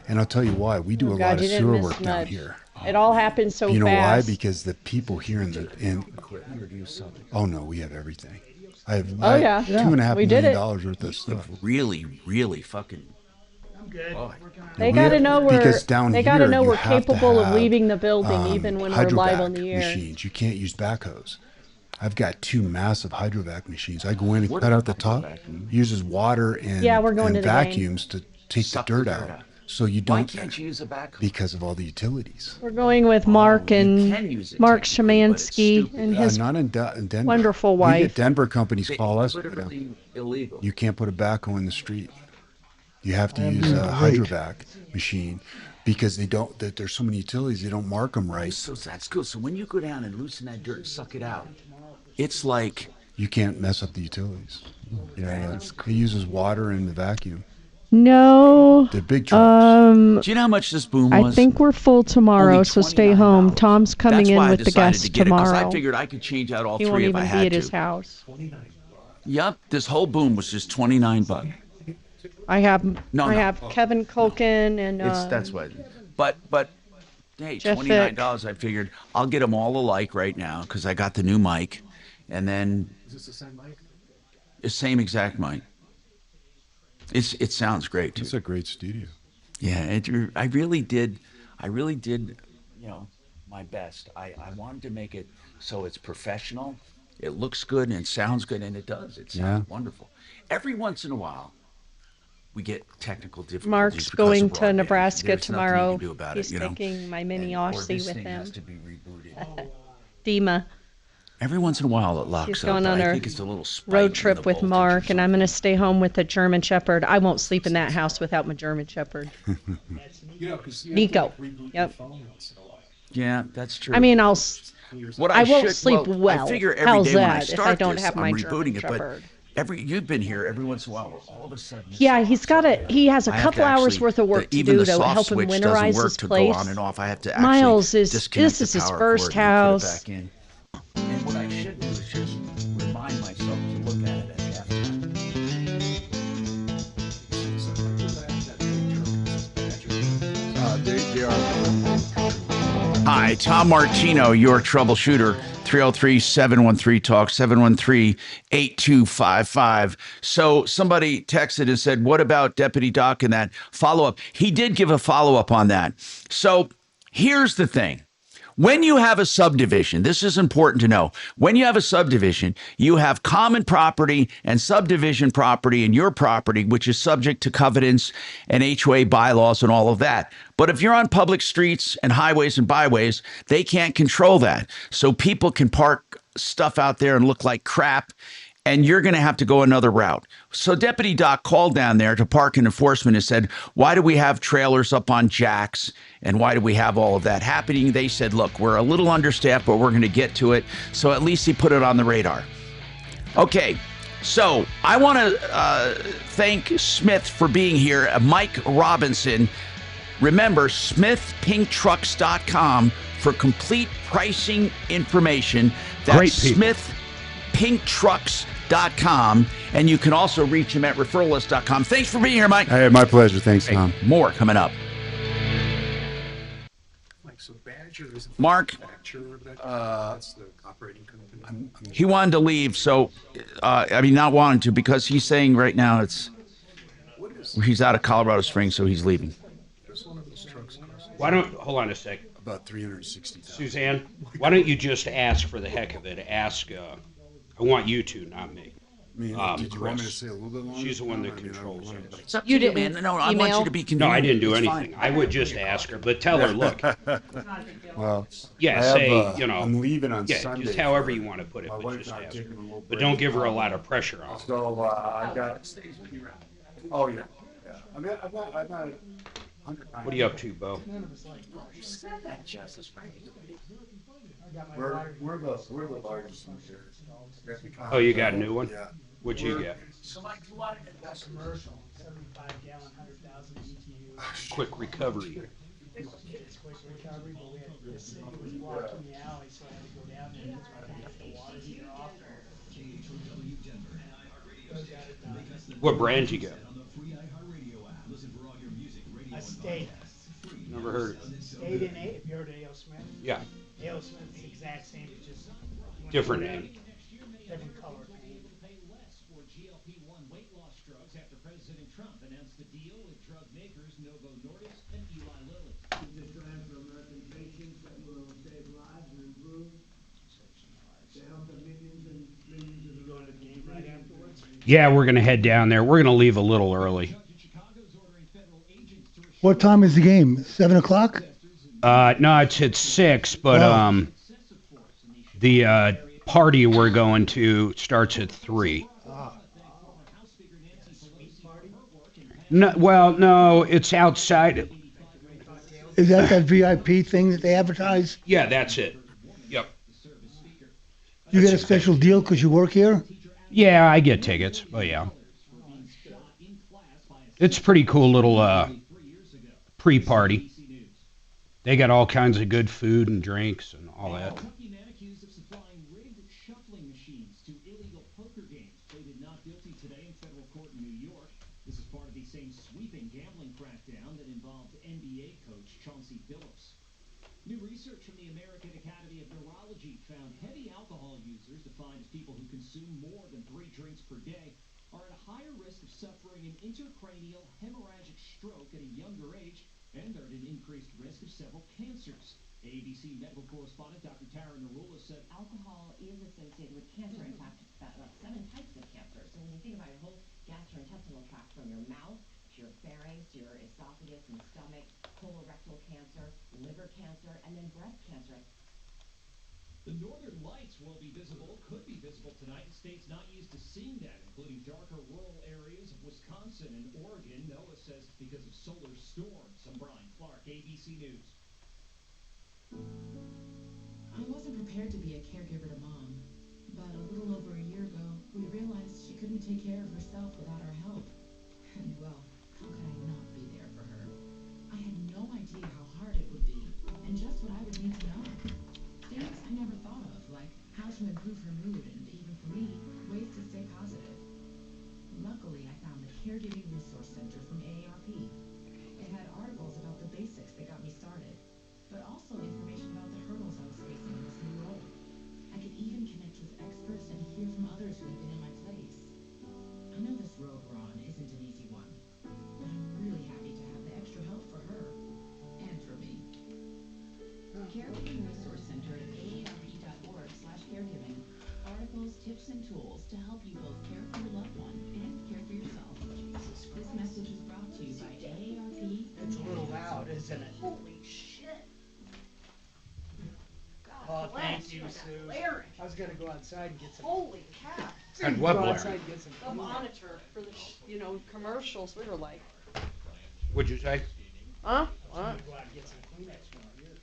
and I'll tell you why. We do a lot of sewer work down here. It all happens so fast. You know why? Because the people here oh no, we have everything. I have $2.5 million worth of stuff. Really, really fucking. I'm good. They got to know we're capable of leaving the building even when we're live on the air. Machines. You can't use backhoes. I've got 2 massive hydrovac machines. I go in and cut out the top. Uses water and vacuums to take the dirt out. So you don't. Why can't you use a backhoe? Because of all the utilities. We're going with Marc Marc Szymanski and his not in Denver. Wonderful wife. We get Denver companies call us. Literally illegal. You can't put a backhoe in the street. You have to use a hydrovac machine because they don't. There's so many utilities they don't mark them right. So that's cool. So when you go down and loosen that dirt and suck it out, it's like you can't mess up the utilities. Yeah, it uses water and the vacuum. No. The big trucks. Do you know how much this boom I was? think we're full tomorrow, so stay home. Tom's coming in with the guests tomorrow. Because I figured I could change out all he three if I won't even had be at to. his house. Yep, this whole boom was just $29. I have Kevin Culkin and That's what. But hey, Jeff $29. I figured I'll get them all alike right now because I got the new mic, and then Is this the same mic? the same exact mic. It sounds great too. It's a great studio. Yeah, I really did. My best. I wanted to make it so it's professional. It looks good and it sounds good, and it does. It sounds wonderful. Every once in a while, we get technical difficulties. Mark's because going of to broadband. Nebraska There's nothing you tomorrow. can do about He's it, taking my mini Aussie with him. Has to be rebooted. Dima. Every once in a while, it locks He's up. going but on I a think it's a little spike road in trip the with voltage. Mark, and I'm going to stay home with the German Shepherd. I won't sleep in that house without my German Shepherd. Nico. Yep. Yeah, that's true. I mean, I won't should- sleep well. I figure every How's day when I that if start I don't this, have my I'm German rebooting it, Shepherd? but you've been here every once in a while. All of a sudden, Yeah, he has a I have couple to hours actually- worth of work to even do the to soft help him switch doesn't winterize work his to place. go on and off. I have to actually Miles disconnect this is the his power first cord and put it house. back in. And what I should do is just remind myself to look at it at halftime. They are. Hi, Tom Martino, your troubleshooter. 303-713-TALK, 713-8255. So somebody texted and said, what about Deputy Doc and that follow-up? He did give a follow-up on that. So here's the thing. When you have a subdivision, this is important to know. When you have a subdivision, you have common property and subdivision property and your property, which is subject to covenants and HOA bylaws and all of that. But if you're on public streets and highways and byways, they can't control that. So people can park stuff out there and look like crap, and you're going to have to go another route. So Deputy Doc called down there to Park and Enforcement and said, why do we have trailers up on jacks? And why do we have all of that happening? They said, look, we're a little understaffed, but we're going to get to it. So at least he put it on the radar. Okay, so I want to thank Smith for being here. Mike Robinson. Remember, smithpinktrucks.com for complete pricing information. That's Great people. smithpinktrucks.com. And you can also reach him at referralist.com. Thanks for being here, Mike. Hey, my pleasure. Thanks, Tom. More coming up. Mark, he wanted to leave, so, not wanting to, because he's saying right now he's out of Colorado Springs, so he's leaving. Hold on a sec. About 360,000. Suzanne, why don't you just ask for the heck of it? I want you to, not me. Did you want me to say a little bit longer? She's the one that controls it. It's up to you, man. No, I want you to be convenient. No, I didn't do It's anything. fine. I would just ask her, but tell her, look. Well, Yeah, I'm leaving on yeah, Sunday. just however you want to put it, but just ask her. But don't give her a lot of pressure on her. So I got. Oh yeah. I'm not. What are you up to, Bo? We're the largest user. Oh, you got a new one? Yeah. What'd you get? Commercial, 75-gallon, 100,000 BTU. Quick recovery. It's quick recovery, but the city was blocking the alley, so I had to go down there and get the water heater off. What brand you got? A State. Never heard of it. State in A. Have you heard of A.O. Smith? Yeah. A.O. Smith's the exact same, it's just Different name. different color. Yeah, we're going to head down there. We're going to leave a little early. What time is the game? 7 o'clock? No, it's at 6, but the party we're going to starts at 3. No, it's outside. Is that VIP thing that they advertise? Yeah, that's it. Yep. You get a special deal because you work here? Yeah, I get tickets. Oh, yeah. It's a pretty cool little pre-party. They got all kinds of good food and drinks and all that. New research from the American Academy of Neurology found heavy alcohol users, defined as people who consume more than 3 drinks per day, are at a higher risk of suffering an intracranial hemorrhagic stroke at a younger age, and are at an increased risk of several cancers. ABC medical correspondent Dr. Tara Narula said alcohol is associated with cancer. In fact, about 7 types of cancer. So when you think about your whole gastrointestinal tract, from your mouth to your pharynx, your esophagus and stomach, colorectal cancer, liver cancer, and then breast cancer. The northern lights will be visible, could be visible tonight in states not used to seeing that, including darker rural areas of Wisconsin and Oregon. NOAA says it's because of solar storms. I'm Brian Clark, ABC News. I wasn't prepared to be a caregiver to Mom, but a little over a year ago, we realized she couldn't take care of herself without our help. And well, how could I not be there for her? I had no idea how hard it would be, and just what I would need to know. Things I never thought of, like how to improve her mood, and even for me, ways to stay positive. Luckily, I found the Caregiving Resource Center from AARP. It had articles about the basics that got me started, but also information about the hurdles I was facing in this new role. I could even connect with experts and hear from others who had been in my place. I know this road we're on isn't an easy one, but I'm really happy to have the extra help for her and for me. Caregiving Resource Center at aarp.org/caregiving. Articles, tips, and tools to help you both care for your loved one and care for yourself. This message is brought to you by AARP. It's a little loud, isn't it? Holy shit. Oh, thank you, Sue. I was gonna go outside and get some. Holy cow. And what Go blaring? outside and get some. The monitor for the, commercials. We were like, What'd you say? huh? I'm What? gonna go out and get some Kleenex from our ears.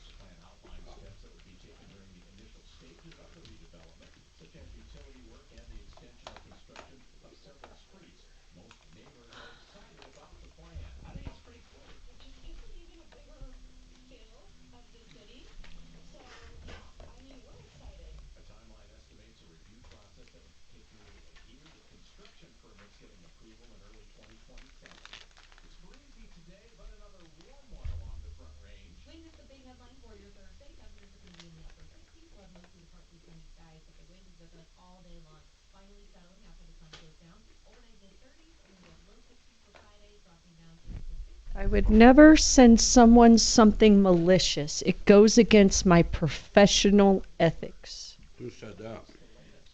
Wind is the big headline for your Thursday. Temperatures are going to be in the upper 60s. We'll have mostly to partly sunny skies, but the wind is with us all day long. Finally settling after the sun goes down. Overnight mid 30s, only the low 60s for Friday, dropping down to the 50s. I would never send someone something malicious. It goes against my professional ethics. Who said that?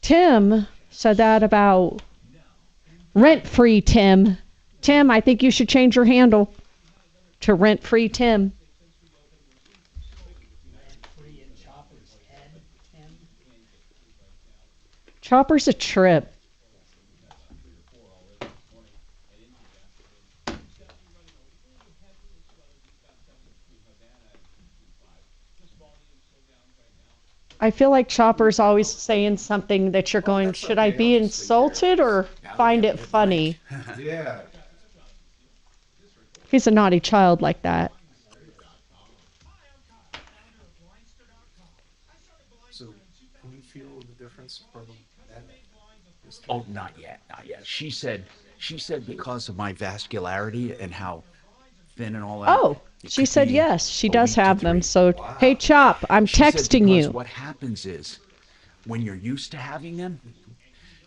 Tim said that about rent-free Tim. Tim, I think you should change your handle to rent-free Tim. Free in Chopper's head, Tim. Chopper's a trip. I feel like Chopper's always saying something that you're going, should I be insulted or find it funny? Yeah. He's a naughty child like that. So, can you feel the difference from that? Oh, not yet, not yet. She said because of my vascularity and how thin and all that. Oh, she said yes, she does have them. So, hey, Chop, I'm She said texting because you. what happens is, when you're used to having them,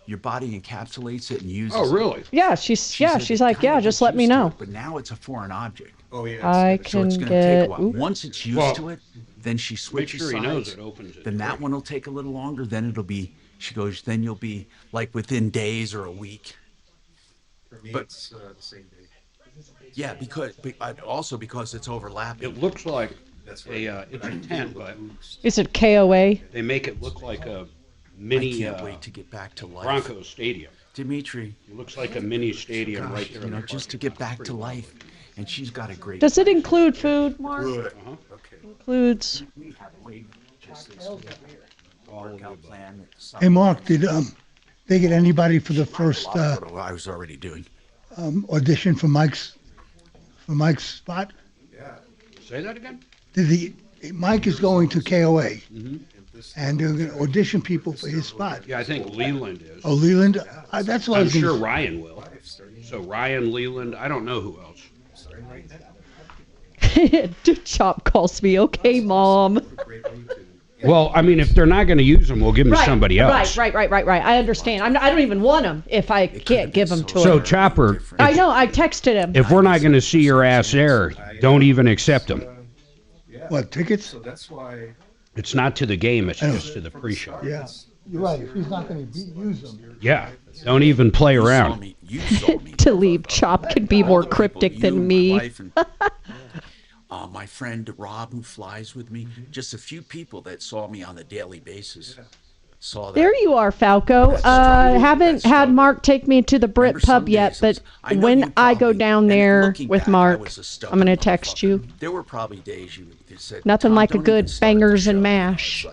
your body encapsulates it and uses it. Oh, really? Yeah, she's like, yeah, just let me know. But now it's a foreign object. Oh, yeah. I So it's can going to take a get. while. Oop. Once it's used Well, to it, then she switches sure he knows sides. it opens it Then that one will take a little longer. Then it'll be, she goes, then you'll be like within days or a week. For me, But- it's the same day. Yeah, also because it's overlapping. It looks like That's it's a tent, but Is it KOA? they make it look like a mini I can't wait to get back to life. Broncos stadium. Dimitri. It looks like a mini stadium right there. You know, just to get back to life. And she's got a great. Does it include food, Mark? Good. Uh-huh. Okay. Includes. We have a way just this workout plan. Hey, Mark, did they get anybody for the first I was already doing. audition for Mike's spot? Say that again? Mike is going to KOA, and they're going to audition people for his spot. Yeah, I think Leland is. Oh, Leland? That's what I I'm was sure gonna- Ryan will. So Ryan, Leland, I don't know who else. Chop calls me, okay, Mom. Well, I mean, if they're not going to use them, we'll give them to somebody else. Right. I understand. I don't even want them if I can't give them to So, him. Chopper, I know. I texted him. if we're not going to see your ass there, don't even accept them. What, tickets? So that's why. It's not to the game, it's just to the pre-show. Yeah, you're right. If he's not going to use them. Yeah, don't even play around. To leave Chop can be more cryptic than me. My friend Rob, who flies with me, just a few people that saw me on a daily basis saw that. There you are, Falco. Haven't had Mark take me to the Brit pub yet, but when I go down there with Mark, I'm going to text you. There were probably days you said, Nothing "Tom, like a don't good even start bangers the and show." mash.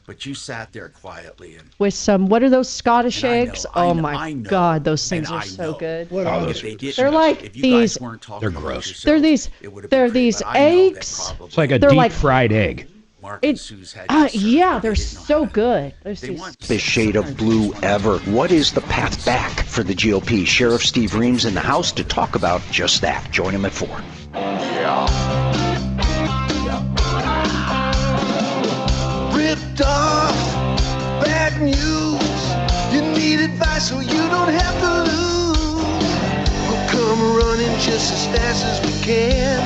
But you sat there quietly and With some, what are those Scottish eggs? I Oh know, my God, those things are I so know. good. What are if they didn't, They're like if you these. guys weren't talking They're about gross. yourselves, They're these. it would have They're been great, these but I know that eggs. probably It's like a They're deep like- fried egg. Mark and Sue's had Yeah, they're so good. There's these. Biggest shade of blue ever. What is the path back for the GOP? Sheriff Steve Reams in the House to talk about just that. Join him at 4. Ripped off, bad news. You need advice so you don't have to lose. We'll come running just as fast as we can.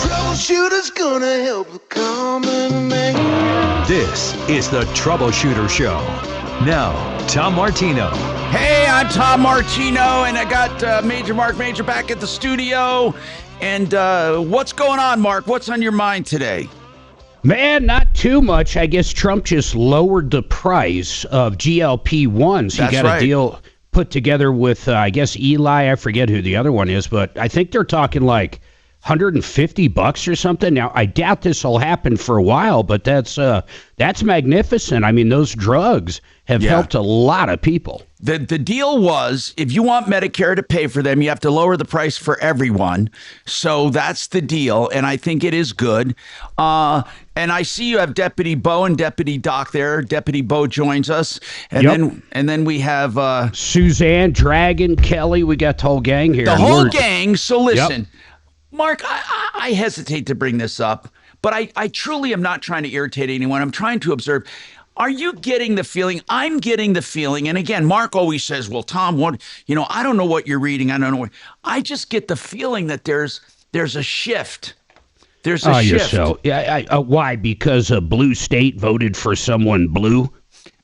Troubleshooter's gonna help the common man. This is the Troubleshooter Show. Now, Tom Martino. Hey, I'm Tom Martino, and I got Marc Mager back at the studio. And what's going on, Mark? What's on your mind today? Man, not too much. I guess Trump just lowered the price of GLP-1s. He That's got right. a deal put together with, I guess, Eli. I forget who the other one is, but I think they're talking like $150 or something. Now, I doubt this will happen for a while, but that's magnificent. I mean, those drugs have helped a lot of people. The deal was, if you want Medicare to pay for them, you have to lower the price for everyone. So that's the deal, and I think it is good. And I see you have Deputy Bo and Deputy Doc there. Deputy Bo joins us, and then we have Suzanne, Dragon, Kelly. We got the whole gang here. The whole gang. So listen. Yep. Mark, I hesitate to bring this up, but I truly am not trying to irritate anyone. I'm trying to observe. Are you getting the feeling? I'm getting the feeling. And again, Mark always says, well, Tom, I don't know what you're reading. I don't know. I just get the feeling that there's a shift. There's a shift. So. Yeah, why? Because a blue state voted for someone blue?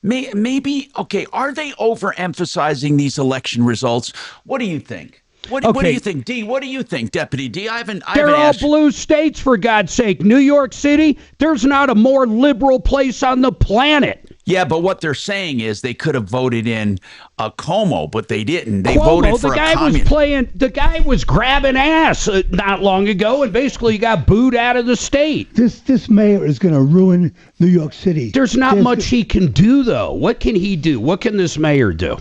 Maybe. Okay. Are they overemphasizing these election results? What do you think? What do you think, D? What do you think, Deputy D? They're all blue states, for God's sake. New York City, there's not a more liberal place on the planet. Yeah, but what they're saying is they could have voted in Cuomo, but they didn't. They voted for the guy the guy was grabbing ass not long ago, and basically got booed out of the state. This mayor is going to ruin New York City. There's not much he can do, though. What can he do? What can this mayor do?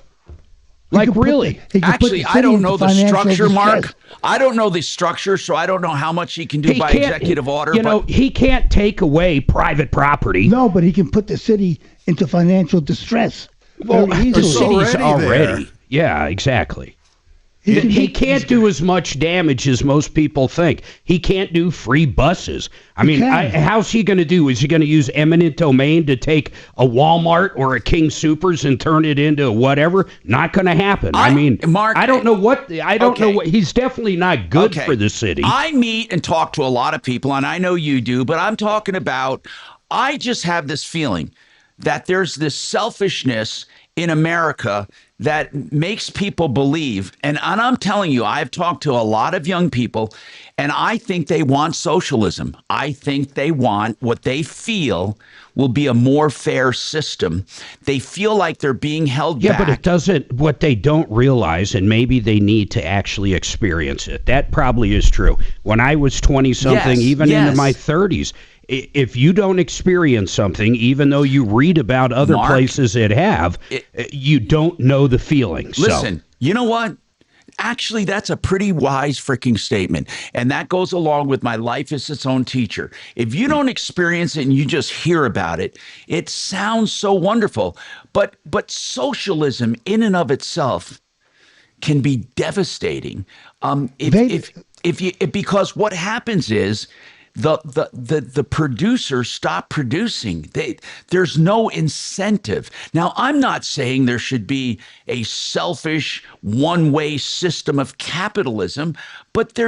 Like, really? Actually, I don't know the structure, Mark. I don't know the structure, so I don't know how much he can do by executive order. He can't take away private property. No, but he can put the city into financial distress. Well, very the easily. city's already. Yeah, exactly. He can't do as much damage as most people think. He can't do free buses. I mean, how's he going to do? Is he going to use eminent domain to take a Walmart or a King Soopers and turn it into whatever? Not going to happen. I mean, Mark, I don't know what. He's definitely not good for the city. I meet and talk to a lot of people, and I know you do, but I'm talking about. I just have this feeling that there's this selfishness in America that makes people believe, and I'm telling you, I've talked to a lot of young people, and I think they want socialism. I think they want what they feel will be a more fair system. They feel like they're being held back. Yeah, but it doesn't, what they don't realize, and maybe they need to actually experience it. That probably is true. When I was 20-something, into my 30s, if you don't experience something, even though you read about other places that have, you don't know the feeling. Listen, you know what? Actually, that's a pretty wise freaking statement. And that goes along with my life as its own teacher. If you don't experience it and you just hear about it, it sounds so wonderful. But socialism in and of itself can be devastating. Because what happens is the producers stop producing. There's no incentive. Now, I'm not saying there should be a selfish one-way system of capitalism, but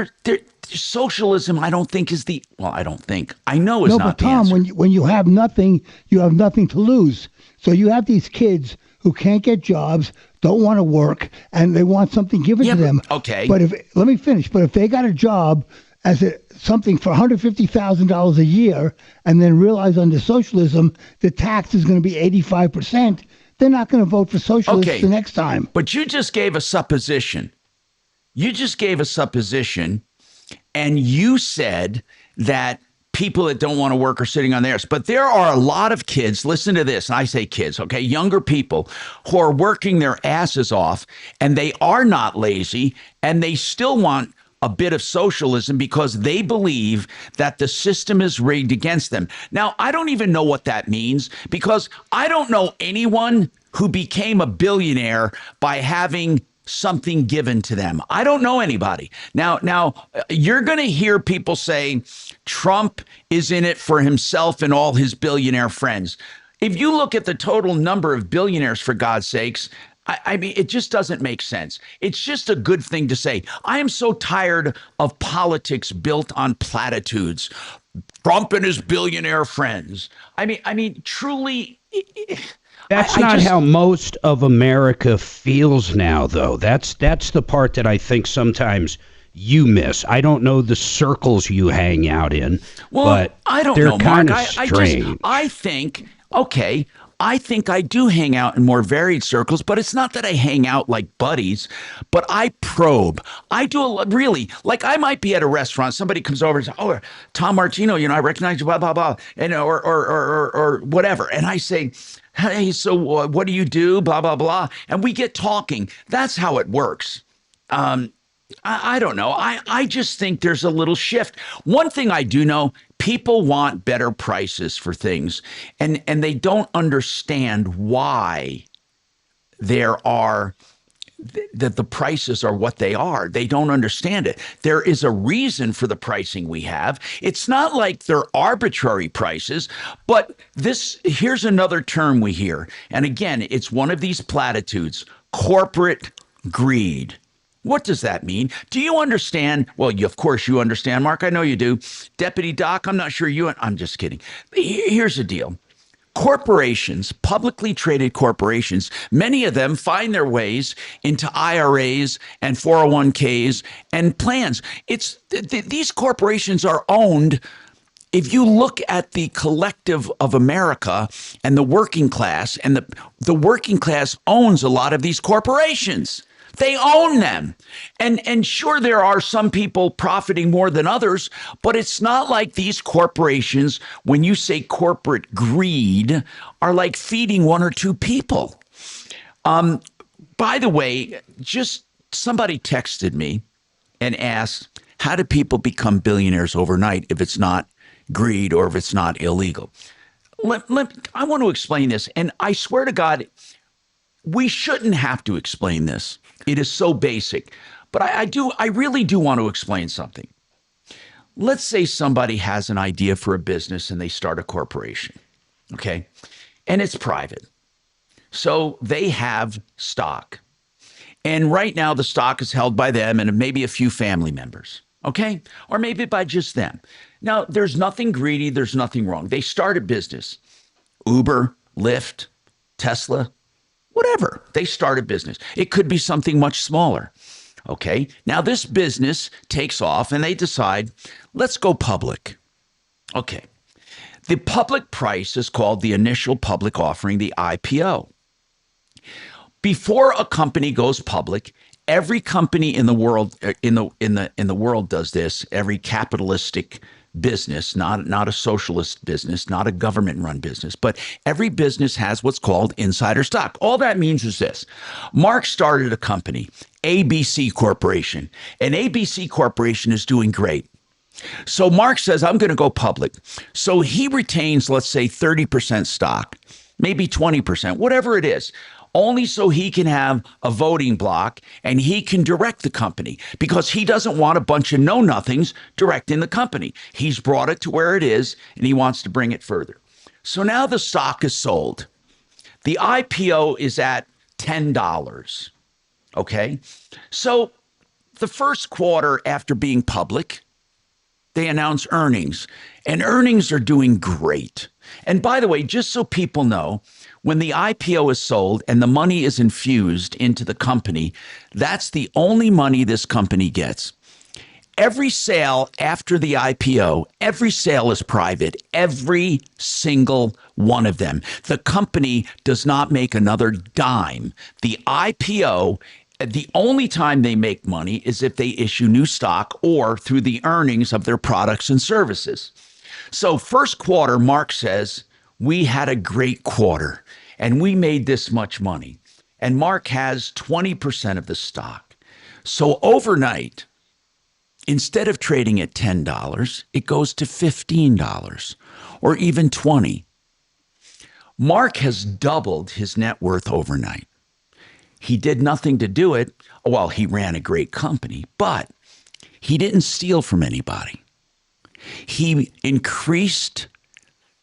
socialism, I don't think is I know is not the answer. Tom, when you have nothing, you have nothing to lose. So you have these kids who can't get jobs, don't want to work, and they want something given to them. Okay. But let me finish. But if they got a job as something for $150,000 a year, and then realize under socialism the tax is going to be 85%, they're not going to vote for socialists the next time. But you just gave a supposition. And you said that people that don't want to work are sitting on theirs. But there are a lot of kids, listen to this, and I say kids, okay, younger people who are working their asses off, and they are not lazy, and they still want a bit of socialism because they believe that the system is rigged against them. Now, I don't even know what that means, because I don't know anyone who became a billionaire by having something given to them. I don't know anybody. Now you're going to hear people say Trump is in it for himself and all his billionaire friends. If you look at the total number of billionaires, for God's sakes, I mean, it just doesn't make sense. It's just a good thing to say. I am so tired of politics built on platitudes. Trump and his billionaire friends. I mean, truly. That's not how most of America feels now, though. That's the part that I think sometimes you miss. I don't know the circles you hang out in, but I don't they're know, kind Mark. of strange. I think I do hang out in more varied circles, but it's not that I hang out like buddies, but I probe. I do really, like I might be at a restaurant, somebody comes over and says, "Oh, Tom Martino, I recognize you, blah, blah, blah," and or whatever. And I say, "Hey, so what do you do?" Blah, blah, blah. And we get talking. That's how it works. I don't know. I just think there's a little shift. One thing I do know, people want better prices for things, and they don't understand why that the prices are what they are. They don't understand it. There is a reason for the pricing we have. It's not like they're arbitrary prices, but here's another term we hear. And again, it's one of these platitudes, corporate greed. What does that mean? Do you understand? Well, of course you understand, Mark. I know you do. Deputy Doc, I'm not sure I'm just kidding. Here's the deal. Corporations, publicly traded corporations, many of them find their ways into IRAs and 401ks and plans. These corporations are owned. If you look at the collective of America and the working class, and the working class owns a lot of these corporations. They own them. And sure, there are some people profiting more than others, but it's not like these corporations, when you say corporate greed, are like feeding one or two people. By the way, just somebody texted me and asked, how do people become billionaires overnight if it's not greed or if it's not illegal? I want to explain this, and I swear to God, we shouldn't have to explain this. It is so basic, but I really do want to explain something. Let's say somebody has an idea for a business and they start a corporation, okay? And it's private. So they have stock. And right now the stock is held by them and maybe a few family members, okay? Or maybe by just them. Now, there's nothing greedy, there's nothing wrong. They start a business. Uber, Lyft, Tesla, whatever. They start a business. It could be something much smaller. Okay. Now this business takes off and they decide, let's go public. Okay. The public price is called the initial public offering, the IPO. Before a company goes public, every company in the world in the world does this. Every capitalistic business, not a socialist business, not a government-run business, but every business has what's called insider stock. All that means is this. Mark started a company, ABC Corporation, and ABC Corporation is doing great. So Mark says, I'm going to go public. So he retains, let's say, 30% stock, maybe 20%, whatever it is, only so he can have a voting block and he can direct the company, because he doesn't want a bunch of know-nothings directing the company. He's brought it to where it is and he wants to bring it further. So now the stock is sold. The IPO is at $10. Okay. So the first quarter after being public, they announce earnings, and earnings are doing great. And by the way, just so people know, when the IPO is sold and the money is infused into the company, that's the only money this company gets. Every sale after the IPO, every sale is private, every single one of them. The company does not make another dime. The IPO, the only time they make money is if they issue new stock or through the earnings of their products and services. So first quarter, Mark says, we had a great quarter and we made this much money. And Mark has 20% of the stock. So overnight, instead of trading at $10, it goes to $15 or even $20. Mark has doubled his net worth overnight. He did nothing to do it. Well, he ran a great company, but he didn't steal from anybody. He increased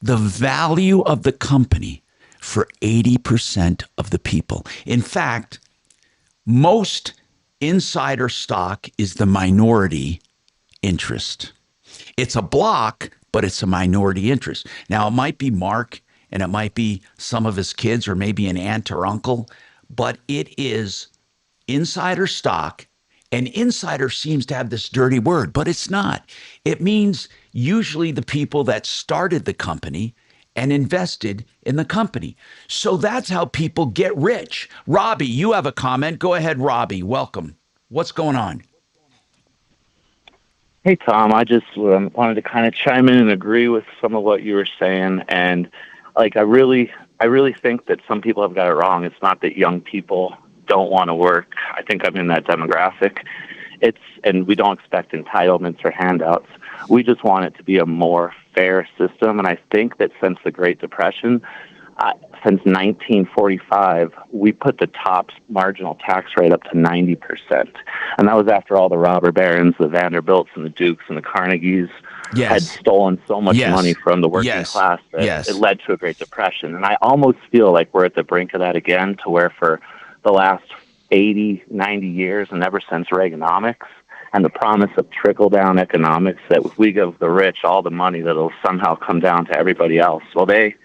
the value of the company for 80% of the people. In fact, most insider stock is the minority interest. It's a block, but it's a minority interest. Now, it might be Mark and it might be some of his kids or maybe an aunt or uncle, but it is insider stock. And insider seems to have this dirty word, but it's not. It means usually the people that started the company and invested in the company. So that's how people get rich. Robbie, you have a comment. Go ahead, Robbie. Welcome. What's going on? Hey, Tom. I just wanted to kind of chime in and agree with some of what you were saying. And like, I really think that some people have got it wrong. It's not that young people don't want to work. I think I'm in that demographic. And we don't expect entitlements or handouts. We just want it to be a more fair system. And I think that since the Great Depression, since 1945, we put the top marginal tax rate up to 90%. And that was after all the robber barons, the Vanderbilts and the Dukes and the Carnegies had stolen so much money from the working class that it led to a Great Depression. And I almost feel like we're at the brink of that again, to where for the last 80, 90 years, and ever since Reaganomics, and the promise of trickle-down economics, that if we give the rich all the money, that it'll somehow come down to everybody else. Well, they,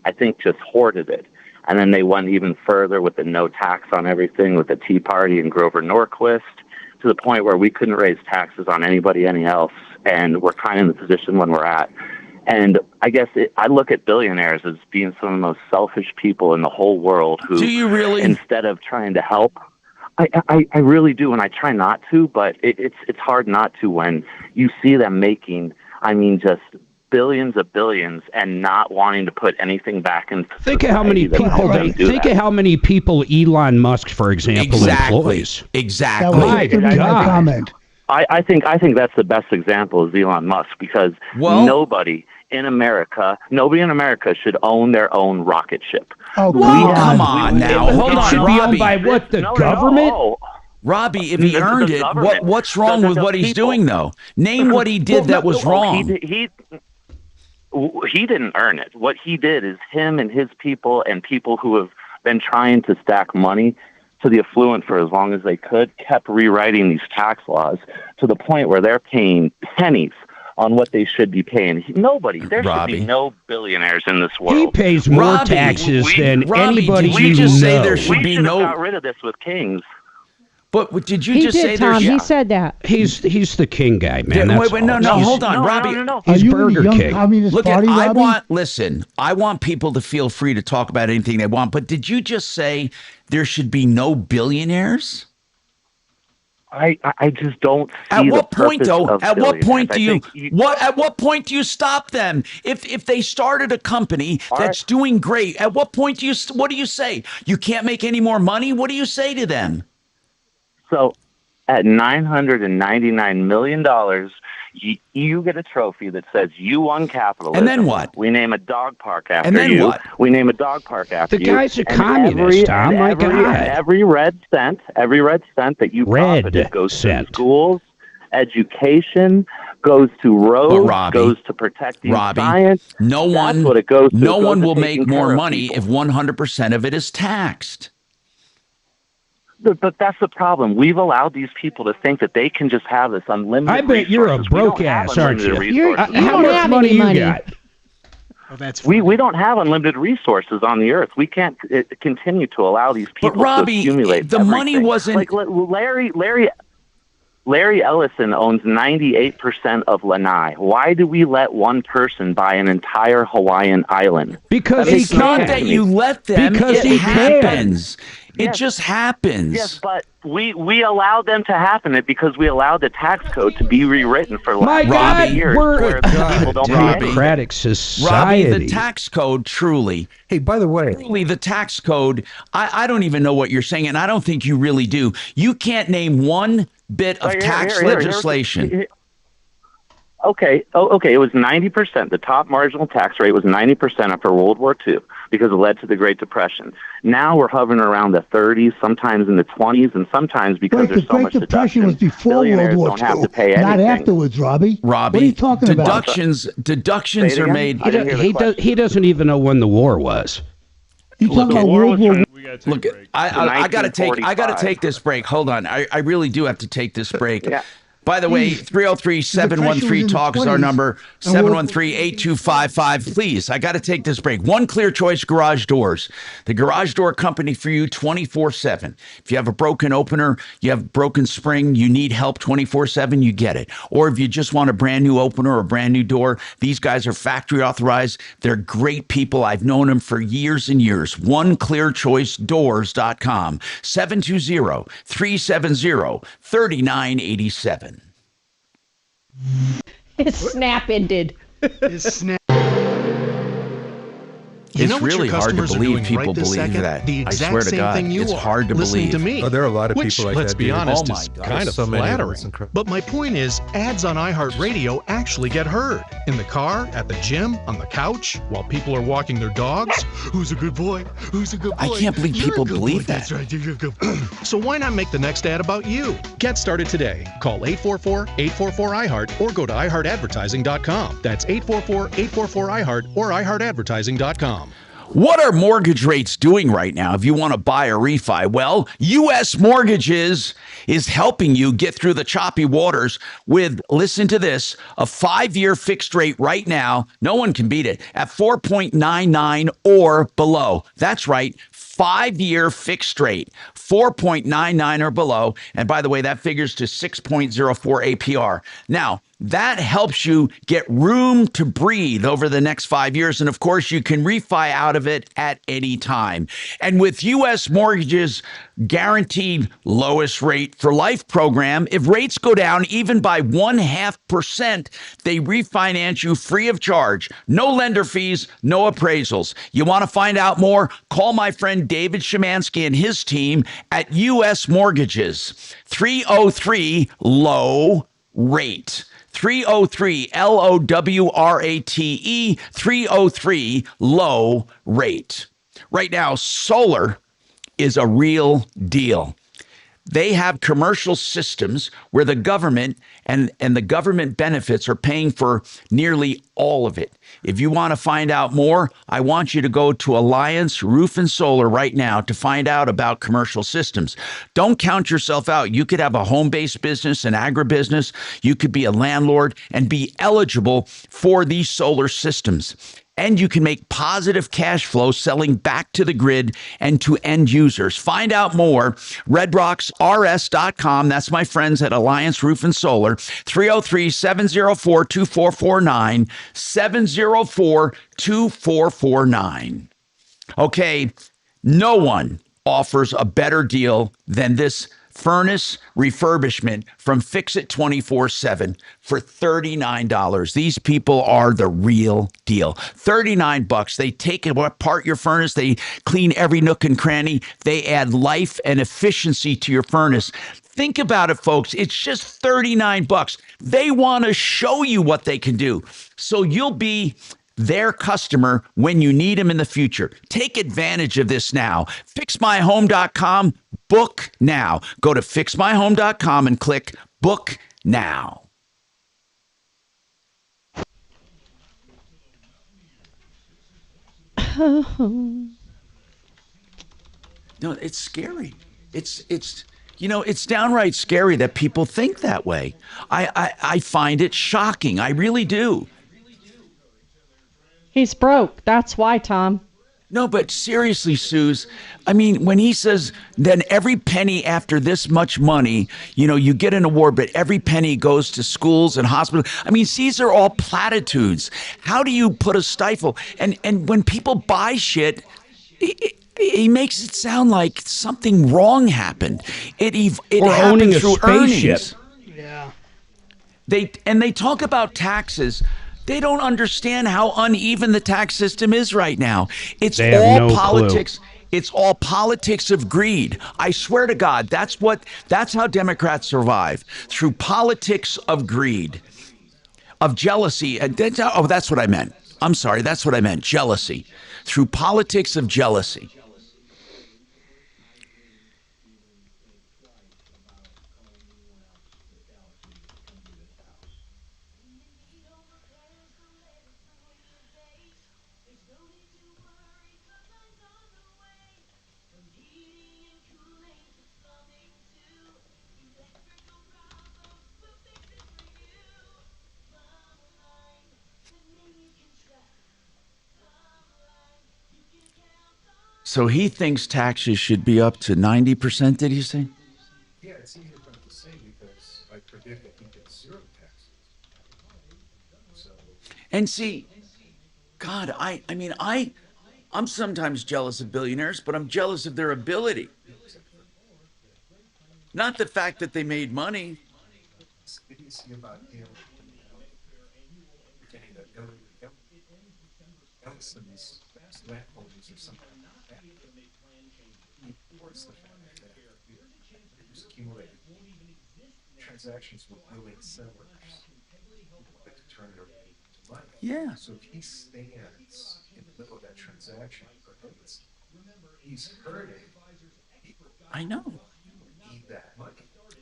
I think, just hoarded it. And then they went even further with the no tax on everything with the Tea Party and Grover Norquist, to the point where we couldn't raise taxes on anybody else. And we're kind of in the position when we're at. And I guess I look at billionaires as being some of the most selfish people in the whole world who, do you really? Instead of trying to help, I really do, and I try not to, but it's hard not to when you see them making, just billions of billions and not wanting to put anything back into Think of how many people Elon Musk, for example, employs. Exactly. My God. Comment. I think that's the best example is Elon Musk, because nobody in America should own their own rocket ship. Oh, come on now. Hold on, it should be owned by what, the government? No. Robbie, if he earned it, what's wrong with what he's doing, though? Name what he did that was wrong. He didn't earn it. What he did is him and his people and people who have been trying to stack money to the affluent for as long as they could, kept rewriting these tax laws to the point where they're paying pennies on what they should be paying. There should be no billionaires in this world. He pays more taxes than anybody did you just say there should be no... We got rid of this with kings. But did you just say Tom, there's... he said that. He's the king guy, man. Yeah, wait, no, hold on, Robbie. He's Burger King. Look, I want people to feel free to talk about anything they want, but did you just say there should be no billionaires? I just don't see At what the point, purpose though? of At what point do billionaires. At what point do you stop them? If they started a company that's doing great, at what point do you? What do you say? You can't make any more money. What do you say to them? So, at $999 million, you get a trophy that says you won capitalism. And then what? We name a dog park after and then you. What? We name a dog park after you. The guy's a communist, Tom. My God. Every red cent that you profited goes to schools, education, goes to roads, goes to protecting science. No one, what it goes to. No it goes one to will make more care of money people. if 100% of it is taxed. But that's the problem. We've allowed these people to think that they can just have this unlimited. I bet you're a broke ass, aren't you? How much money you got? Oh, that's we don't have unlimited resources on the earth. We can't continue to allow these people Robbie, to accumulate the money everything. wasn't like Larry Ellison owns 98% of Lanai. Why do we let one person buy an entire Hawaiian island? Because it's not that you let them. Because it can. happens. It just happens. Yes, but we allowed them to happen it because we allowed the tax code to be rewritten for the last 50 years. we're people don't pay anything. democratic society. Robbie, the tax code truly. Hey, by the way, truly the tax code. I don't even know what you're saying, and I don't think you really do. You can't name one bit of tax legislation. Okay. It was 90%. The top marginal tax rate was 90% after World War II because it led to the Great Depression. Now we're hovering around the 30s, sometimes in the 20s, and sometimes because there's so much deduction was before World War don't have II, to pay not anything. afterwards, Robbie. Robbie, what are you talking about? Deductions are made. He doesn't even know when the war was. You talking about World War? Look, I gotta take this break. Hold on, I really do have to take this break. Yeah. By the way, 303-713-TALK is our number, 713-8255. Please, I got to take this break. One Clear Choice Garage Doors, the garage door company for you 24/7. If you have a broken opener, you have a broken spring, you need help 24/7, you get it. Or if you just want a brand new opener or a brand new door, these guys are factory authorized. They're great people. I've known them for years and years. OneClearChoiceDoors.com, 720-370-3987. His snap ended. It's really hard to believe people believe that. I swear to God, it's hard to believe. To me, there are a lot of which, people like let's that. be honest, Oh my is God. kind of So many of them. flattering. It's incredible. But my point is, ads on iHeartRadio actually get heard. In the car, at the gym, on the couch, while people are walking their dogs. Who's a good boy? Who's a good boy? I can't believe You're a people good believe boy. that. That's right. You're a good boy. So why not make the next ad about you? Get started today. Call 844-844-iHeart or go to iHeartAdvertising.com. That's 844-844-iHeart or iHeartAdvertising.com. What are mortgage rates doing right now if you want to buy or refi? Well, U.S. Mortgages is helping you get through the choppy waters with, listen to this, a 5-year fixed rate right now. No one can beat it at 4.99 or below. That's right. 5-year fixed rate, 4.99 or below. And by the way, that figures to 6.04 APR. Now, that helps you get room to breathe over the next 5 years. And of course, you can refi out of it at any time. And with U.S. Mortgages guaranteed lowest rate for life program, if rates go down even by 0.5%, they refinance you free of charge. No lender fees, no appraisals. You want to find out more? Call my friend David Szymanski and his team at U.S. Mortgages. 303-LOW-RATE. 303 LOWRATE, 303 low rate. Right now, solar is a real deal. They have commercial systems where the government and the government benefits are paying for nearly all of it. If you want to find out more, I want you to go to Alliance Roof and Solar right now to find out about commercial systems. Don't count yourself out. You could have a home-based business, an agribusiness. You could be a landlord and be eligible for these solar systems. And you can make positive cash flow selling back to the grid and to end users. Find out more, redrocksrs.com. That's my friends at Alliance Roof and Solar. 303-704-2449, 704-2449. Okay, no one offers a better deal than this furnace refurbishment from Fix It 24/7 for $39. These people are the real deal. $39. They take apart your furnace. They clean every nook and cranny. They add life and efficiency to your furnace. Think about it, folks. It's just $39. They want to show you what they can do. So you'll be their customer when you need them in the future. Take advantage of this now. FixMyHome.com, book now. Go to FixMyHome.com and click book now. No, it's scary. It's it's downright scary that people think that way. I find it shocking. I really do. He's broke. That's why, Tom. No, but seriously, Suze, I mean, when he says then every penny after this much money, you get an award, but every penny goes to schools and hospitals. I mean, these are all platitudes. How do you put a stifle? And when people buy shit, he makes it sound like something wrong happened. It happened through earnings. Yeah. They talk about taxes. They don't understand how uneven the tax system is right now. It's all politics. Clue. It's all politics of greed. I swear to God, that's how Democrats survive, through politics of greed, of jealousy. That's what I meant. I'm sorry, that's what I meant. Jealousy, through politics of jealousy. So he thinks taxes should be up to 90%, did he say? Yeah, it's easier for him to say because I predict that he gets zero taxes. So. And see, God, I'm sometimes jealous of billionaires, but I'm jealous of their ability. Not the fact that they made money. Transactions with willing sellers to turn it over into money. Yeah. So if he stands in the middle of that transaction, he's hurting. I know. Need that money.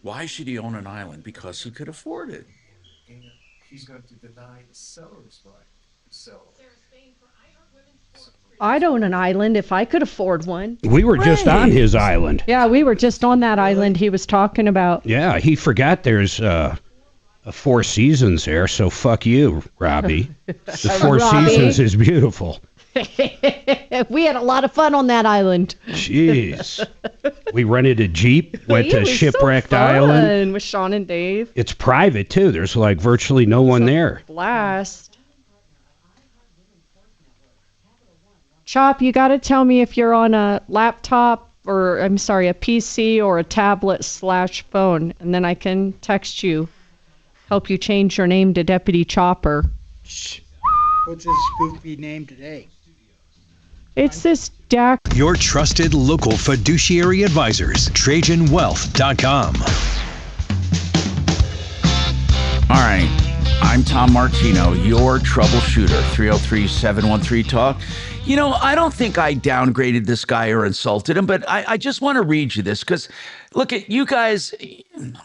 Why should he own an island? Because he could afford it. And he's going to deny the seller's right to sell. I'd own an island if I could afford one. We were just on his island. Yeah, we were just on that island he was talking about. Yeah, he forgot there's a Four Seasons there, so fuck you, Robbie. The Four Seasons is beautiful. We had a lot of fun on that island. Jeez. We rented a Jeep, went to Shipwrecked Island. With Sean and Dave. It's private, too. There's like virtually no one there. Blast. Chop, you got to tell me if you're on a laptop or, a PC or a tablet/phone, and then I can text you, help you change your name to Deputy Chopper. What's his spooky name today? It's this Jack. Your trusted local fiduciary advisors, TrajanWealth.com. All right. I'm Tom Martino, your troubleshooter, 303-713-TALK. I don't think I downgraded this guy or insulted him, but I just want to read you this because, look, at you guys,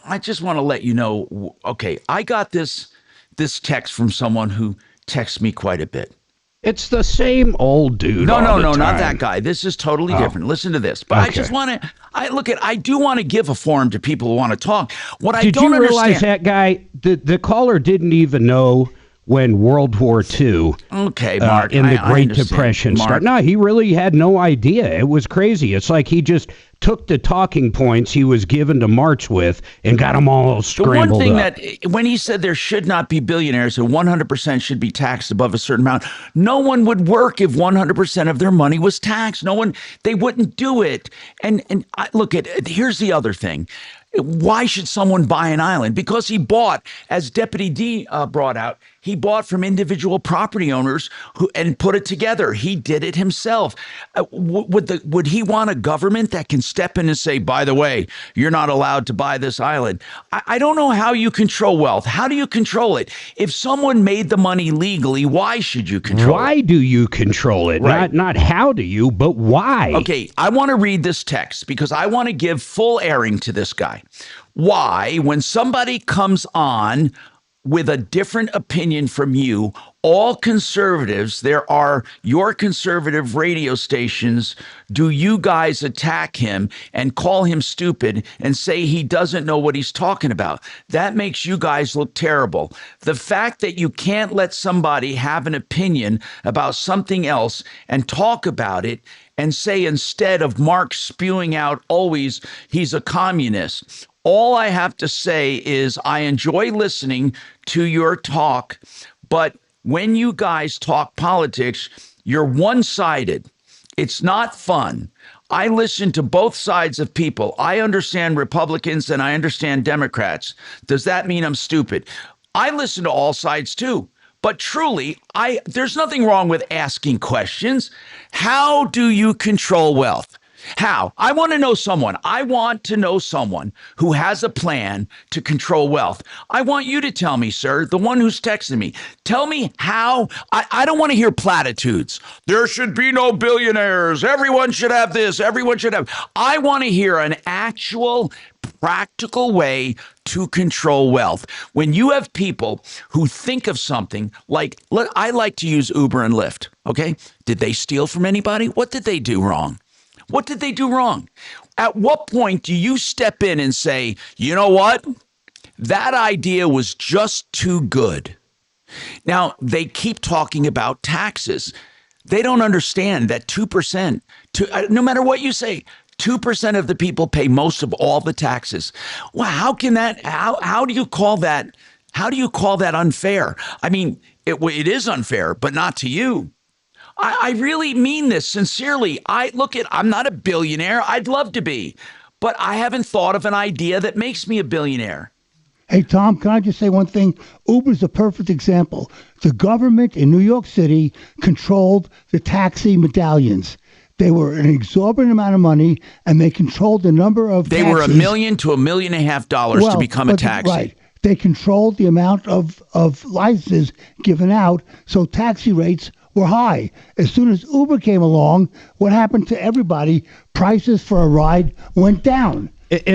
I just want to let you know, okay, I got this text from someone who texts me quite a bit. It's the same old dude. No, not that guy. This is totally different. Listen to this. But okay. I just want to, I do want to give a forum to people who want to talk. What I don't understand. Did you realize that guy, the caller didn't even know when World War II Okay, Mark. in the I Great understand. Depression Mark. started. No, he really had no idea. It was crazy. It's like he just took the talking points he was given to march with and got them all The scrambled one thing up. that, when he said there should not be billionaires and 100% should be taxed above a certain amount, no one would work if 100% of their money was taxed. No one, they wouldn't do it. And look, here's the other thing. Why should someone buy an island? Because he bought, as Deputy D brought out, he bought from individual property owners and put it together. He did it himself. Would he want a government that can step in and say, by the way, you're not allowed to buy this island? I don't know how you control wealth. How do you control it? If someone made the money legally, why should you control it? Why do you control it? Right. Not how do you, but why? Okay, I want to read this text because I want to give full airing to this guy. Why, when somebody comes on with a different opinion from you, all conservatives, there are your conservative radio stations, do you guys attack him and call him stupid and say he doesn't know what he's talking about? That makes you guys look terrible. The fact that you can't let somebody have an opinion about something else and talk about it and say, instead of Mark spewing out always he's a communist, all I have to say is I enjoy listening to your talk, but when you guys talk politics, you're one-sided. It's not fun. I listen to both sides of people. I understand Republicans and I understand Democrats. Does that mean I'm stupid? I listen to all sides too. But truly, there's nothing wrong with asking questions. How do you control wealth? How? I want to know someone. I want to know someone who has a plan to control wealth. I want you to tell me, sir, the one who's texting me. Tell me how. I don't want to hear platitudes. There should be no billionaires. Everyone should have this. Everyone should have. I want to hear an actual practical way to control wealth. When you have people who think of something like, look, I like to use Uber and Lyft. Okay. Did they steal from anybody? What did they do wrong? What did they do wrong? At what point do you step in and say, you know what? That idea was just too good. Now, they keep talking about taxes. They don't understand that 2%, no matter what you say, 2% of the people pay most of all the taxes. Well, how can that, how do you call that, how do you call that unfair? I mean, it is unfair, but not to you. I really mean this sincerely. I'm not a billionaire. I'd love to be, but I haven't thought of an idea that makes me a billionaire. Hey, Tom, can I just say one thing? Uber's a perfect example. The government in New York City controlled the taxi medallions. They were an exorbitant amount of money, and they controlled the number of They taxis. were $1 million to $1.5 million to become a taxi. Right. They controlled the amount of licenses given out, so taxi rates were high. As soon as Uber came along, what happened to everybody? Prices for a ride went down.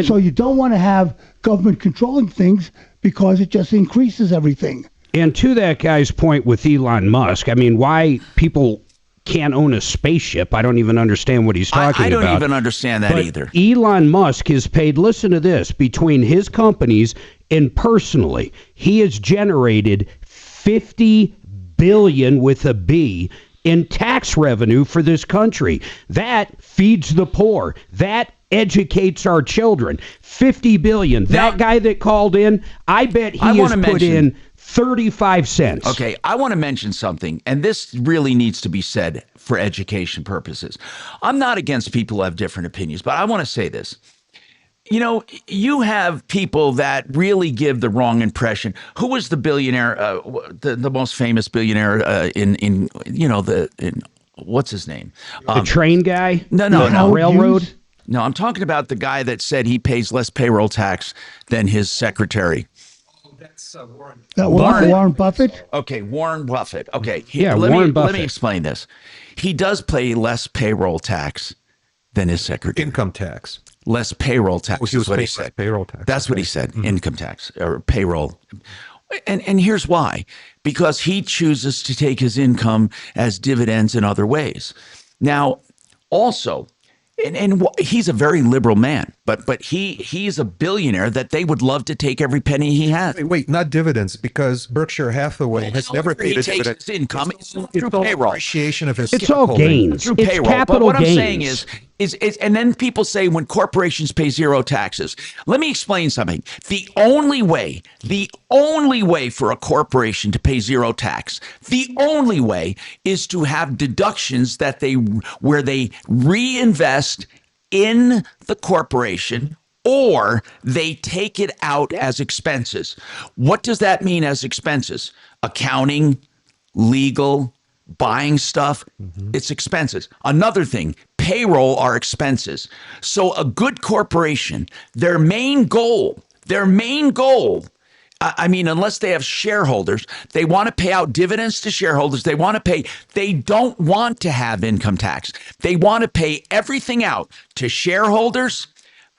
So you don't want to have government controlling things because it just increases everything. And to that guy's point with Elon Musk, I mean, why people can't own a spaceship, I don't even understand what he's talking about. I don't even understand that either. Elon Musk has paid, listen to this, between his companies and personally, he has generated $50 billion with a B in tax revenue for this country. That feeds the poor. That educates our children. $50 billion. That guy that called in, I bet he has put in 35 cents. Okay, I want to mention something, and this really needs to be said for education purposes. I'm not against people who have different opinions, but I want to say this. You know, you have people that really give the wrong impression. Who was the billionaire, the most famous billionaire what's his name? The train guy? No. Railroad? No, I'm talking about the guy that said he pays less payroll tax than his secretary. That's Warren Buffett? Okay, Warren Buffett. Okay. Warren Buffett. Let me explain this. He does pay less payroll tax than his secretary. Income tax. Less payroll tax. Well, he was is what he paying said. less payroll tax. That's what he said. Mm-hmm. Income tax or payroll. And here's why. Because he chooses to take his income as dividends in other ways. Now, also, and he's a very liberal man, but he's a billionaire that they would love to take every penny he has. Wait, not dividends, because Berkshire Hathaway has never paid a dividend. His income it's through all payroll. Appreciation of his It's all gains. Through It's payroll. capital But what gains. I'm saying is, and then people say when corporations pay zero taxes. Let me explain something. The only way for a corporation to pay zero tax, the only way is to have deductions where they reinvest in the corporation, or they take it out as expenses. What does that mean as expenses? Accounting, legal, buying stuff, it's expenses. Another thing, payroll are expenses. So a good corporation, their main goal, I mean, unless they have shareholders, they want to pay out dividends to shareholders. They don't want to have income tax. They want to pay everything out to shareholders,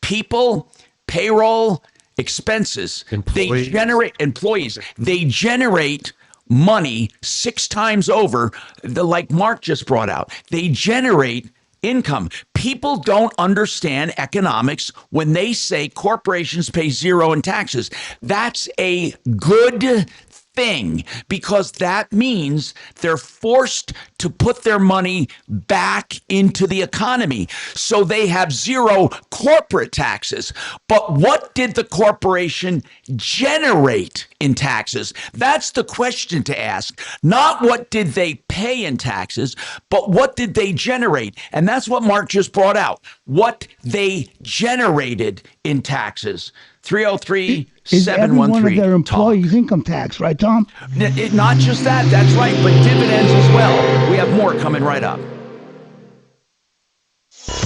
people, payroll, expenses. They generate employees. They generate money 6 times over, like Mark just brought out. They generate income. People don't understand economics when they say corporations pay zero in taxes. That's a good thing, because that means they're forced to put their money back into the economy. So they have zero corporate taxes. But what did the corporation generate in taxes? That's the question to ask. Not what did they pay in taxes, but what did they generate? And that's what Mark just brought out. What they generated in taxes. 303 Is every one of 713 their employees income tax, right, Tom? Not just that, that's right, but dividends as well. We have more coming right up.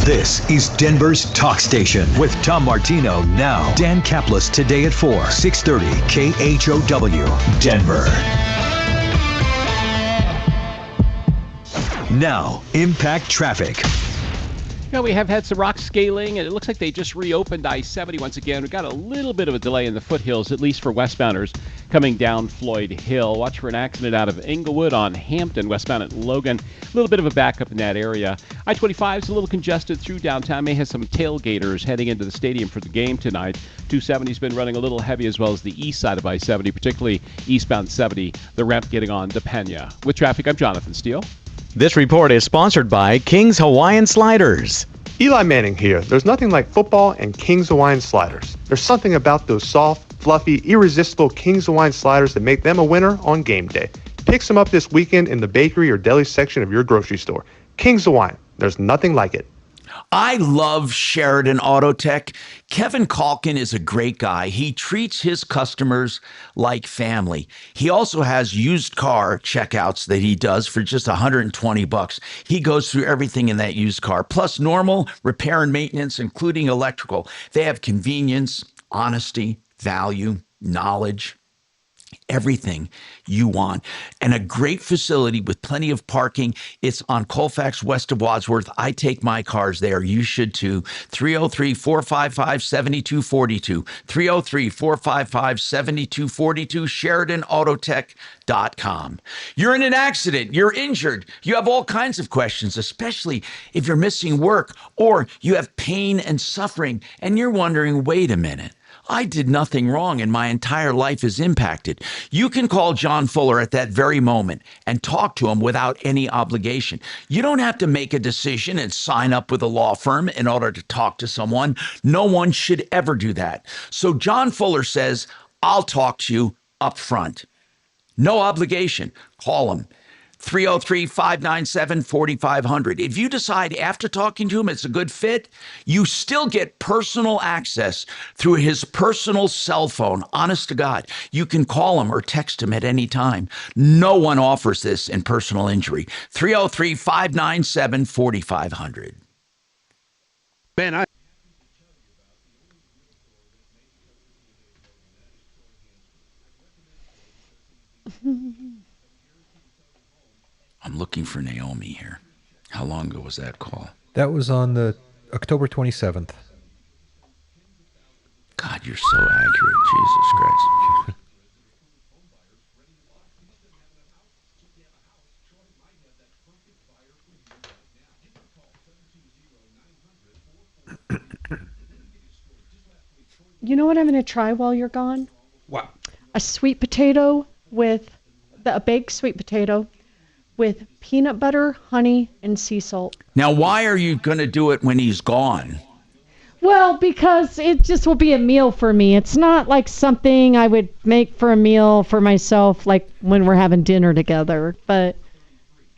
This is Denver's Talk Station with Tom Martino now. Dan Kaplan today at 4, 630 KHOW, Denver. Now, Impact Traffic. Yeah, we have had some rock scaling, and it looks like they just reopened I-70 once again. We've got a little bit of a delay in the foothills, at least for westbounders coming down Floyd Hill. Watch for an accident out of Inglewood on Hampton, westbound at Logan. A little bit of a backup in that area. I-25 is a little congested through downtown. May have some tailgaters heading into the stadium for the game tonight. 270's been running a little heavy, as well as the east side of I-70, particularly eastbound 70, the ramp getting on to Pena. With traffic, I'm Jonathan Steele. This report is sponsored by King's Hawaiian Sliders. Eli Manning here. There's nothing like football and King's Hawaiian Sliders. There's something about those soft, fluffy, irresistible King's Hawaiian Sliders that make them a winner on game day. Pick some up this weekend in the bakery or deli section of your grocery store. King's Hawaiian. There's nothing like it. I love Sheridan Auto Tech. Kevin Calkin is a great guy. He treats his customers like family. He also has used car checkouts that he does for just $120. He goes through everything in that used car, plus normal repair and maintenance, including electrical. They have convenience, honesty, value, knowledge, everything you want, and a great facility with plenty of parking. It's on Colfax west of Wadsworth. I take my cars there. You should too. 303-455-7242. 303-455-7242. SheridanAutotech.com. You're in an accident. You're injured. You have all kinds of questions, especially if you're missing work or you have pain and suffering and you're wondering, wait a minute, I did nothing wrong and my entire life is impacted. You can call John Fuller at that very moment and talk to him without any obligation. You don't have to make a decision and sign up with a law firm in order to talk to someone. No one should ever do that. So John Fuller says, I'll talk to you up front. No obligation. Call him. 303-597-4500. If you decide after talking to him it's a good fit, you still get personal access through his personal cell phone. Honest to God, you can call him or text him at any time. No one offers this in personal injury. 303-597-4500. Man, I'm looking for Naomi here. How long ago was that call? that was on the October 27th. God, you're so accurate. Jesus Christ. You know what I'm going to try while you're gone? What? A sweet potato a baked sweet potato with peanut butter, honey, and sea salt. Now, why are you going to do it when he's gone? Well, because it just will be a meal for me. It's not like something I would make for a meal for myself, like when we're having dinner together. But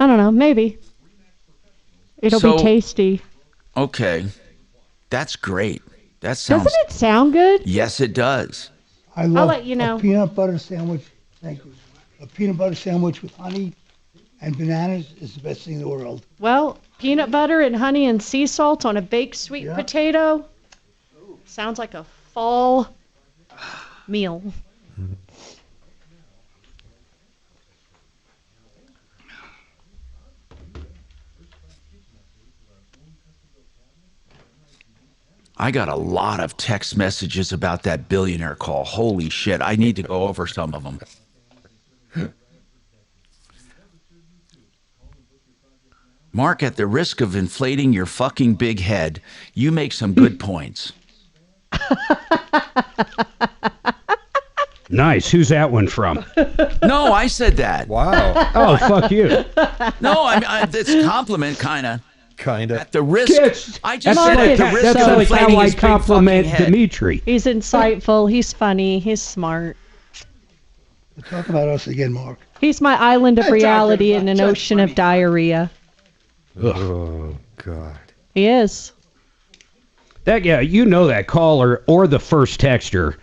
I don't know, maybe. It'll be tasty. Okay. That's great. That sounds... Doesn't it sound good? Yes, it does. I'll let you know. A peanut butter sandwich. Thank you. A peanut butter sandwich with honey and bananas is the best thing in the world. Well, peanut butter and honey and sea salt on a baked sweet potato. Sounds like a fall meal. I got a lot of text messages about that billionaire call. Holy shit. I need to go over some of them. Mark, at the risk of inflating your fucking big head, you make some good points. Nice. Who's that one from? No, I said that. Wow. Oh, fuck you. No, it's a compliment, kind of. Kind At the risk, Yes. I just That's said like, at the risk that's of like inflating how I his big compliment fucking head. Dimitri. He's insightful. He's funny. He's smart. Talk about us again, Mark. He's my island of Talk reality about in an just ocean funny. of diarrhea. Oh, God. He is. You know that caller or the first texter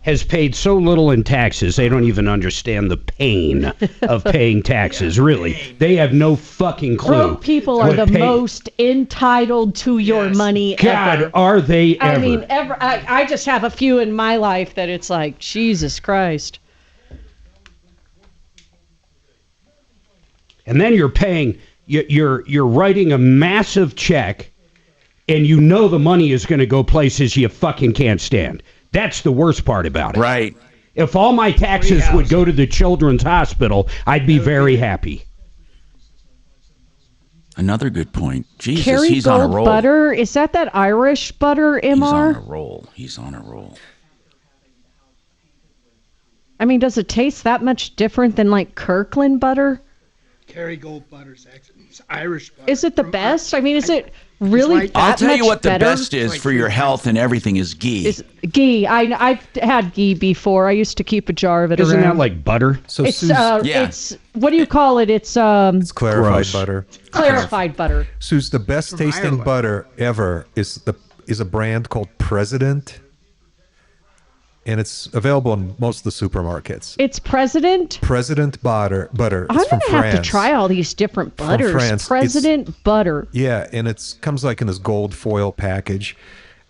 has paid so little in taxes, they don't even understand the pain of paying taxes, really. They have no fucking clue. Broke people are the most entitled to your money God, ever. are they ever. I mean, I just have a few in my life that it's like, Jesus Christ. And then you're paying, you're writing a massive check, and you know the money is going to go places you fucking can't stand. That's the worst part about it. Right. If all my taxes would go to the children's hospital, I'd be very happy. Another good point. Jesus, Kerrygold he's on a roll. butter, is that Irish butter, MR? He's on a roll. He's on a roll. I mean, does it taste that much different than like Kirkland butter? Kerrygold butter's excellent. It's Irish butter. Is it the best? I mean, is it really right that I'll tell you much what the better? best is for your health and everything is ghee. Is ghee. I've had ghee before. I used to keep a jar of it Isn't around. that like butter? So It's Sue's, it's what do you call it? It's clarified gross. butter. clarified butter. Sue's, the best tasting Ireland. butter ever is a brand called President, and it's available in most of the supermarkets. It's President. President butter. I'm It's from gonna have France. to try all these different From butters. France. President butter. Yeah, and it comes like in this gold foil package.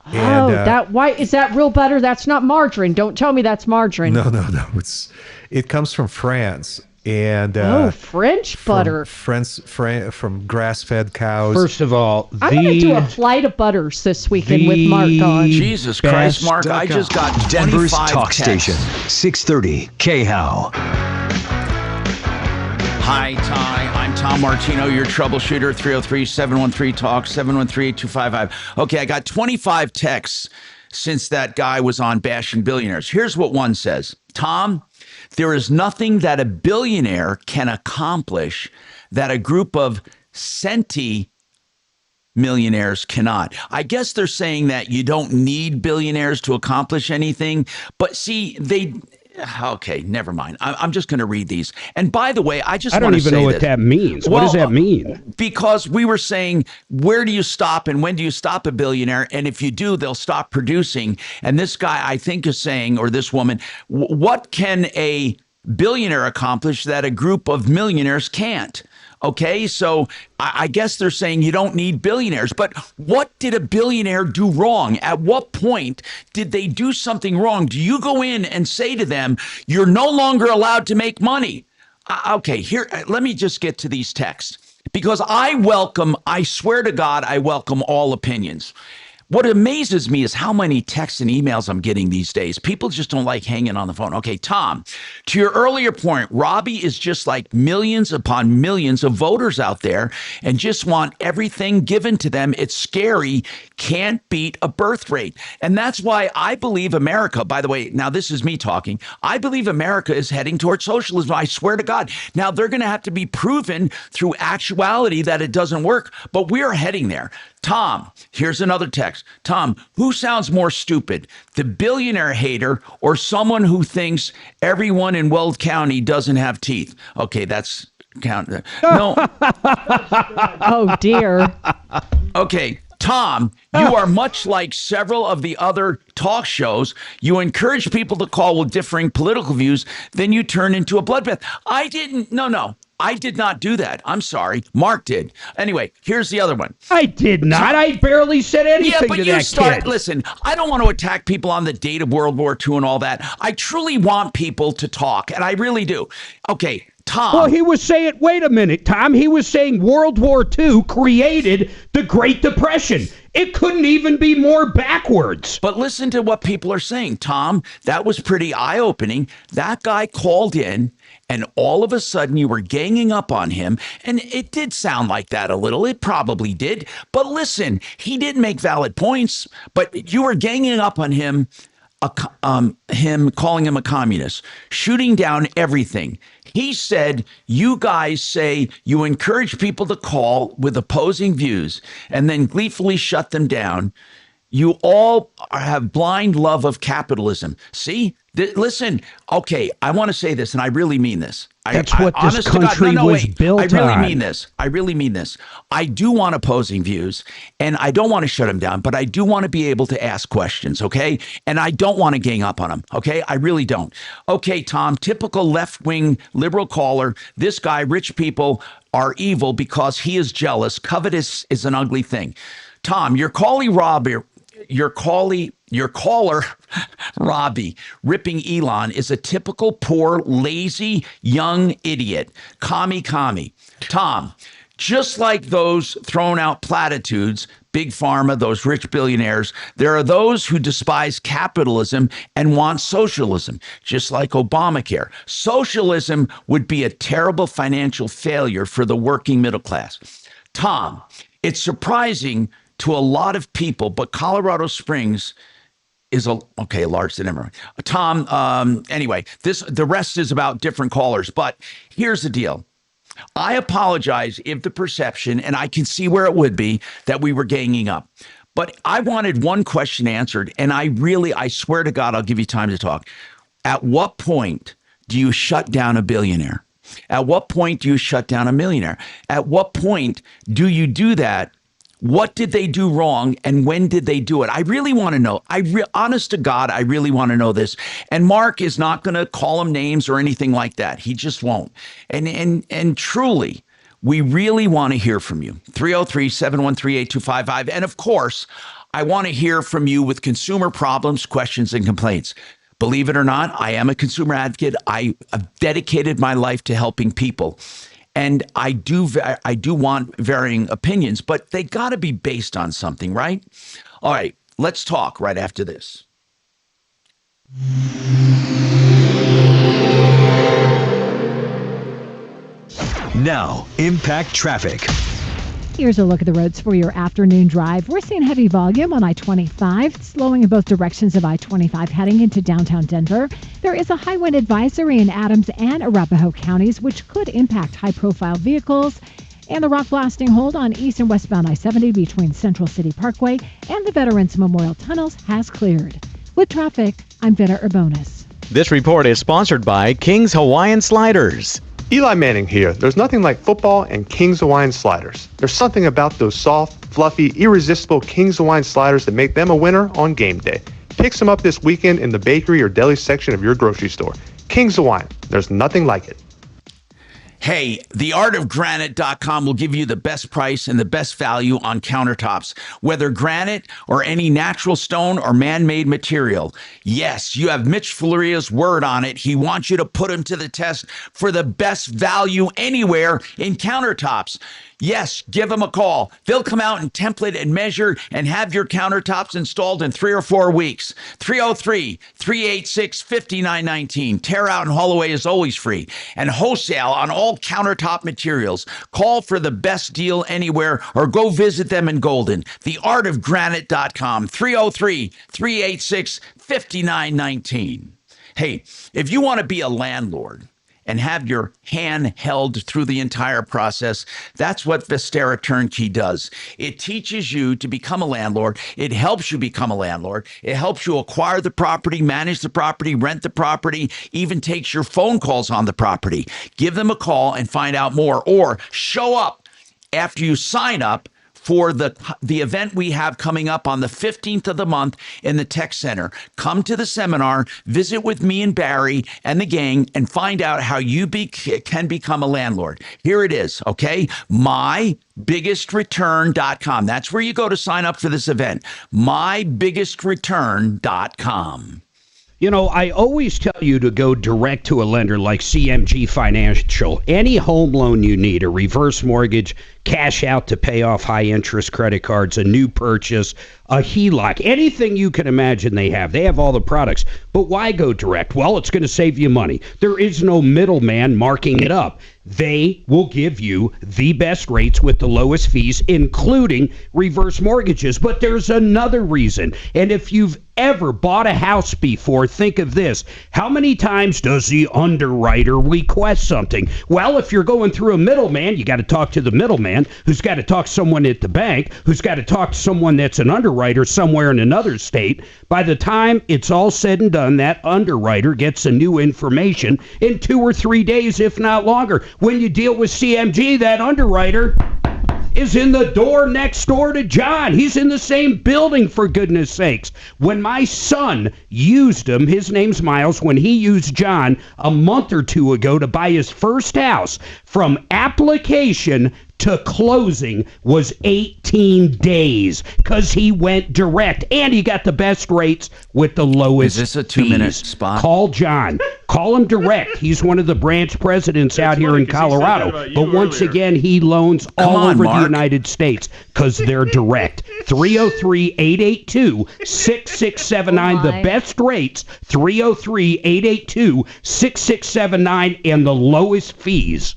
Oh, And, why is that real butter? That's not margarine. Don't tell me that's margarine. No. It comes from France, and French butter. from grass-fed cows. First of all, I'm gonna do a flight of butters this weekend with Mark on. Jesus Christ, Mark, I just got Denver's 25 talk texts. station, 630 KHOW. Hi, Ty. I'm Tom Martino, your troubleshooter. 303-713-TALK, 713-8255. Okay, I got 25 texts since that guy was on bashing billionaires. Here's what one says. Tom, there is nothing that a billionaire can accomplish that a group of millionaires cannot. I guess they're saying that you don't need billionaires to accomplish anything. But see, okay, never mind. I'm just going to read these. And by the way, I don't even know what that means. What does that mean? Because we were saying, where do you stop and when do you stop a billionaire? And if you do, they'll stop producing. And this guy, I think, is saying, or this woman, what can a billionaire accomplish that a group of millionaires can't? Okay, so I guess they're saying you don't need billionaires. But what did a billionaire do wrong? At what point did they do something wrong? Do you go in and say to them, you're no longer allowed to make money? Okay, here, let me just get to these texts. Because I swear to God, I welcome all opinions. What amazes me is how many texts and emails I'm getting these days. People just don't like hanging on the phone. Okay, Tom, to your earlier point, Robbie is just like millions upon millions of voters out there and just want everything given to them. It's scary. Can't beat a birth rate. And that's why I believe America, by the way, now this is me talking, I believe America is heading towards socialism. I swear to God. Now they're going to have to be proven through actuality that it doesn't work, but we're heading there. Tom, here's another text. Tom, who sounds more stupid, the billionaire hater or someone who thinks everyone in Weld County doesn't have teeth? Okay, that's count. No. Oh, dear. Okay. Tom, you are much like several of the other talk shows. You encourage people to call with differing political views, then you turn into a bloodbath. I did not do that. I'm sorry. Mark did. Anyway, here's the other one. I did not. I barely said anything to that kid. Listen, I don't want to attack people on the date of World War II and all that. I truly want people to talk, and I really do. Okay, Tom. Well, he was saying, wait a minute, Tom. He was saying World War II created the Great Depression. It couldn't even be more backwards. But listen to what people are saying, Tom. That was pretty eye-opening. That guy called in, and all of a sudden you were ganging up on him. And it did sound like that a little. It probably did. But listen, he did make valid points, but you were ganging up on him, calling him a communist, shooting down everything. He said, you guys say you encourage people to call with opposing views and then gleefully shut them down. You all have blind love of capitalism. See? Listen, okay, I want to say this, and I really mean this. That's what this country was built on. I really mean this. I really mean this. I do want opposing views, and I don't want to shut them down, but I do want to be able to ask questions, okay? And I don't want to gang up on them, okay? I really don't. Okay, Tom, typical left-wing liberal caller, this guy, rich people are evil because he is jealous. Covetous is an ugly thing. Tom, your caller, Robbie, ripping Elon is a typical poor, lazy, young idiot. Commie. Tom, just like those thrown out platitudes, big pharma, those rich billionaires, there are those who despise capitalism and want socialism, just like Obamacare. Socialism would be a terrible financial failure for the working middle class. Tom, it's surprising to a lot of people, but Colorado Springs is large to number. Tom, anyway, the rest is about different callers, but here's the deal. I apologize if the perception, and I can see where it would be, that we were ganging up. But I wanted one question answered, and I swear to God, I'll give you time to talk. At what point do you shut down a billionaire? At what point do you shut down a millionaire? At what point do you do that? What did they do wrong, and when did they do it? I really want to know. Honest to God, I really want to know this. And Mark is not going to call them names or anything like that. He just won't. And truly, we really want to hear from you. 303-713-8255. And of course, I want to hear from you with consumer problems, questions, and complaints. Believe it or not, I am a consumer advocate. I have dedicated my life to helping people. And I do want varying opinions, but they got to be based on something, right? All right, let's talk right after this. Now, Impact Traffic. Here's a look at the roads for your afternoon drive. We're seeing heavy volume on I-25, slowing in both directions of I-25 heading into downtown Denver. There is a high wind advisory in Adams and Arapahoe counties, which could impact high-profile vehicles. And the rock blasting hold on east and westbound I-70 between Central City Parkway and the Veterans Memorial Tunnels has cleared. With traffic, I'm Vita Urbonis. This report is sponsored by King's Hawaiian Sliders. Eli Manning here. There's nothing like football and King's Hawaiian Sliders. There's something about those soft, fluffy, irresistible King's Hawaiian Sliders that make them a winner on game day. Pick some up this weekend in the bakery or deli section of your grocery store. King's Hawaiian. There's nothing like it. Hey, theartofgranite.com will give you the best price and the best value on countertops, whether granite or any natural stone or man-made material. Yes, you have Mitch Floria's word on it. He wants you to put him to the test for the best value anywhere in countertops. Yes, give them a call. They'll come out and template and measure and have your countertops installed in 3 or 4 weeks. 303-386-5919. Tear out and haul away is always free. And wholesale on all countertop materials. Call for the best deal anywhere or go visit them in Golden. TheArtOfGranite.com. 303-386-5919. Hey, if you want to be a landlord and have your hand held through the entire process, that's what Vistera Turnkey does. It teaches you to become a landlord. It helps you become a landlord. It helps you acquire the property, manage the property, rent the property, even takes your phone calls on the property. Give them a call and find out more, or show up after you sign up for the event we have coming up on the 15th of the month in the Tech Center. Come to the seminar, visit with me and Barry and the gang, and find out how you can become a landlord. Here it is, okay? MyBiggestReturn.com. That's where you go to sign up for this event. MyBiggestReturn.com. You know, I always tell you to go direct to a lender like CMG Financial. Any home loan you need, a reverse mortgage, cash out to pay off high interest credit cards, a new purchase, a HELOC, anything you can imagine they have. They have all the products. But why go direct? Well, it's going to save you money. There is no middleman marking it up. They will give you the best rates with the lowest fees, including reverse mortgages. But there's another reason. And if you've ever bought a house before, think of this. How many times does the underwriter request something? Well, if you're going through a middleman, you got to talk to the middleman, who's got to talk to someone at the bank, who's got to talk to someone that's an underwriter somewhere in another state. By the time it's all said and done, that underwriter gets the new information in 2 or 3 days, if not longer. When you deal with CMG, that underwriter is in the door next door to John. He's in the same building, for goodness sakes. When my son used him, his name's Miles, when he used John a month or 2 ago to buy his first house, from application to closing was 18 days because he went direct and he got the best rates with the lowest fees. Is this a 2-minute spot? Call John. Call him direct. He's one of the branch presidents out here in Colorado. But once again, he loans all over the United States because they're direct. 303-882-6679. The best rates, 303-882-6679, and the lowest fees.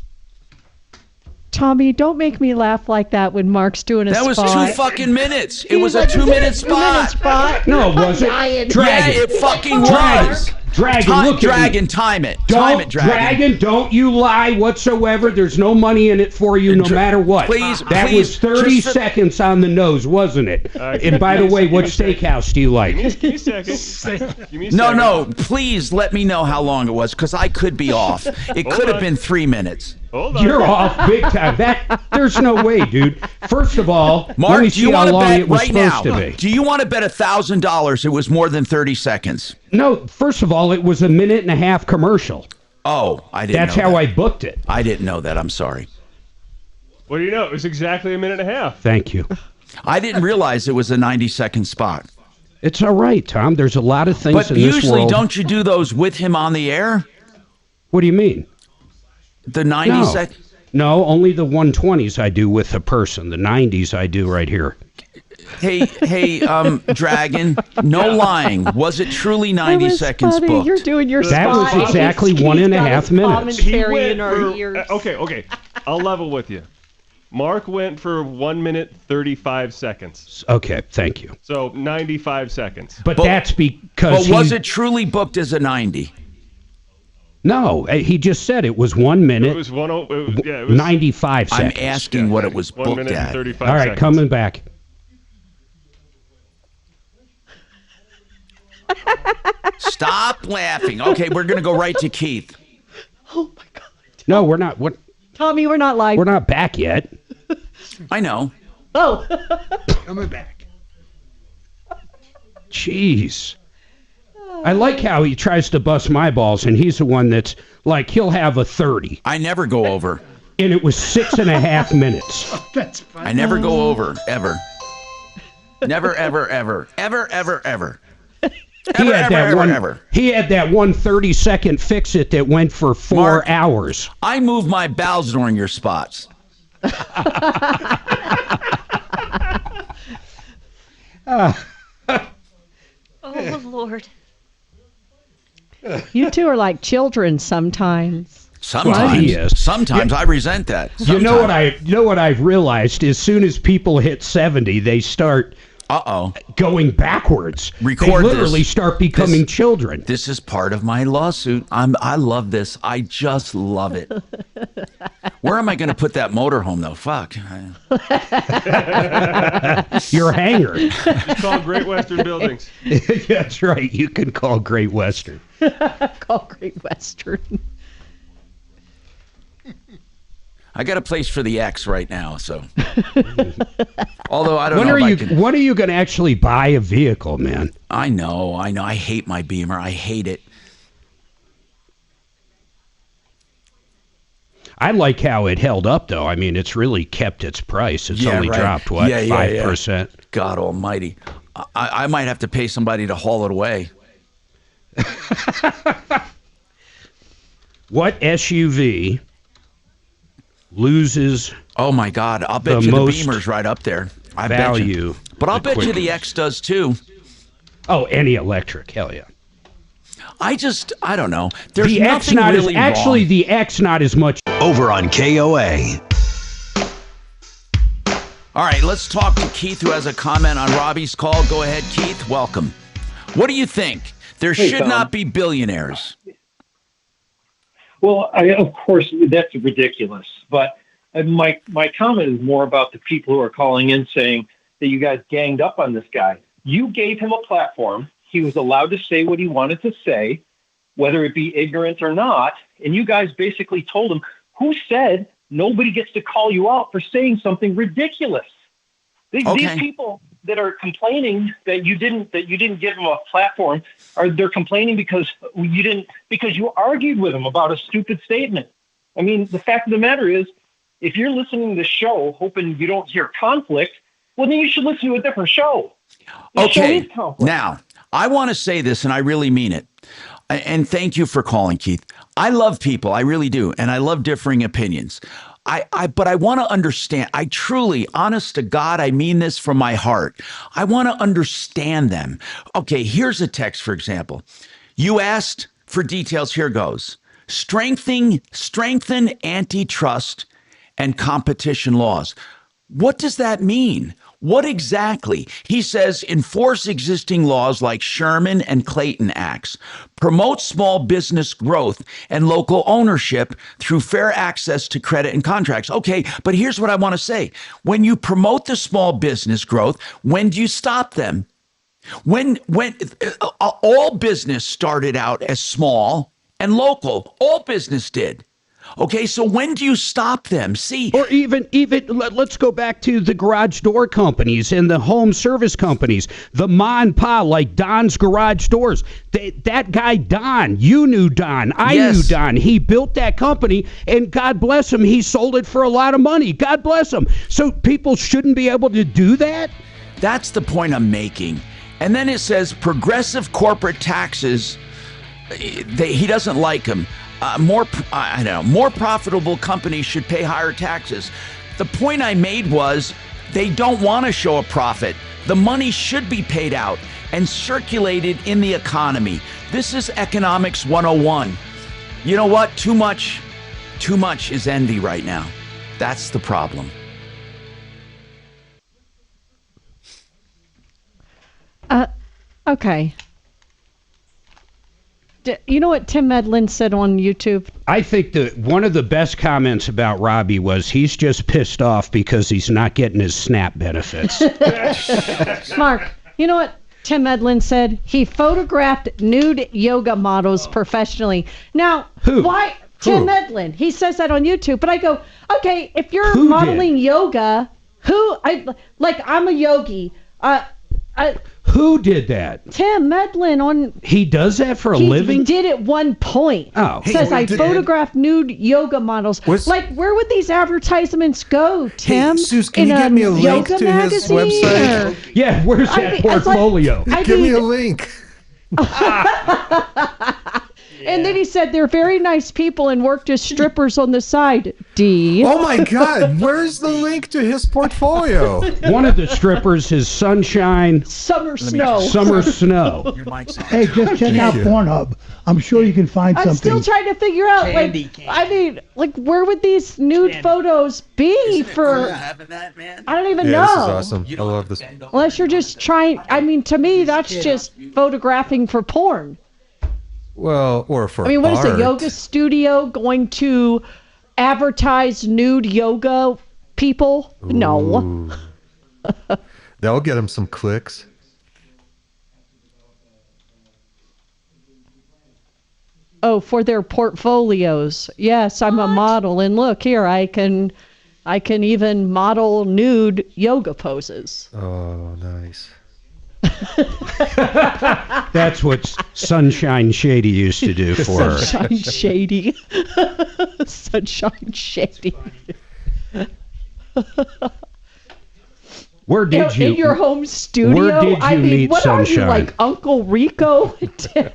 Tommy, don't make me laugh like that when Mark's doing a spot. That was 2 fucking minutes. It was a 2-minute spot. No, it wasn't. Dragon. Yeah, it fucking was. Dragon, Dragon, time it. Time it, Dragon, don't you lie whatsoever. There's no money in it for you, no matter what. That was 30 seconds on the nose, wasn't it? And by the way, what steakhouse do you like? Give me a second. No, please let me know how long it was, because I could be off. It could have been 3 minutes. You're off big time. There's no way, dude. First of all, Mark, let me see how long it was supposed to be. Do you want to bet $1,000 it was more than 30 seconds? No, first of all, it was a 1.5-minute commercial. Oh, I didn't know That's how I booked it. I didn't know that. I'm sorry. What do you know? It was exactly 1.5 minutes. Thank you. I didn't realize it was a 90-second spot. It's all right, Tom. There's a lot of things in this world. But usually, don't you do those with him on the air? What do you mean? The 90 seconds? No, only the 120s I do with a person. The 90s I do right here. Hey, Dragon, no lying. Was it truly 90 seconds funny. booked? You're doing your That spot. was exactly 1.5 minutes. Commentary in our ears. Okay. I'll level with you. Mark went for 1 minute 35 seconds. Okay, thank you. So 95 seconds. But that's because But was it truly booked as a 90? No, he just said it was 1 minute. It was 95 seconds. I'm asking what it was 1 booked minute and at. 35 All right, seconds. coming back. Stop laughing. Okay, we're going to go right to Keith. Oh, my God. No, we're not. Tommy, we're not live. We're not back yet. I know. Oh. Coming back. Jeez. I like how he tries to bust my balls, and he's the one that's like, he'll have a 30. I never go over. And it was 6.5 minutes. Oh, that's funny. I never go over, ever. Never, ever, ever. Ever, ever, ever. He had that one 30-second fix-it that went for 4 hours. I move my bowels during your spots. Oh, Lord. You two are like children sometimes. Sometimes I resent that. You know what I've realized? As soon as people hit 70, they start going backwards. They literally start becoming children. This is part of my lawsuit. I love this. I just love it. Where am I going to put that motorhome though? Fuck. Your hangar. You call Great Western Buildings. That's right. You can call Great Western. Call Great Western. I got a place for the X right now, so. Although I don't when know are if you, I can. When are you going to actually buy a vehicle, man? I know. I hate my Beamer. I hate it. I like how it held up, though. I mean, it's really kept its price. It's only dropped, what, 5%? God almighty. I might have to pay somebody to haul it away. What SUV loses? Oh my God! I'll bet you the Beamer's right up there. I bet you. But I'll bet you the X does too. Oh, any electric, hell yeah. I don't know. There's the X nothing not really as, actually wrong. the X not as much. Over on KOA. All right, let's talk to Keith, who has a comment on Robbie's call. Go ahead, Keith. Welcome. What do you think? There should not be billionaires. Well, of course, that's ridiculous. But my comment is more about the people who are calling in saying that you guys ganged up on this guy. You gave him a platform. He was allowed to say what he wanted to say, whether it be ignorant or not. And you guys basically told him, who said nobody gets to call you out for saying something ridiculous? These people that are complaining that you didn't give them a platform, they're complaining because you argued with them about a stupid statement. I mean, the fact of the matter is, if you're listening to the show hoping you don't hear conflict, well, then you should listen to a different show. Okay, now, I want to say this, and I really mean it. And thank you for calling, Keith. I love people, I really do, and I love differing opinions. But I want to understand. I truly, honest to God, I mean this from my heart. I want to understand them. Okay, here's a text, for example. You asked for details. Here goes. Strengthen antitrust and competition laws. What does that mean? What exactly? He says, enforce existing laws like Sherman and Clayton Acts, promote small business growth and local ownership through fair access to credit and contracts. Okay, but here's what I want to say. When you promote the small business growth, when do you stop them? When all business started out as small and local, all business did. Okay, so when do you stop them? See, or even let's go back to the garage door companies and the home service companies, the ma and pa, like Don's Garage Doors. That guy Don, you knew Don, I knew Don. He built that company, and God bless him, he sold it for a lot of money. God bless him. So people shouldn't be able to do that. That's the point I'm making. And then it says progressive corporate taxes. He doesn't like them. More profitable companies should pay higher taxes. The point I made was they don't want to show a profit. The money should be paid out and circulated in the economy. This is economics 101. You know what? Too much is envy right now. That's the problem. Okay. You know what Tim Medlin said on YouTube? I think that one of the best comments about Robbie was he's just pissed off because he's not getting his SNAP benefits. Mark, you know what Tim Medlin said? He photographed nude yoga models professionally. Now, why? Tim Medlin. He says that on YouTube. But I go, okay, if you're modeling yoga, I'm a yogi. Who did that? Tim Medlin on. He does that for a living? He did at one point. Oh. Says I photographed nude yoga models. Where would these advertisements go, Tim? Hey, Suze, can you get me a link to his website? Or... Yeah, where's that portfolio? Give me a link. And then he said they're very nice people and worked as strippers on the side. D. Oh my God! Where's the link to his portfolio? One of the strippers is Sunshine. Summer Snow. Summer Snow. Hey, just check out Pornhub. I'm sure you can find I'm something. still trying to figure out, where would these nude photos be for? I don't even know. This is awesome. I love this. Unless you're just trying. I mean, to me, that's just photographing for porn. Well, or for I mean, what is a art. yoga studio going to advertise nude yoga people? No. That'll get him some clicks. Oh, for their portfolios. Yes, I'm a model, and look here, I can even model nude yoga poses. Oh, nice. That's what Sunshine Shady used to do for her. Sunshine Shady. Sunshine Shady. Where did you? In your home studio? Where did you meet what Sunshine? are you, like Uncle Rico, Tim?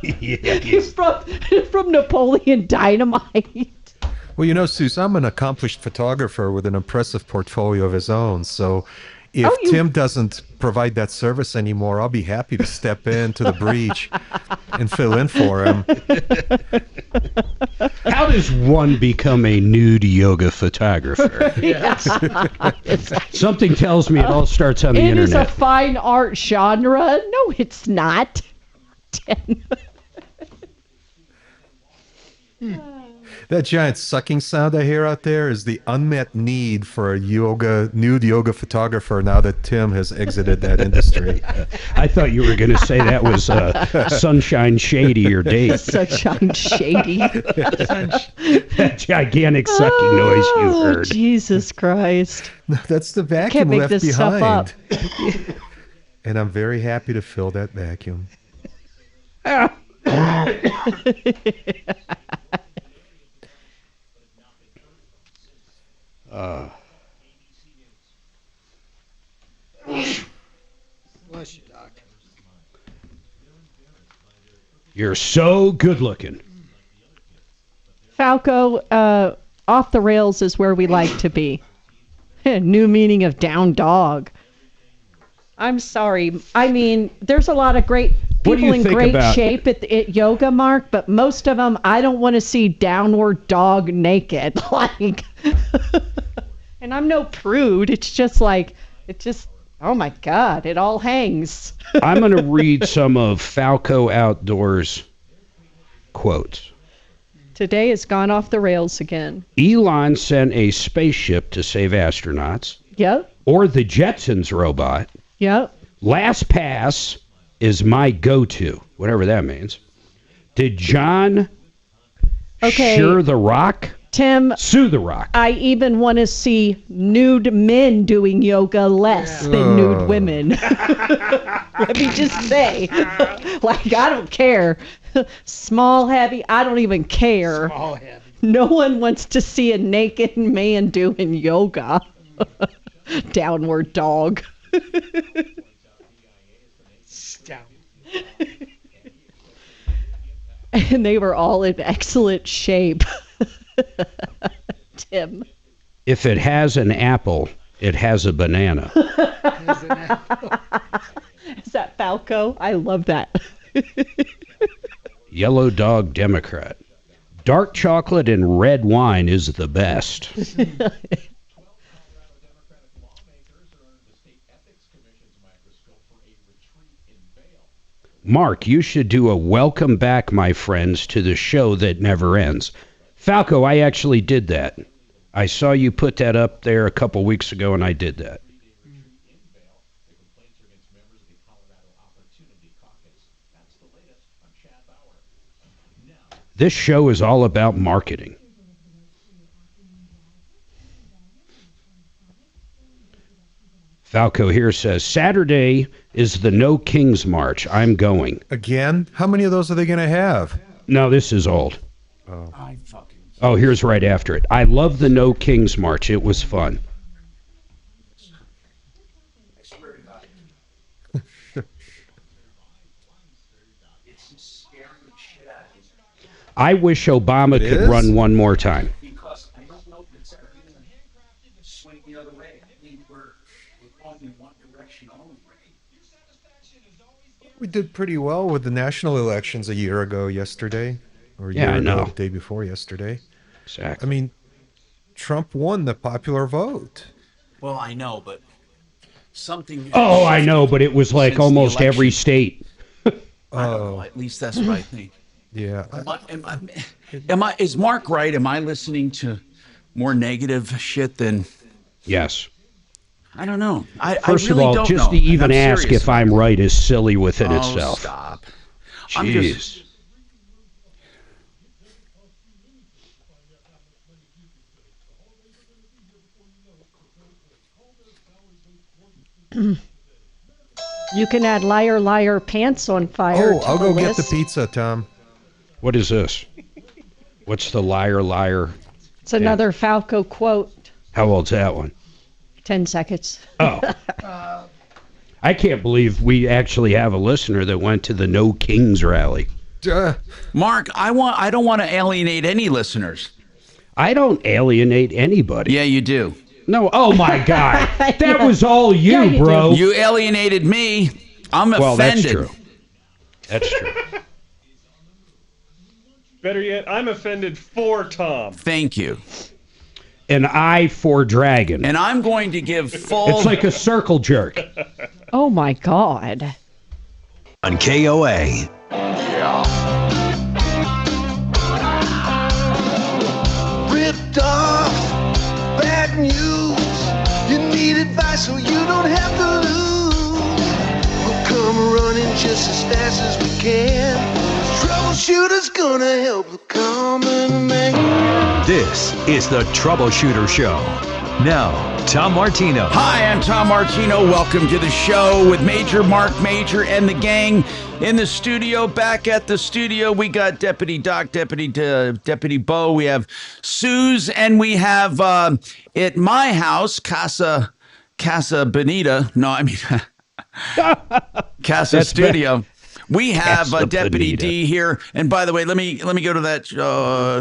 Yes. from Napoleon Dynamite. Well, you know, Suze, I'm an accomplished photographer with an impressive portfolio of his own. So if Tim doesn't provide that service anymore, I'll be happy to step into the breach and fill in for him. How does one become a nude yoga photographer? Something tells me it all starts on the It internet. is a fine art genre. No, it's not. That giant sucking sound I hear out there is the unmet need for a nude yoga photographer now that Tim has exited that industry. I thought you were going to say that was Sunshine Shady or Dave. Sunshine Shady. That gigantic sucking noise you heard. Jesus Christ. No, that's the vacuum Can't make left this behind. stuff up. And I'm very happy to fill that vacuum. Bless you, Doc. You're so good looking. Falco, off the rails is where we like to be. New meaning of down dog. I'm sorry. I mean, there's a lot of great people in great shape at yoga, Mark, but most of them, I don't want to see downward dog naked. Like, and I'm no prude. It's just, oh my God, it all hangs. I'm going to read some of Falco Outdoors quotes. Today has gone off the rails again. Elon sent a spaceship to save astronauts. Yep. Or the Jetsons robot. Yep. LastPass is my go-to, whatever that means. Did John Sure the Rock? Tim. Sue the Rock. I even want to see nude men doing yoga less than nude women. Let me just say. Like, I don't care. Small, heavy, I don't even care. Small, heavy. No one wants to see a naked man doing yoga. Downward dog. And they were all in excellent shape. Tim. If it has an apple, it has a banana. Is that Falco? I love that. Yellow Dog Democrat. Dark chocolate and red wine is the best. Mark, you should do a welcome back, my friends, to the show that never ends. Falco, I actually did that. I saw you put that up there a couple weeks ago, and I did that. This show is all about marketing. Falco here says, Saturday is the No Kings March. I'm going. Again? How many of those are they going to have? No, this is old. Oh. Oh, here's right after it. I love the No Kings March. It was fun. I wish Obama could run one more time. Because I don't know if it's swing the other way. I mean, we're going in one direction only. We did pretty well with the national elections a year ago yesterday, or a Yeah, year I ago, know. the day before yesterday. Exactly. I mean, Trump won the popular vote. Well, I know, but something. Oh, I know, but it was like Since the almost every election. state. I don't know. At least that's what I think. Yeah. Is Mark right? Am I listening to more negative shit than? Yes. I don't know. First I really of all, don't just know. to even I'm ask serious. if I'm right is silly within Oh, itself. stop. Jeez. I'm just. You can add liar, liar, pants on fire. Oh, to I'll the go get the list. pizza, Tom. What is this? What's the liar, liar? It's another Falco quote. How old's that one? 10 seconds. Oh. I can't believe we actually have a listener that went to the No Kings rally. Mark, I don't want to alienate any listeners. I don't alienate anybody. Yeah, you do. No, oh my God. That was all you, bro. You alienated me. I'm offended. Well, that's true. That's true. Better yet, I'm offended for Tom. Thank you. An eye for dragon. And I'm going to give full... It's like a circle jerk. Oh my God. On KOA. Ripped off, bad news. You need advice so you don't have to lose. We'll come running just as fast as we can. Troubleshooter's gonna help the common man. This is the Troubleshooter Show. Now, Tom Martino. Hi, I'm Tom Martino. Welcome to the show with Major Marc Mager and the gang in the studio. Back at the studio, we got Deputy Doc, Deputy Bo. We have Suze, and we have at my house, Casa Bonita. No, I mean Casa That's Studio. We have Casa Deputy Bonita. D here, and by the way, let me go to that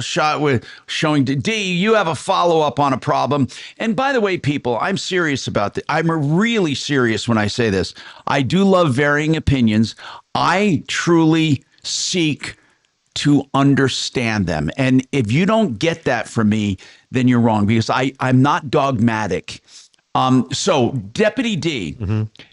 shot with showing D. You have a follow up on a problem, and by the way, people, I'm serious about this. I'm really serious when I say this. I do love varying opinions. I truly seek to understand them, and if you don't get that from me, then you're wrong because I'm not dogmatic. So Deputy D,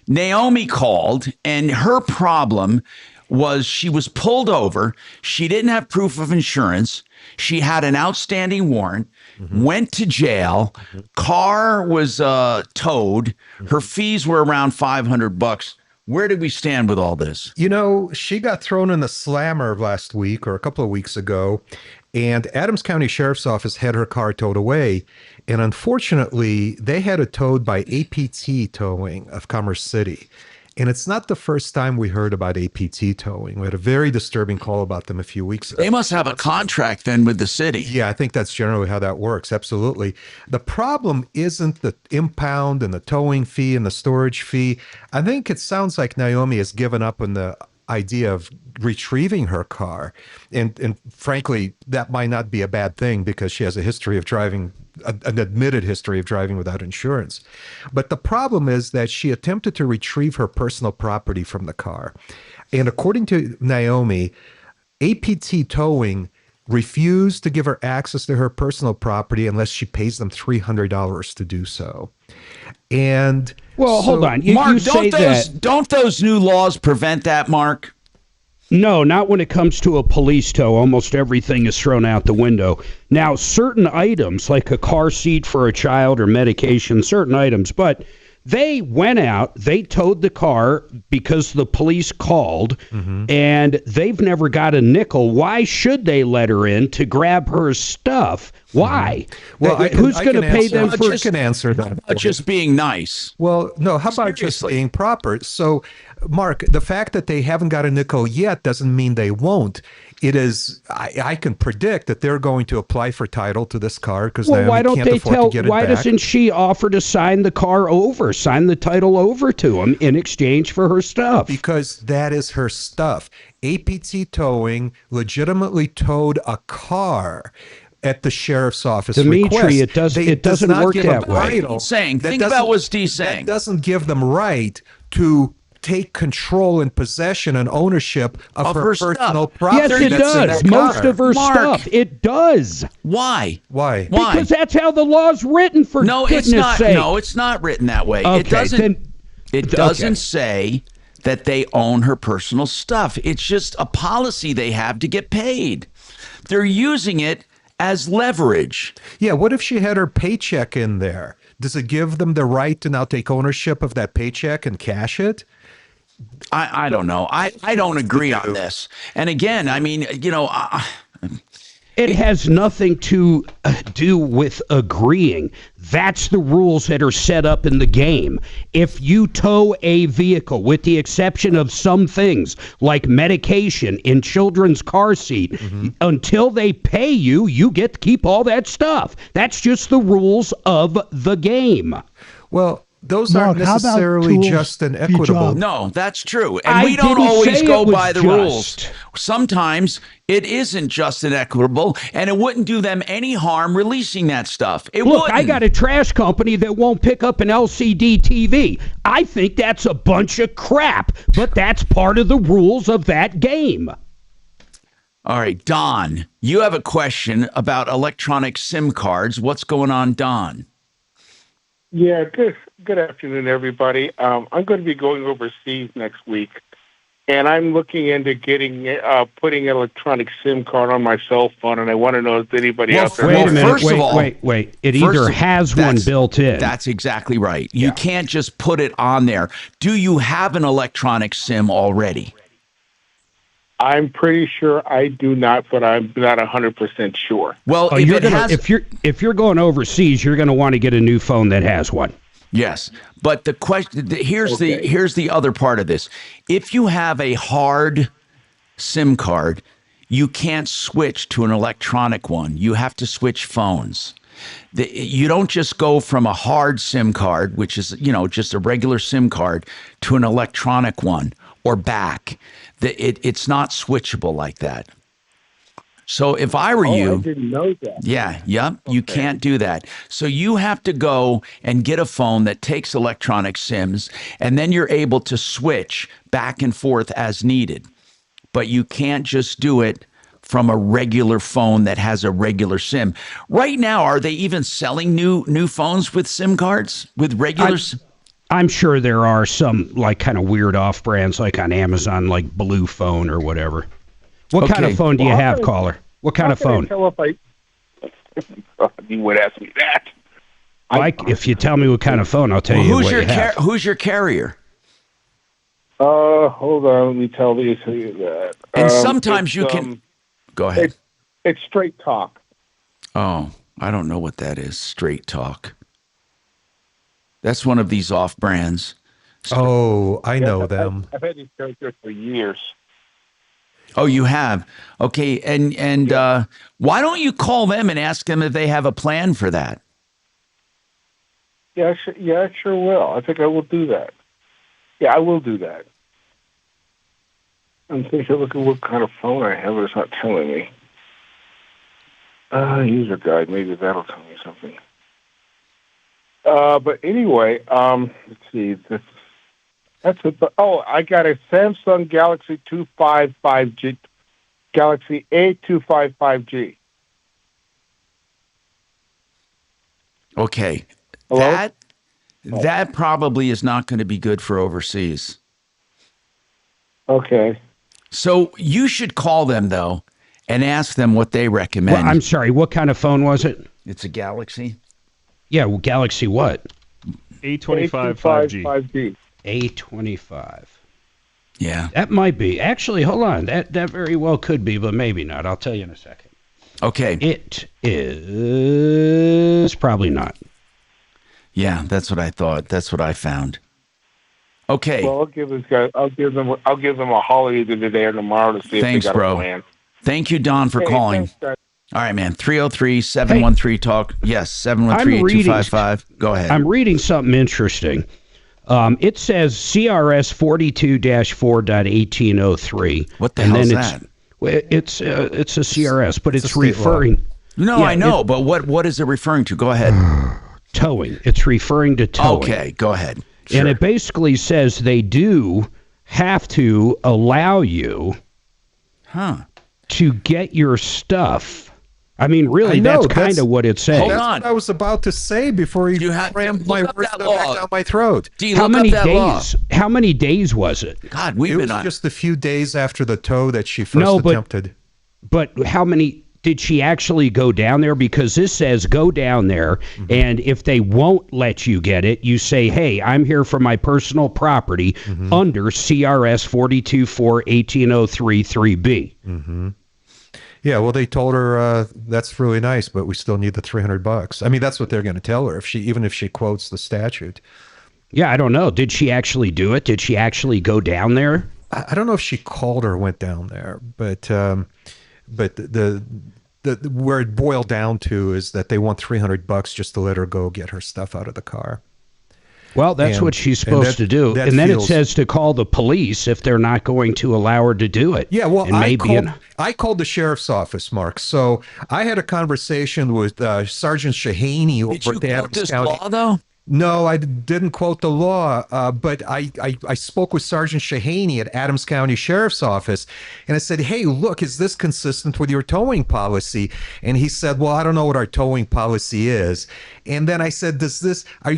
Naomi called, and her problem was she was pulled over. She didn't have proof of insurance. She had an outstanding warrant, went to jail. Car was towed. Her fees were around $500. Where did we stand with all this? You know, she got thrown in the slammer last week or a couple of weeks ago, and Adams County Sheriff's Office had her car towed away. And unfortunately, they had it towed by APT Towing of Commerce City. And it's not the first time we heard about APT Towing. We had a very disturbing call about them a few weeks ago. They must have a contract then with the city. Yeah, I think that's generally how that works. Absolutely. The problem isn't the impound and the towing fee and the storage fee. I think it sounds like Naomi has given up on the idea of retrieving her car. And frankly, that might not be a bad thing because she has a history of driving, an admitted history of driving without insurance. But the problem is that she attempted to retrieve her personal property from the car. And according to Naomi, APT Towing refused to give her access to her personal property unless she pays them $300 to do so. And well, hold on. Mark, You don't those new laws prevent that, Mark? No, not when it comes to a police tow. Almost everything is thrown out the window. Now, certain items, like a car seat for a child or medication, certain items, but they went out, they towed the car because the police called, and they've never got a nickel. Why should they let her in to grab her stuff? Why? Well, who's going to pay them for? I can answer that. Just being nice. Well, no, how about just being proper? So, Mark, the fact that they haven't got a nickel yet doesn't mean they won't. it is. I can predict that they're going to apply for title to this car because Well, why don't can't they afford tell? to get it Why back. doesn't she offer to sign the car over, sign the title over to him in exchange for her stuff? Because that is her stuff. APT Towing legitimately towed a car at the sheriff's office. Dimitri, request. it doesn't not work give that them way. title. Saying, That think doesn't- about what Steve's saying. That doesn't give them right to take control and possession and ownership of her personal property. Yes, it that's in does. that Most car. of her stuff, it does. Why? Why? Because that's how the law's written. For No, goodness it's not. sake. No, it's not written that way. Okay, it doesn't. then- it doesn't say that they own her personal stuff. It's just a policy they have to get paid. They're using it as leverage. Yeah, what if she had her paycheck in there? Does it give them the right to now take ownership of that paycheck and cash it? I don't know. I don't agree on this. And again, I mean, It has nothing to do with agreeing. That's the rules that are set up in the game. If you tow a vehicle, with the exception of some things like medication in children's car seat, until they pay you, you get to keep all that stuff. That's just the rules of the game. Well, those Mark, aren't how about necessarily tools just and be equitable. dropped? no, that's true. And I we don't didn't always say go it was by the just. rules. Sometimes it isn't just and equitable, and it wouldn't do them any harm releasing that stuff. It Look, wouldn't. I got a trash company that won't pick up an LCD TV. I think that's a bunch of crap, but that's part of the rules of that game. All right, Don, you have a question about electronic SIM cards. What's going on, Don? Yeah, good afternoon, everybody. I'm going to be going overseas next week, and I'm looking into getting putting an electronic SIM card on my cell phone, and I want to know if anybody out there. Wait a minute. first of all- Wait. It either has one built in. That's exactly right. You can't just put it on there. Do you have an electronic SIM already? I'm pretty sure I do not, but I'm not 100% sure. Well, Oh, if you're going overseas, you're going to want to get a new phone that has one. Yes, but the question here's the other part of this. If you have a hard SIM card, you can't switch to an electronic one. You have to switch phones. You don't just go from a hard SIM card, which is just a regular SIM card, to an electronic one or back. It's not switchable like that. So if I were you, I didn't know that. you can't do that. So you have to go and get a phone that takes electronic SIMs, and then you're able to switch back and forth as needed. But you can't just do it from a regular phone that has a regular SIM. Right now, are they even selling new phones with SIM cards with regular? I'm sure there are some like kind of weird off brands like on Amazon, like Blue Phone or whatever. What kind of phone do you have, caller? What kind of phone? You would ask me that. If you tell me what kind of phone, I'll tell you what you have. Who's your carrier? Hold on. Let me tell you that. And sometimes you can. Go ahead. It's Straight Talk. Oh, I don't know what that is. Straight Talk. That's one of these off brands. Oh, I know them. I've had these characters for years. Oh, you have? Okay, and why don't you call them and ask them if they have a plan for that? Yeah, I sure will. I think I will do that. Yeah, I will do that. I'm thinking, look at what kind of phone I have, but it's not telling me. User guide, maybe that'll tell me something. But anyway, let's see. That's it. I got a Samsung Galaxy 255G, Galaxy A255G. Okay. Hello? That probably is not going to be good for overseas. Okay. So you should call them, though, and ask them what they recommend. Well, I'm sorry, what kind of phone was it? It's a Galaxy. Yeah, well, Galaxy what? A25 5G. A25. Yeah. That might be. Actually, hold on. That very well could be, but maybe not. I'll tell you in a second. Okay. It is probably not. Yeah, that's what I thought. That's what I found. Okay. Well, I'll give this guy. I'll give them a holler either today or tomorrow to see Thanks, if they got bro. a plan. Thank you, Don, for Hey, calling. thanks, guys. All right, man. 303-713-TALK. Yes, 713-8255. Go ahead. I'm reading something interesting. It says CRS 42-4.1803. What the hell is that? It's a CRS, but it's a state referring. No, Yeah, I know, but what is it referring to? Go ahead. Towing. It's referring to towing. Okay, go ahead. And it basically says they do have to allow you to get your stuff. I mean, really, that's kind of what it says. Hold on. What I was about to say before you crammed my words back down my throat. How many days? How many days was it? God, it was just a few days after the tow that she first attempted. But how many did she actually go down there? Because this says go down there, and if they won't let you get it, you say, hey, I'm here for my personal property under CRS 42-4-1803-3B. Yeah, well, they told her that's really nice, but we still need the $300. I mean, that's what they're going to tell her even if she quotes the statute. Yeah, I don't know. Did she actually do it? Did she actually go down there? I don't know if she called or went down there, but the where it boiled down to is that they want $300 just to let her go get her stuff out of the car. Well, that's what she's supposed to do. And then it says to call the police if they're not going to allow her to do it. Yeah, well, I called the sheriff's office, Mark. So I had a conversation with Sergeant Shahaney over at Adams County. Law, though? No, I didn't quote the law, but I spoke with Sergeant Shahaney at Adams County Sheriff's Office, and I said, hey, look, is this consistent with your towing policy? And he said, well, I don't know what our towing policy is. And then I said,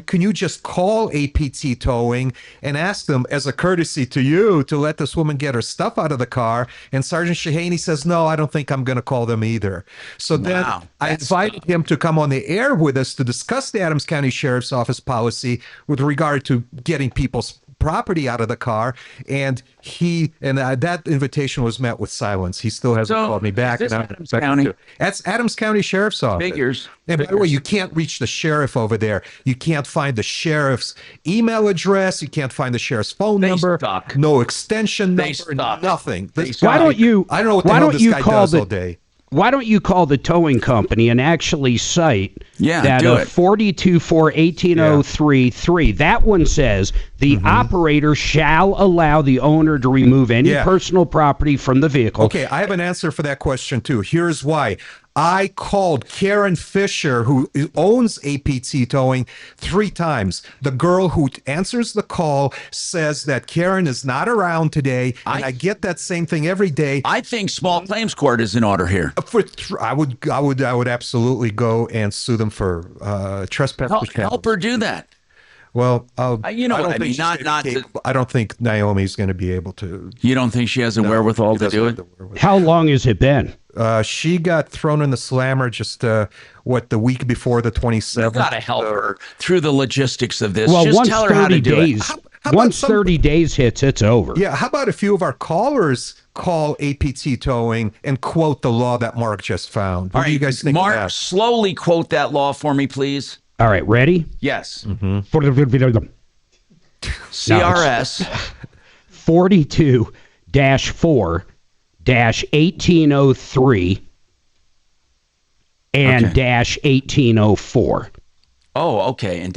can you just call APT Towing and ask them as a courtesy to you to let this woman get her stuff out of the car? And Sergeant Shahaney says, no, I don't think I'm going to call them either. So then I invited him to come on the air with us to discuss the Adams County Sheriff's Office policy with regard to getting people's property out of the car, and that invitation was met with silence. He still hasn't called me back. Is this Adams County? That's Adams County Sheriff's Office. Figures. And by the way, you can't reach the sheriff over there. You can't find the sheriff's email address. You can't find the sheriff's phone number. No extension number. Nothing. Why don't you? I don't know what the hell this guy does all day. Why don't you call the towing company and actually cite that 42-4-1803-3? That one says the operator shall allow the owner to remove any personal property from the vehicle. Okay, I have an answer for that question too. Here's why. I called Karen Fisher, who owns APT Towing, 3 times. The girl who answers the call says that Karen is not around today, and I get that same thing every day. I think small claims court is in order here. I would absolutely go and sue them for trespass. Help her do that. Well, I don't think Naomi's going to be able to. You don't think she has the wherewithal to do it? How long has it been? She got thrown in the slammer just the week before the 27th. You got to help her through the logistics of this. Well, just once tell her how to 30 do days, it. Once 30 days hits, it's over. Yeah, how about a few of our callers call APT Towing and quote the law that Mark just found? What do you guys think of that? Mark, slowly quote that law for me, please. All right, ready? Yes. CRS 42-4-1803 and -1804. Oh, okay. And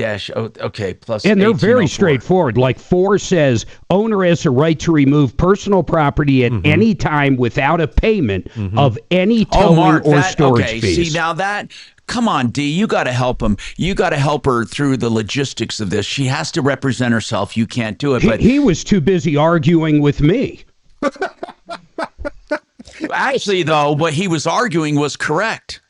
plus. And they're very 1804. straightforward. Like 4 says, owner has a right to remove personal property at any time without a payment of any towing or storage fees. See, now that. Come on, D, you got to help him. You got to help her through the logistics of this. She has to represent herself. You can't do it. But he was too busy arguing with me. Actually, though, what he was arguing was correct.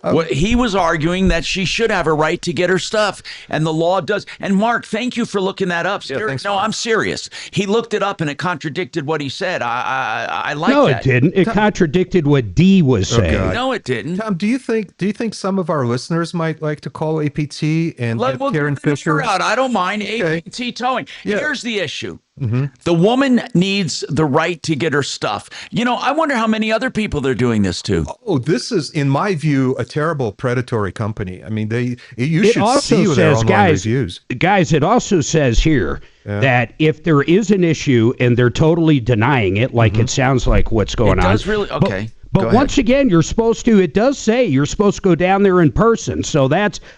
What he was arguing that she should have a right to get her stuff, and the law does. And Mark, thank you for looking that up. I'm serious. He looked it up, and it contradicted what he said. I like that. No, it didn't. It contradicted what D was saying. No, it didn't. Tom, do you think some of our listeners might like to call APT and get Karen Fisher out? I don't mind APT Towing. Here's the issue. The woman needs the right to get her stuff. I wonder how many other people they're doing this to. Oh, this is, in my view, a terrible predatory company. I mean, you should see their online reviews. Guys, it also says here that if there is an issue and they're totally denying it, like it sounds like what's going on. It does really? Okay. But once again, it does say you're supposed to go down there in person. So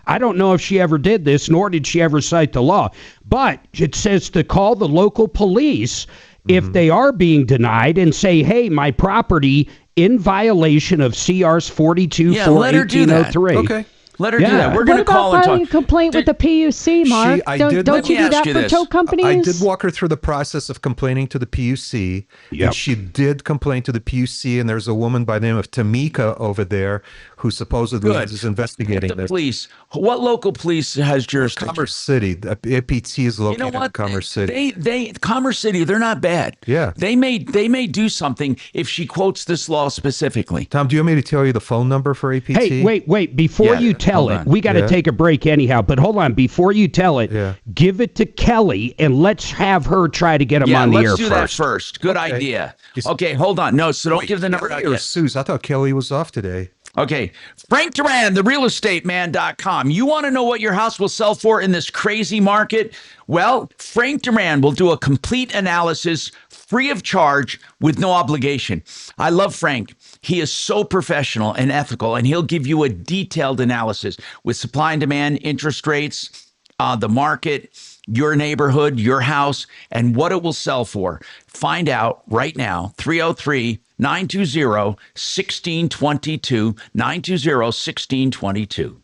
I don't know if she ever did this, nor did she ever cite the law. But it says to call the local police if they are being denied and say, hey, my property in violation of CR's 42-4-1803. Okay. Let her do that. We're going to call and What about filing talk. a complaint with the PUC, Mark? Don't you do that for tow companies? I did walk her through the process of complaining to the PUC. Yep. And she did complain to the PUC, and there's a woman by the name of Tamika over there who supposedly is investigating this. Police. What local police has jurisdiction? Commerce City. The APT is located in Commerce City. They Commerce City, they're not bad. Yeah. They may do something if she quotes this law specifically. Tom, do you want me to tell you the phone number for APT? Hey, wait. Before you tell it, we got to take a break anyhow. But hold on. Before you tell it, give it to Kelly, and let's have her try to get him on the air first. Let's do that first. Good idea. Okay, hold on. No, so don't give the number out yet. Suze, I thought Kelly was off today. Okay. Frank Duran, therealestateman.com. You want to know what your house will sell for in this crazy market? Well, Frank Duran will do a complete analysis free of charge with no obligation. I love Frank. He is so professional and ethical, and he'll give you a detailed analysis with supply and demand, interest rates, the market, your neighborhood, your house, and what it will sell for. Find out right now, 303-920-1622, 920-1622.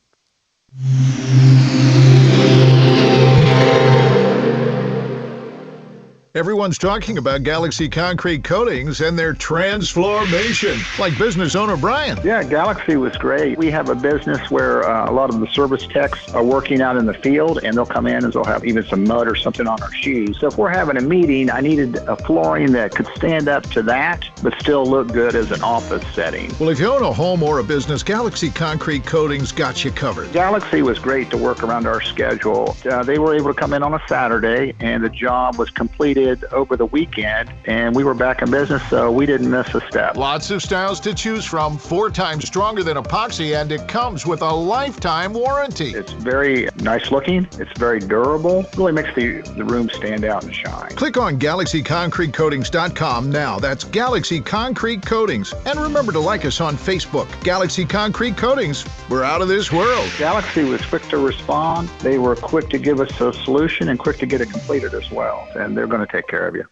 Everyone's talking about Galaxy Concrete Coatings and their transformation, like business owner Brian. Yeah, Galaxy was great. We have a business where a lot of the service techs are working out in the field, and they'll come in and they'll have even some mud or something on our shoes. So if we're having a meeting, I needed a flooring that could stand up to that, but still look good as an office setting. Well, if you own a home or a business, Galaxy Concrete Coatings got you covered. Galaxy was great to work around our schedule. They were able to come in on a Saturday, and the job was completed over the weekend, and we were back in business, so we didn't miss a step. Lots of styles to choose from, 4 times stronger than epoxy, and it comes with a lifetime warranty. It's very nice looking. It's very durable. Really makes the room stand out and shine. Click on GalaxyConcreteCoatings.com now. That's Galaxy Concrete Coatings. And remember to like us on Facebook. Galaxy Concrete Coatings. We're out of this world. Galaxy was quick to respond. They were quick to give us a solution and quick to get it completed as well. And they're going to take care of you.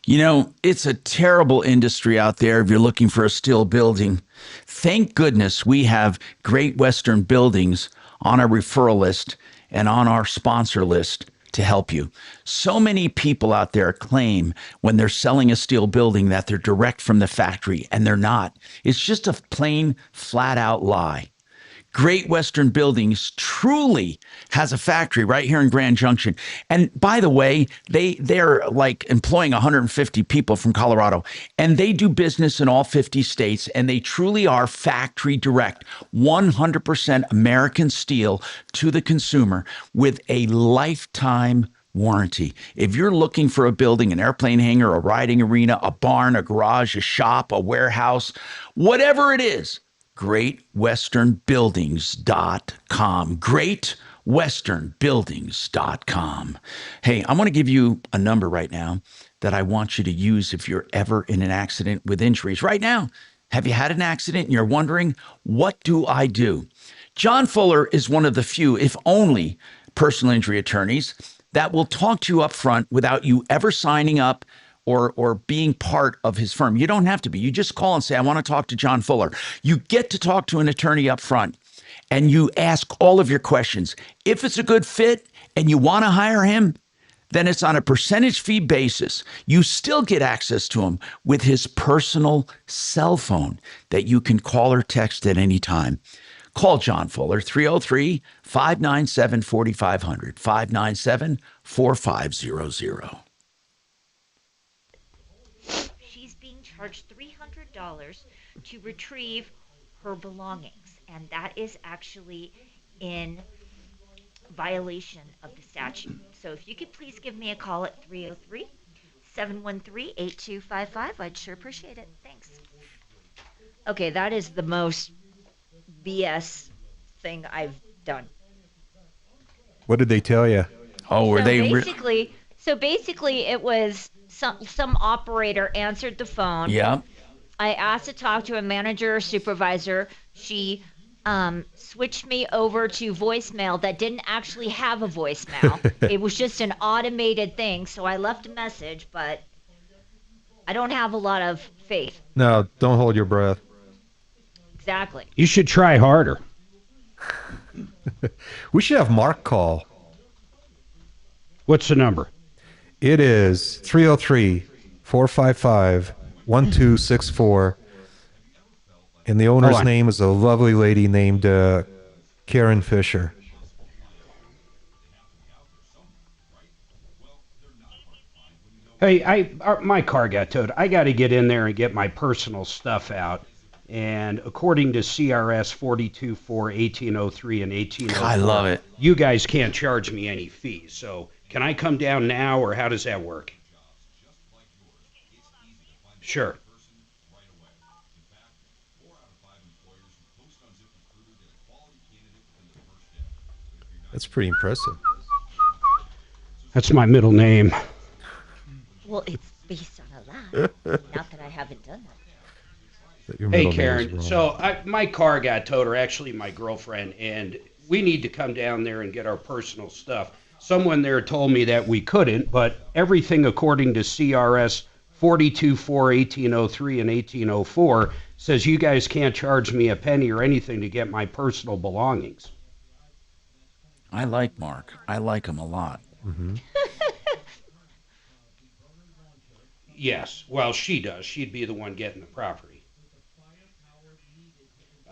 You know, it's a terrible industry out there if you're looking for a steel building. Thank goodness we have Great Western Buildings on our referral list and on our sponsor list to help you. So many people out there claim when they're selling a steel building that they're direct from the factory, and they're not. It's just a plain, flat-out lie. Great Western Buildings truly has a factory right here in Grand Junction. And by the way, they're like employing 150 people from Colorado, and they do business in all 50 states, and they truly are factory direct, 100% American steel to the consumer with a lifetime warranty. If you're looking for a building, an airplane hangar, a riding arena, a barn, a garage, a shop, a warehouse, whatever it is, GreatWesternBuildings.com. GreatWesternBuildings.com. Hey, I want to give you a number right now that I want you to use if you're ever in an accident with injuries. Right now, have you had an accident and you're wondering, what do I do? John Fuller is one of the few, if only, personal injury attorneys that will talk to you up front without you ever signing up or being part of his firm. You don't have to be. You just call and say, I want to talk to John Fuller. You get to talk to an attorney up front, and you ask all of your questions. If it's a good fit and you want to hire him, then it's on a percentage fee basis. You still get access to him with his personal cell phone that you can call or text at any time. Call John Fuller, 303-597-4500, 597-4500. Charged $300 to retrieve her belongings, and that is actually in violation of the statute. So if you could please give me a call at 303-713-8255, I'd sure appreciate it. Thanks. Okay, that is the most BS thing I've done. What did they tell you? Oh, were they basically it was some operator answered the phone. Yeah. I asked to talk to a manager or supervisor. She switched me over to voicemail that didn't actually have a voicemail. It was just an automated thing. So I left a message, but I don't have a lot of faith. No, don't hold your breath. Exactly. You should try harder. We should have Mark call. What's the number? It is 303-455-1264. And the owner's name is a lovely lady named Karen Fisher. Hey, my car got towed. I got to get in there and get my personal stuff out. And according to CRS 424-1803 and 1804, I love it. You guys can't charge me any fees. So can I come down now, or how does that work? Sure. That's pretty impressive. That's my middle name. Well, it's based on a lie. Not that I haven't done that. Hey, Karen. So my car got towed, or actually my girlfriend, and we need to come down there and get our personal stuff. Someone there told me that we couldn't, but everything according to CRS 424-1803 and 1804 says you guys can't charge me a penny or anything to get my personal belongings. I like Mark. I like him a lot. Mm-hmm. Yes. Well, she does. She'd be the one getting the property.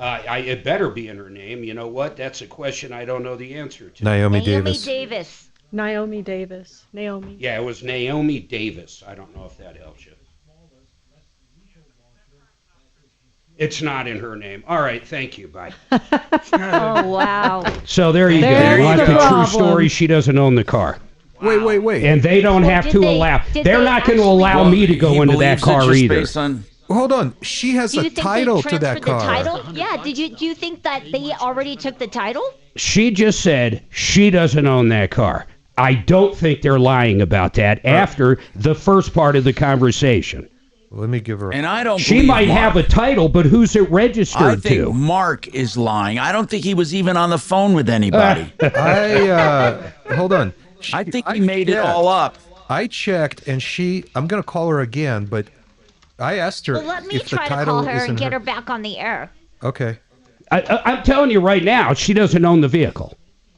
It better be in her name. You know what? That's a question I don't know the answer to. Naomi Davis. Naomi Davis. Yeah, it was Naomi Davis. I don't know if that helps you. It's not in her name. All right, thank you. Bye. Oh, wow. So there you There's go. Like the the true problem. story, she doesn't own the car. Wait. And they don't have to allow. They're not going to allow me to go into that car either. Hold on. She has Do you a think they title to transferred that car. the title? Yeah. Do you think that they already took the title? She just said she doesn't own that car. I don't think they're lying about that after the first part of the conversation. Let me give her. And I don't. She might have a title, but who's it registered I think to? Mark is lying. I don't think he was even on the phone with anybody. Hold on. I think he made it all up. I checked, and I'm going to call her again, but I asked her Well, let me if the try to title call her is in and get her back on the air. Okay. I'm telling you right now, she doesn't own the vehicle.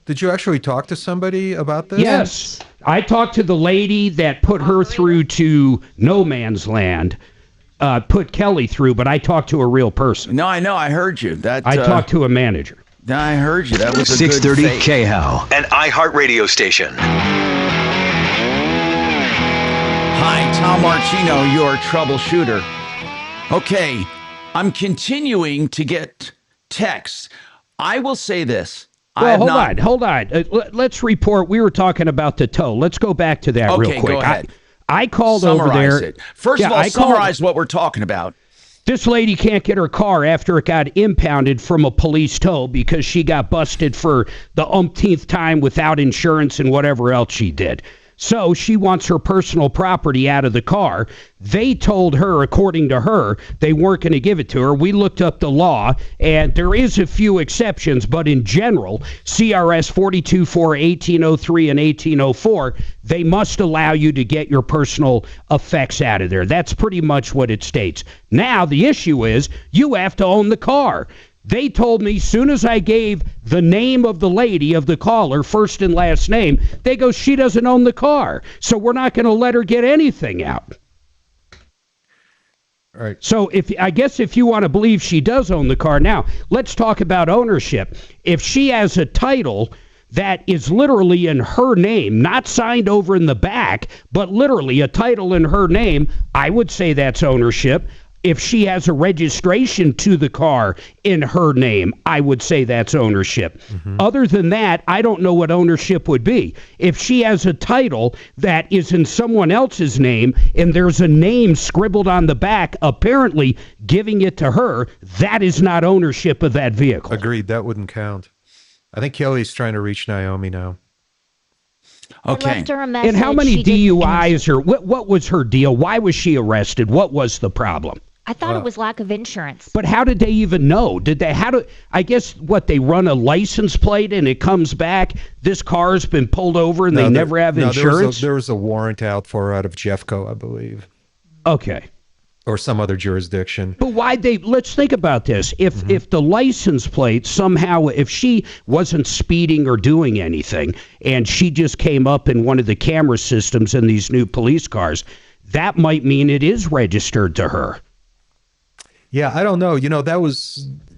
Did you actually talk to somebody about this? Yes. I talked to the lady that put her through to no man's land, put Kelly through, but I talked to a real person. No, I know. I heard you. I talked to a manager. I heard you. That was a 630 good fake. KHOW, an iHeart radio station. Hi, Tom Martino, your troubleshooter. Okay, I'm continuing to get texts. I will say this. Well, hold on. Let's report. We were talking about the tow. Let's go back to that real quick. Go ahead. I called over there. Summarize it. First of all, summarize what we're talking about. This lady can't get her car after it got impounded from a police tow because she got busted for the umpteenth time without insurance and whatever else she did. So she wants her personal property out of the car. They told her, according to her, they weren't going to give it to her. We looked up the law, and there is a few exceptions, but in general, CRS 424-1803 and 1804, they must allow you to get your personal effects out of there. That's pretty much what it states. Now, the issue is you have to own the car. They told me soon as I gave the name of the lady, of the caller, first and last name, they go, she doesn't own the car, so we're not going to let her get anything out. All right. So I guess if you want to believe she does own the car, now let's talk about ownership. If she has a title that is literally in her name, not signed over in the back, but literally a title in her name, I would say that's ownership. If she has a registration to the car in her name, I would say that's ownership. Mm-hmm. Other than that, I don't know what ownership would be. If she has a title that is in someone else's name and there's a name scribbled on the back, apparently giving it to her, that is not ownership of that vehicle. Agreed. That wouldn't count. I think Kelly's trying to reach Naomi now. Okay. Message, and how many DUIs or what was her deal? Why was she arrested? What was the problem? I thought it was lack of insurance. But how did they even know? I guess they run a license plate and it comes back, this car's been pulled over and they never have insurance? There was a warrant out of Jeffco, I believe. Okay. Or some other jurisdiction. But let's think about this. If the license plate somehow, if she wasn't speeding or doing anything, and she just came up in one of the camera systems in these new police cars, that might mean it is registered to her. Yeah, I don't know.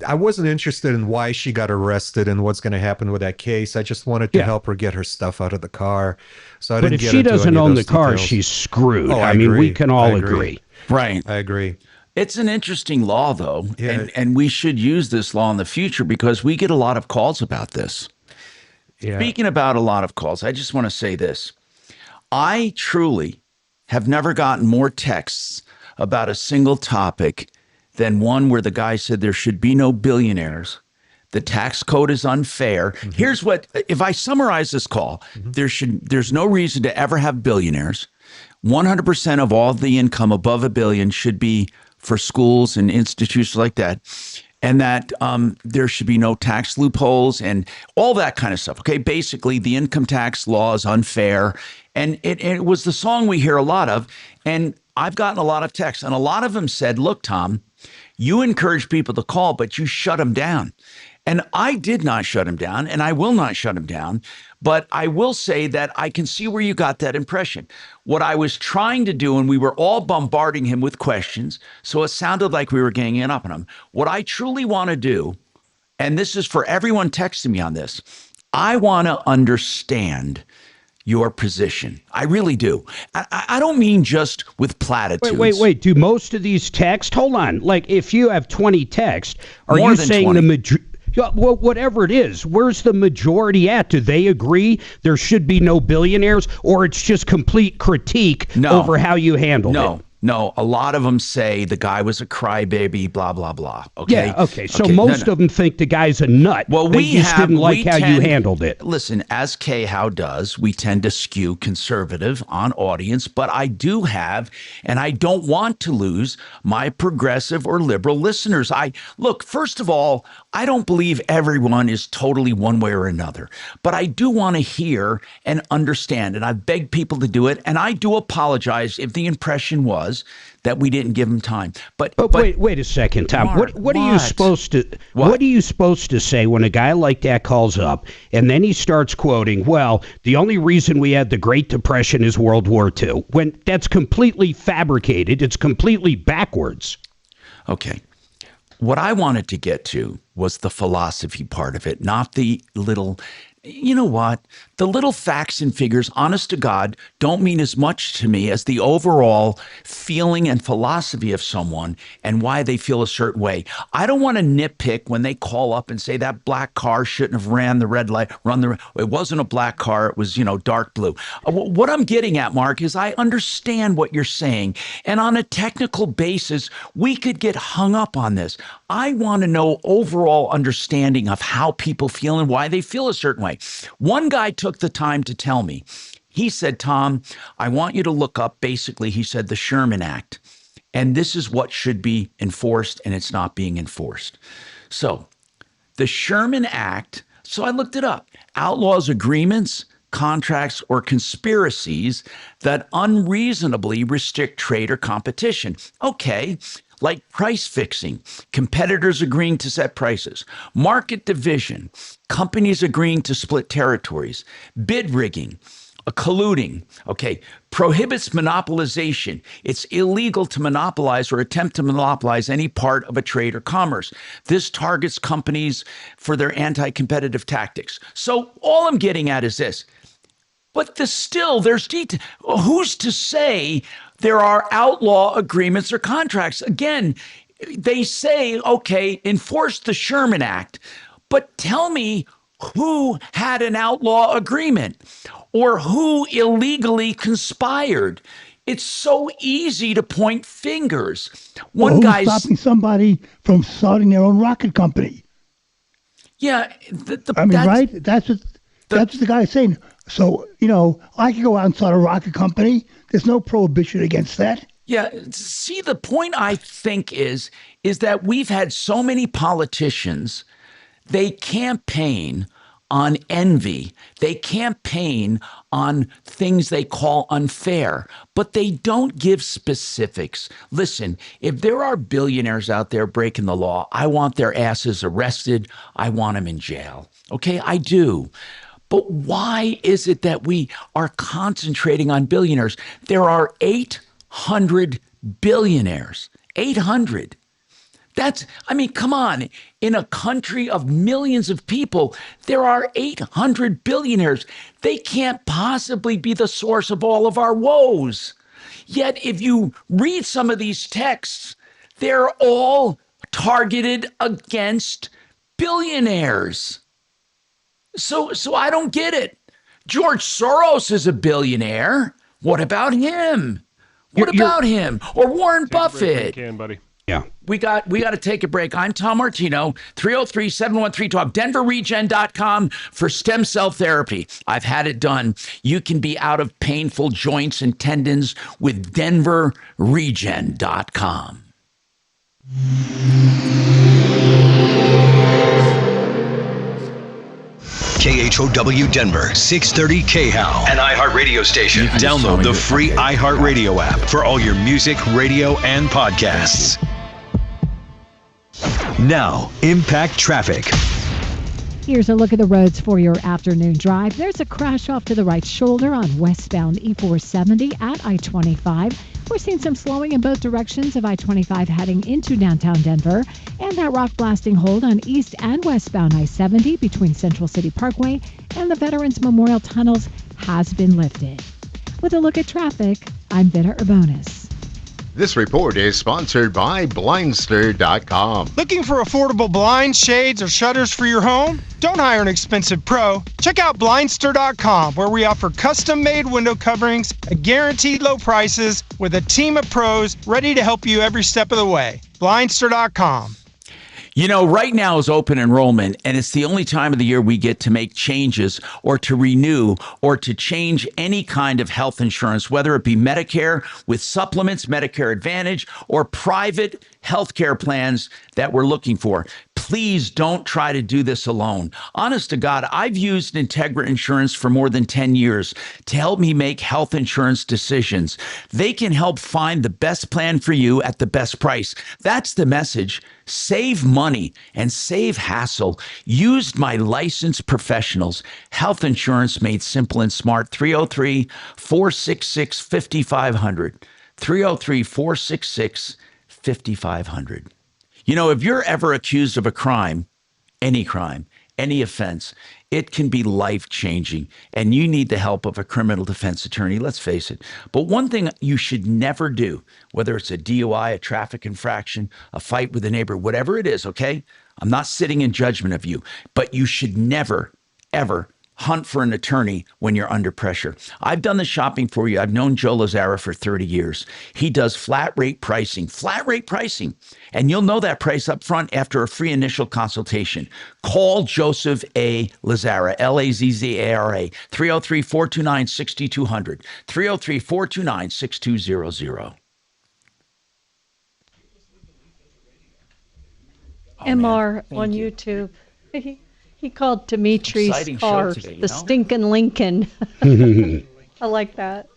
I wasn't interested in why she got arrested and what's going to happen with that case. I just wanted to help her get her stuff out of the car. So But if she doesn't own the car, she's screwed. I mean, we can all agree. Right. I agree. It's an interesting law, though, and we should use this law in the future because we get a lot of calls about this. Yeah. Speaking about a lot of calls, I just want to say this. I truly have never gotten more texts about a single topic than one where the guy said there should be no billionaires. The tax code is unfair. Here's what, if I summarize this call, there's no reason to ever have billionaires. 100% of all the income above $1 billion should be for schools and institutions like that. And that there should be no tax loopholes and all that kind of stuff. Okay, basically the income tax law is unfair. And it was the song we hear a lot of. And I've gotten a lot of texts and a lot of them said, look, Tom, you encourage people to call, but you shut them down. And I did not shut him down, and I will not shut him down. But I will say that I can see where you got that impression. What I was trying to do, and we were all bombarding him with questions, so it sounded like we were ganging up on him. What I truly want to do, and this is for everyone texting me on this, I want to understand your position. I really do. I don't mean just with platitudes. Wait. Do most of these texts, hold on, like if you have 20 texts, are More you than saying 20. the majority? Well, whatever it is, where's the majority at? Do they agree there should be no billionaires, or it's just complete critique over how you handled it? No, a lot of them say the guy was a crybaby, blah, blah, blah. Okay. Yeah, okay. So most of them think the guy's a nut. Well, they just didn't like how you handled it. Listen, as K-How does, we tend to skew conservative on audience, but I do have, and I don't want to lose my progressive or liberal listeners. Look, first of all, I don't believe everyone is totally one way or another, but I do want to hear and understand, and I beg people to do it, and I do apologize if the impression was that we didn't give them time. But wait a second, Tom. Mark, what are you supposed to what are you supposed to say when a guy like that calls up and then he starts quoting, well, the only reason we had the Great Depression is World War II, when that's completely fabricated, it's completely backwards. Okay. What I wanted to get to was the philosophy part of it, not the little, you know what? The little facts and figures, honest to God, don't mean as much to me as the overall feeling and philosophy of someone and why they feel a certain way. I don't want to nitpick when they call up and say that black car shouldn't have ran the red light, it wasn't a black car, it was, dark blue. What I'm getting at, Mark, is I understand what you're saying. And on a technical basis, we could get hung up on this. I want to know overall understanding of how people feel and why they feel a certain way. One guy took the time to tell me. He said, Tom, I want you to look up, basically, he said, the Sherman Act. And this is what should be enforced, and it's not being enforced. So the Sherman Act, so I looked it up, outlaws agreements, contracts, or conspiracies that unreasonably restrict trade or competition. Okay. Like price fixing, competitors agreeing to set prices, market division, companies agreeing to split territories, bid rigging, colluding, prohibits monopolization. It's illegal to monopolize or attempt to monopolize any part of a trade or commerce. This targets companies for their anti-competitive tactics. So all I'm getting at is this. But there's detail. Who's to say there are outlaw agreements or contracts? Again, they say, enforce the Sherman Act. But tell me who had an outlaw agreement or who illegally conspired. It's so easy to point fingers. Who's stopping somebody from starting their own rocket company? Yeah. Right? That's what the guy's saying. So, I could go out and start a rocket company. There's no prohibition against that. Yeah, see, the point I think is that we've had so many politicians, they campaign on envy. They campaign on things they call unfair, but they don't give specifics. Listen, if there are billionaires out there breaking the law, I want their asses arrested. I want them in jail. Okay, I do. But why is it that we are concentrating on billionaires? There are 800 billionaires. 800. Come on. In a country of millions of people, there are 800 billionaires. They can't possibly be the source of all of our woes. Yet, if you read some of these texts, they're all targeted against billionaires. So I don't get it. George Soros is a billionaire. What about him? What about him? Or Warren Buffett? Can, buddy. Yeah. We got to take a break. I'm Tom Martino, 303-713-TALK, denverregen.com for stem cell therapy. I've had it done. You can be out of painful joints and tendons with denverregen.com. KHOW Denver, 630 KHOW, an iHeart radio station. Download the free iHeart Radio app for all your music, radio, and podcasts. Now, Impact Traffic. Here's a look at the roads for your afternoon drive. There's a crash off to the right shoulder on westbound E470 at I-25. We're seeing some slowing in both directions of I-25 heading into downtown Denver. And that rock blasting hold on east and westbound I-70 between Central City Parkway and the Veterans Memorial Tunnels has been lifted. With a look at traffic, I'm Vita Urbonis. This report is sponsored by Blindster.com. Looking for affordable blinds, shades, or shutters for your home? Don't hire an expensive pro. Check out Blindster.com, where we offer custom-made window coverings at guaranteed low prices with a team of pros ready to help you every step of the way. Blindster.com. You know, right now is open enrollment, and it's the only time of the year we get to make changes or to renew or to change any kind of health insurance, whether it be Medicare with supplements, Medicare Advantage, or private healthcare plans that we're looking for. Please don't try to do this alone. Honest to God, I've used Integra Insurance for more than 10 years to help me make health insurance decisions. They can help find the best plan for you at the best price. That's the message. Save money and save hassle. Used my licensed professionals. Health insurance made simple and smart. 303-466-5500. 303-466-5500. You know, if you're ever accused of a crime, any offense, it can be life-changing, and you need the help of a criminal defense attorney, let's face it. But one thing you should never do, whether it's a DUI, a traffic infraction, a fight with a neighbor, whatever it is, okay? I'm not sitting in judgment of you, but you should never, ever hunt for an attorney when you're under pressure. I've done the shopping for you. I've known Joe Lazzara for 30 years. He does flat rate pricing. And you'll know that price up front after a free initial consultation. Call Joseph A. Lazzara, Lazzara, 303-429-6200, 303-429-6200. MR on YouTube. He called Dimitri's car today, the stinking Lincoln. I like that.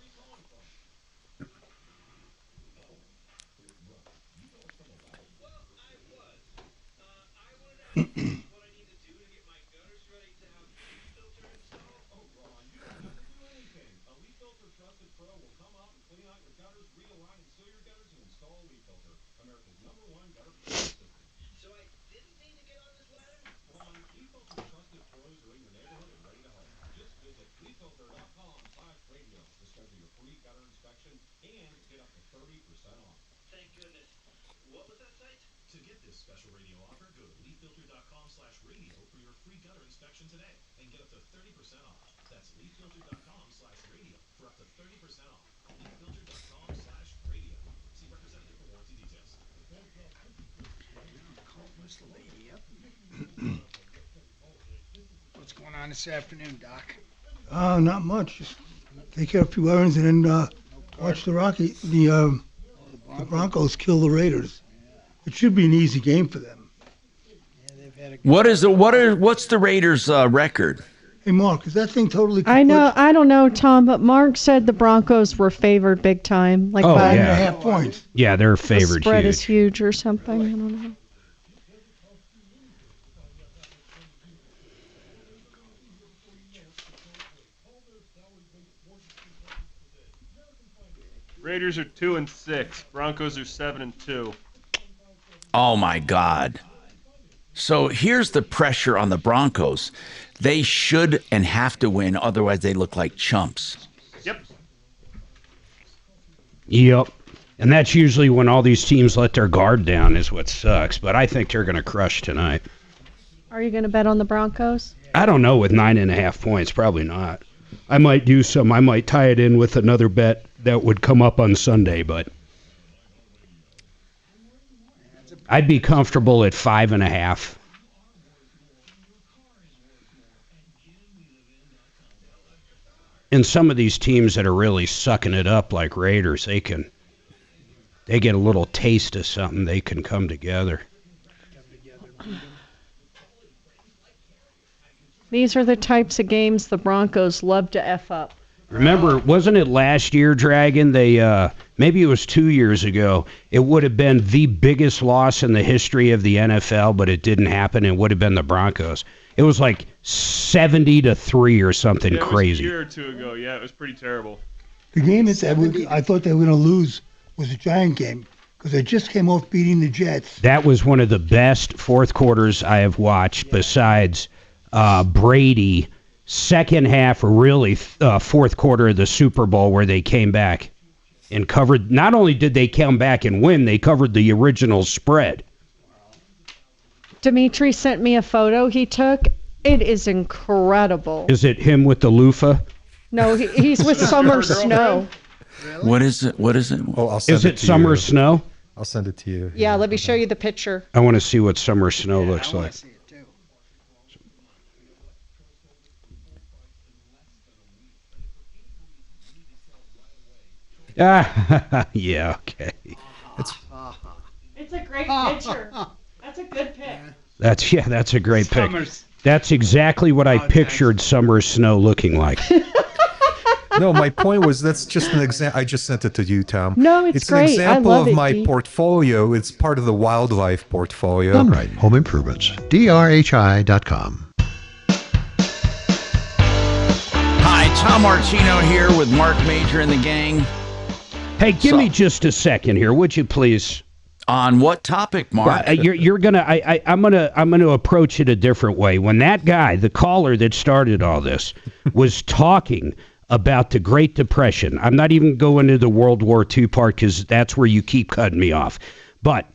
What's going on this afternoon, Doc? Not much. Just take care of a few errands and then watch the The Broncos kill the Raiders. It should be an easy game for them. What's the Raiders' record? Hey, Mark, is that thing totally kaput? I know. I don't know, Tom, but Mark said the Broncos were favored big time. Like by 5.5 points. Yeah, they're favored the spread huge. is huge or something. I don't know. Raiders are 2-6. Broncos are 7-2. Oh my God. So here's the pressure on the Broncos. They should and have to win, otherwise they look like chumps. Yep. And that's usually when all these teams let their guard down is what sucks. But I think they're going to crush tonight. Are you going to bet on the Broncos? I don't know with 9.5 points. Probably not. I might do some. I might tie it in with another bet that would come up on Sunday, but I'd be comfortable at 5.5. And some of these teams that are really sucking it up, like Raiders, they get a little taste of something. They can come together. These are the types of games the Broncos love to F up. Remember, wasn't it last year, Dragon? They maybe it was 2 years ago. It would have been the biggest loss in the history of the NFL, but it didn't happen. It would have been the Broncos. It was like 70-3 or something Yeah, it was crazy. a year or two ago. Yeah, it was pretty terrible. The game that I thought they were going to lose was a Giant game because they just came off beating the Jets. That was one of the best fourth quarters I have watched besides Brady. Second half, really, fourth quarter of the Super Bowl where they came back and covered. Not only did they come back and win, they covered the original spread. Dimitri sent me a photo he took. It is incredible. Is it him with the loofah? No, he's with Summer Snow. What is it? Oh, I'll send Is it to Summer you. Snow? I'll send it to you. Yeah, let me show you the picture. I want to see what Summer Snow looks like. Yeah, okay. It's a great picture. That's a good pic. That's a great pic. Summer's- That's exactly what I pictured Summer Snow looking like. No, my point was that's just an example. I just sent it to you, Tom. No, it's an great. I example love of it, my Dee. portfolio. It's part of the wildlife portfolio. Sunright Home Improvements. DRHI.com. Hi, Tom Martino here with Marc Mager and the gang. Hey, give me just a second here, would you please? On what topic, Mark? You're gonna. I'm gonna approach it a different way. When that guy, the caller that started all this, was talking about the Great Depression, I'm not even going to the World War II part because that's where you keep cutting me off. But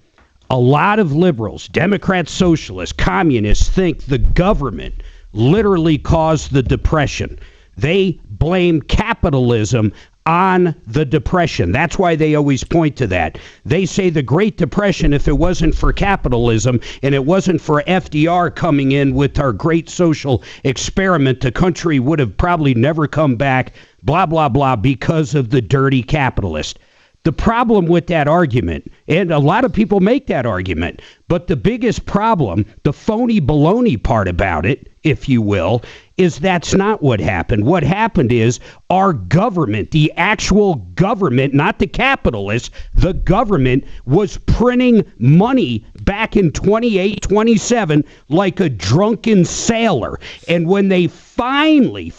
a lot of liberals, Democrats, socialists, communists think the government literally caused the Depression. They blame capitalism on the Depression. That's why they always point to that. They say the Great Depression, if it wasn't for capitalism and it wasn't for FDR coming in with our great social experiment, the country would have probably never come back, blah, blah, blah, because of the dirty capitalist. The problem with that argument, and a lot of people make that argument, but the biggest problem, the phony baloney part about it, if you will, is that's not what happened. What happened is our government, the actual government, not the capitalists, the government was printing money back in 28, 27 like a drunken sailor. And when they finally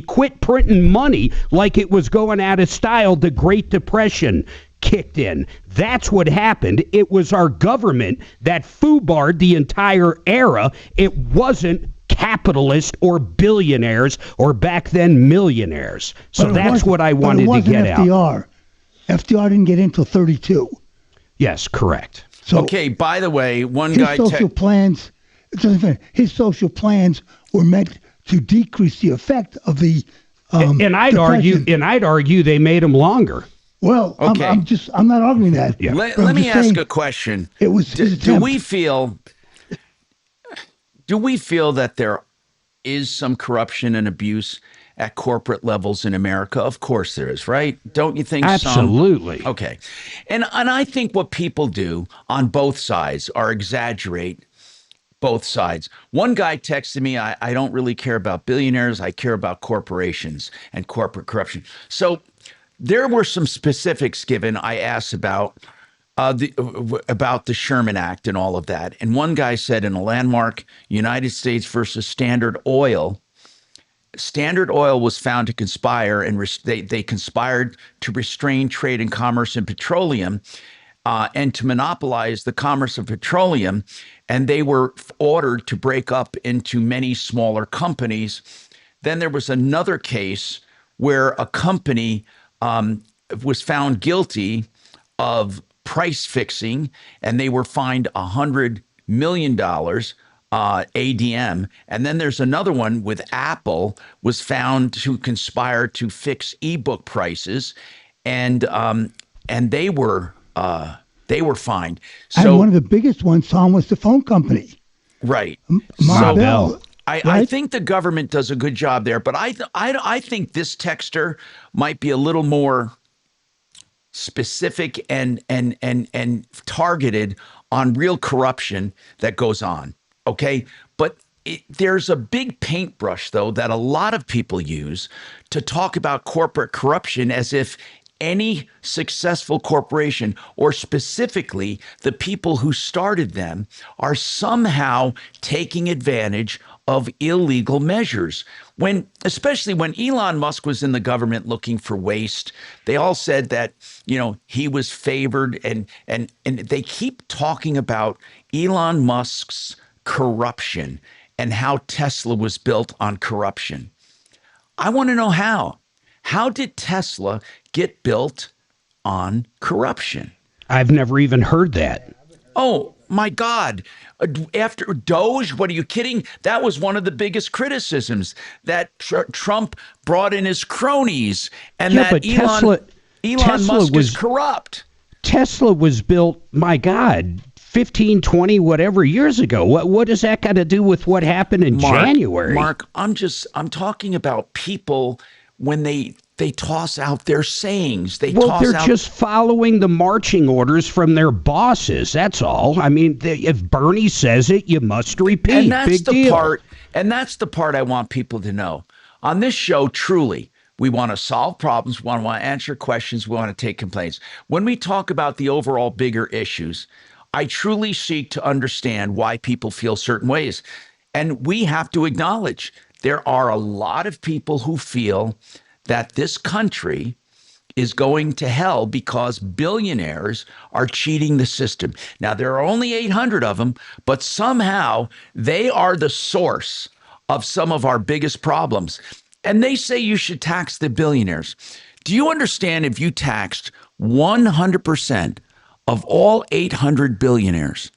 quit printing money like it was going out of style, the Great Depression kicked in. That's what happened. It was our government that foobarred the entire era. It wasn't capitalist or billionaires or back then millionaires. So that's what I wanted to get out. FDR didn't get in until 32. Yes, correct. So okay, by the way, one his guy... social plans, his social plans were meant to decrease the effect of the and I'd argue they made them longer. Well, okay. I'm not arguing that. Yeah. Let me ask a question. It was do we feel that there is some corruption and abuse at corporate levels in America? Of course there is, right? Don't you think? Absolutely. Okay. And I think what people do on both sides are exaggerate both sides. One guy texted me, I don't really care about billionaires. I care about corporations and corporate corruption. So there were some specifics given. I asked about the Sherman Act and all of that. And one guy said in a landmark United States versus Standard Oil was found to conspire, and they conspired to restrain trade and commerce in petroleum and to monopolize the commerce of petroleum. And they were ordered to break up into many smaller companies. Then there was another case where a company was found guilty of price fixing, and they were fined $100 million ADM. And then there's another one with Apple was found to conspire to fix ebook prices, and they were fined. So, and one of the biggest ones, Tom, was the phone company. Right. Bell. I think the government does a good job there, but I think this texter might be a little more specific and targeted on real corruption that goes on. Okay. But there's a big paintbrush, though, that a lot of people use to talk about corporate corruption as if any successful corporation, or specifically the people who started them, are somehow taking advantage of illegal measures. Especially when Elon Musk was in the government looking for waste, they all said that, he was favored, and they keep talking about Elon Musk's corruption and how Tesla was built on corruption. I want to know how. How did Tesla get built on corruption? I've never even heard that. Oh, my God. After Doge, what are you kidding? That was one of the biggest criticisms, that Trump brought in his cronies, and that Elon Musk is corrupt. Tesla was built, my God, 15, 20, whatever years ago. What does that got to do with what happened in January? Mark, I'm talking about people when they toss out their sayings. They're just following the marching orders from their bosses. That's all. I mean, if Bernie says it, you must repeat. And that's Big deal. And that's the part I want people to know. On this show, truly, we want to solve problems. We want to answer questions. We want to take complaints. When we talk about the overall bigger issues, I truly seek to understand why people feel certain ways. And we have to acknowledge there are a lot of people who feel that this country is going to hell because billionaires are cheating the system. Now, there are only 800 of them, but somehow they are the source of some of our biggest problems. And they say you should tax the billionaires. Do you understand if you taxed 100% of all 800 billionaires,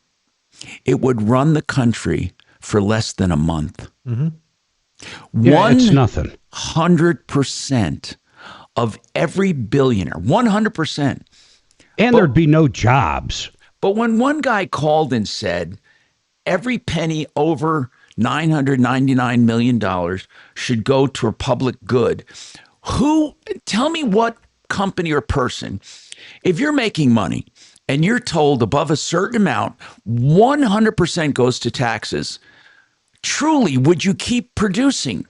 it would run the country for less than a month? Mm-hmm. Yeah, it's nothing. 100% of every billionaire, 100%. And there'd be no jobs. But when one guy called and said every penny over $999 million should go to a public good, tell me what company or person, if you're making money and you're told above a certain amount, 100% goes to taxes, truly, would you keep producing?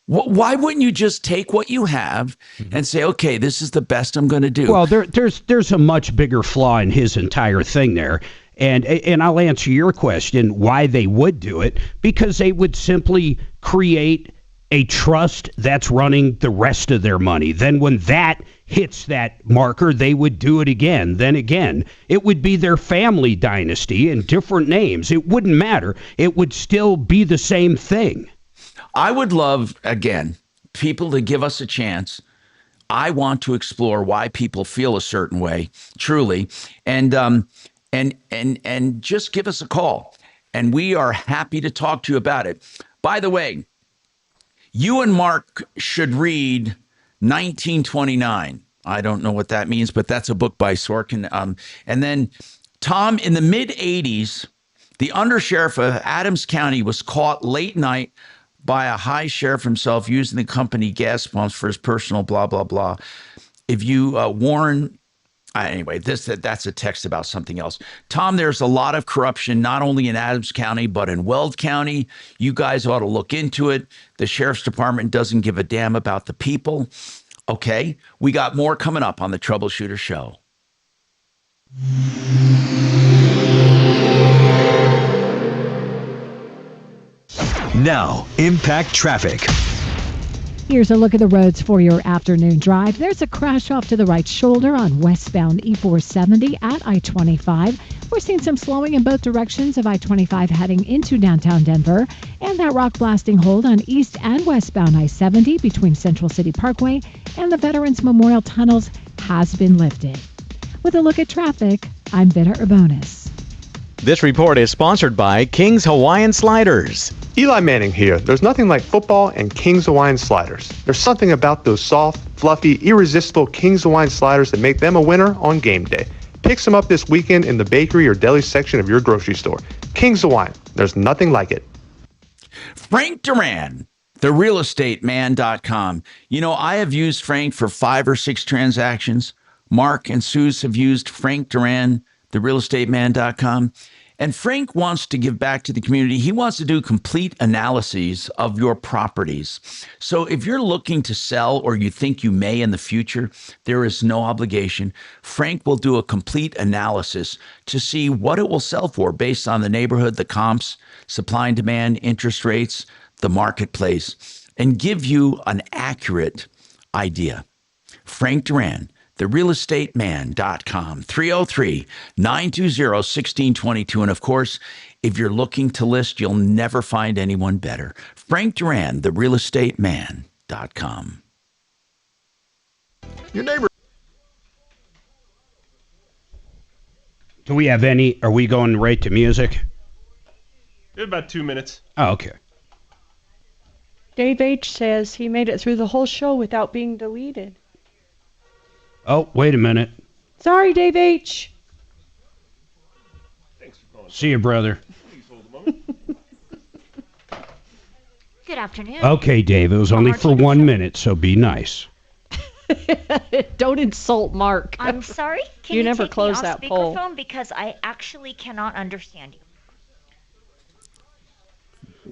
Why wouldn't you just take what you have and say, okay, this is the best I'm going to do? Well, there's a much bigger flaw in his entire thing there. And I'll answer your question why they would do it, because they would simply create a trust that's running the rest of their money. Then when that hits that marker, they would do it again. Then again, it would be their family dynasty in different names. It wouldn't matter. It would still be the same thing. I would love, again, people to give us a chance. I want to explore why people feel a certain way, truly, and just give us a call, and we are happy to talk to you about it. By the way, you and Mark should read 1929. I don't know what that means, but that's a book by Sorkin. And then, Tom, in the mid-'80s, the undersheriff of Adams County was caught late night by a high sheriff himself using the company gas pumps for his personal blah, blah, blah. If you warn... Anyway, that's a text about something else. Tom, there's a lot of corruption, not only in Adams County, but in Weld County. You guys ought to look into it. The sheriff's department doesn't give a damn about the people. Okay, we got more coming up on the Troubleshooter Show. Now, Impact Traffic. Here's a look at the roads for your afternoon drive. There's a crash off to the right shoulder on westbound E470 at I-25. We're seeing some slowing in both directions of I-25 heading into downtown Denver. And that rock blasting hold on east and westbound I-70 between Central City Parkway and the Veterans Memorial Tunnels has been lifted. With a look at traffic, I'm Vita Urbonis. This report is sponsored by King's Hawaiian Sliders. Eli Manning here. There's nothing like football and King's Hawaiian Sliders. There's something about those soft, fluffy, irresistible King's Hawaiian Sliders that make them a winner on game day. Pick some up this weekend in the bakery or deli section of your grocery store. King's Hawaiian. There's nothing like it. Frank Duran, therealestateman.com. You know, I have used Frank for 5 or 6 transactions. Mark and Suze have used Frank Duran, therealestateman.com. And Frank wants to give back to the community. He wants to do complete analyses of your properties. So if you're looking to sell or you think you may in the future, there is no obligation. Frank will do a complete analysis to see what it will sell for based on the neighborhood, the comps, supply and demand, interest rates, the marketplace, and give you an accurate idea. Frank Duran, therealestateman.com, 303-920-1622. And of course, if you're looking to list, you'll never find anyone better. Frank Duran, therealestateman.com. Your neighbor. Do we have any? Are we going right to music? In about 2 minutes. Oh, okay. Dave H. says he made it through the whole show without being deleted. Oh, wait a minute. Sorry, Dave H. See you, brother. Good afternoon. Okay, Dave, it was only for 1 minute, so be nice. Don't insult Mark. I'm sorry? Can you never take close me off that poll. speakerphone because I actually cannot understand you.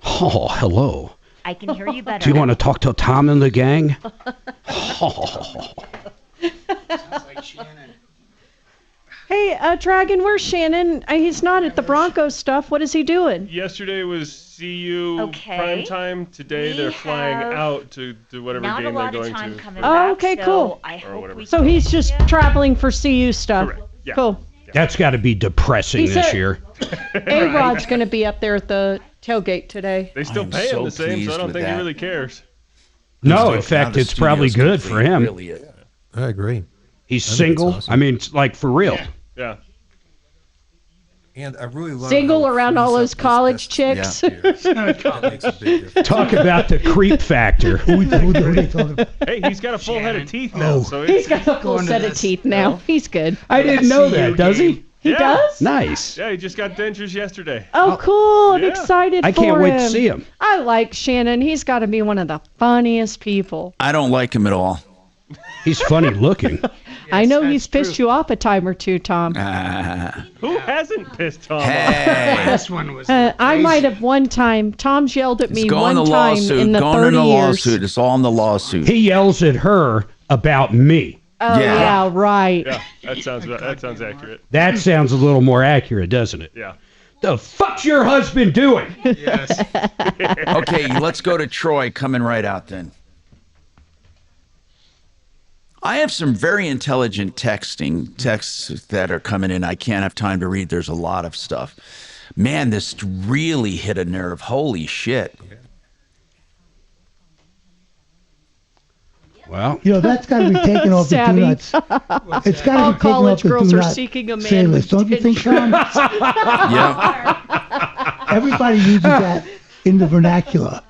Oh, hello. I can hear you better. Do you want to talk to Tom and the gang? Sounds like Shannon. Hey, Dragon, where's Shannon? He's not at the Broncos stuff. What is he doing? Yesterday was CU prime time. Today they're flying out to whatever game they're going to. Oh, okay, cool. I hope so he's just traveling for CU stuff. Correct. Yeah. Cool. That's got to be depressing this year. A-Rod's going to be up there at the tailgate today. They still pay him the same, so I don't think he really cares. No, in fact, it's probably good for him. I agree. He's single. Awesome. I mean, like for real. Yeah. And I really love single around all those college chicks. Talk about the creep factor. Hey, he's got a full head of teeth now. So he's got a full set of teeth now. He's good. I didn't know that. Does he? He does? Nice. Yeah, he just got dentures yesterday. Oh, cool. I'm excited for him. I can't wait to see him. I like Shannon. He's got to be one of the funniest people. I don't like him at all. He's funny looking. I know he's pissed you off a time or two, Tom. Who hasn't pissed Tom off? Last one was I might have one time. Tom's yelled at me one time in the 30 years. Going in the lawsuit. It's all in the lawsuit. He yells at her about me. Oh, yeah, right. Yeah, that sounds accurate. That sounds a little more accurate, doesn't it? Yeah. The fuck's your husband doing? Yes. Okay, let's go to Troy coming right out then. I have some very intelligent texts that are coming in. I can't have time to read. There's a lot of stuff. Man, this really hit a nerve. Holy shit. Well, that's got to be taken off the do not. It's got to be taken off the do not say list. Don't you think, Tom? Yeah. Everybody uses that in the vernacular.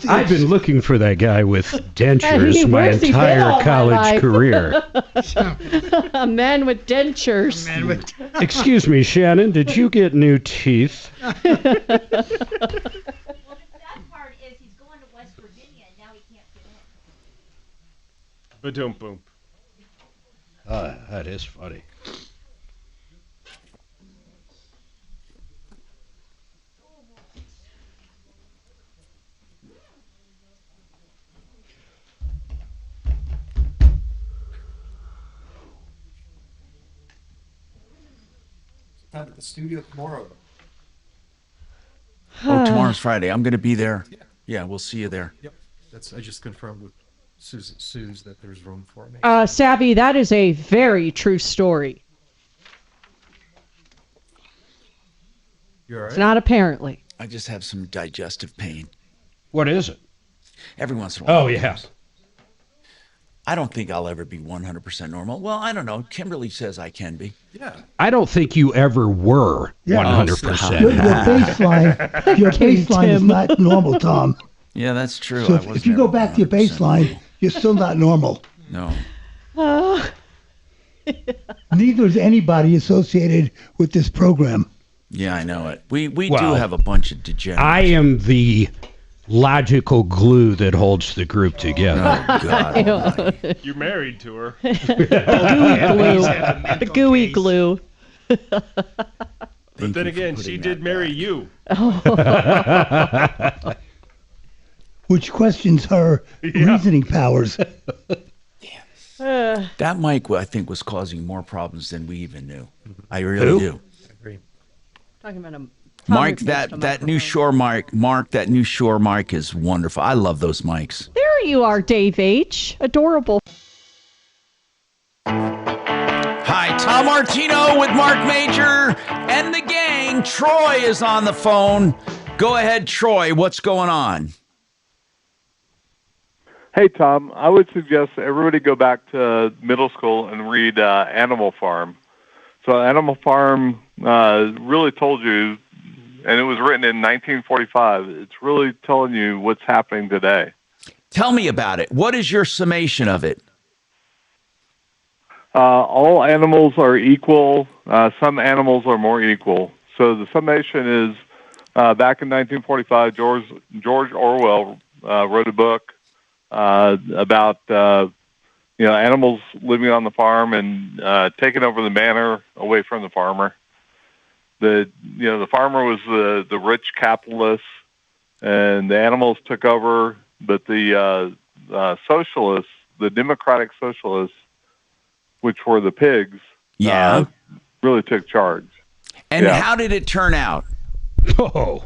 I've been looking for that guy with dentures my entire college career. A man with dentures. Excuse me, Shannon, did you get new teeth? Well, the bad part is he's going to Ba-doom boom. That is funny. Time at the studio tomorrow. Oh, tomorrow's Friday. I'm going to be there. Yeah, we'll see you there. Yep. I just confirmed with Suze that there's room for me. Savvy, that is a very true story. You all right? It's not apparently. I just have some digestive pain. What is it? Every once in a while. Oh, yeah. I don't think I'll ever be 100% normal. Well, I don't know. Kimberly says I can be. Yeah. I don't think you ever were 100%. Your baseline is not normal, Tom. Yeah, that's true. So if you go back to your baseline, you're still not normal. No. Neither is anybody associated with this program. Yeah, I know it. We do have a bunch of degenerates. I am the logical glue that holds the group together. Oh, God. You're married to her. The gooey glue. But then again, she did marry you. Which questions her reasoning powers. That mic, I think, was causing more problems than we even knew. I really do. I agree. Talking about a Mark, that new Shure mic, that new Shure mic is wonderful. I love those mics. There you are, Dave H. Adorable. Hi, Tom Martino with Marc Mager and the gang. Troy is on the phone. Go ahead, Troy. What's going on? Hey, Tom, I would suggest everybody go back to middle school and read Animal Farm. So Animal Farm really told you, and it was written in 1945, it's really telling you what's happening today. Tell me about it. What is your summation of it? All animals are equal. Some animals are more equal. So the summation is, back in 1945, George Orwell wrote a book about animals living on the farm and taking over the manor away from the farmer. The farmer was the rich capitalist, and the animals took over. But the socialists, the democratic socialists, which were the pigs, really took charge. And how did it turn out? Oh,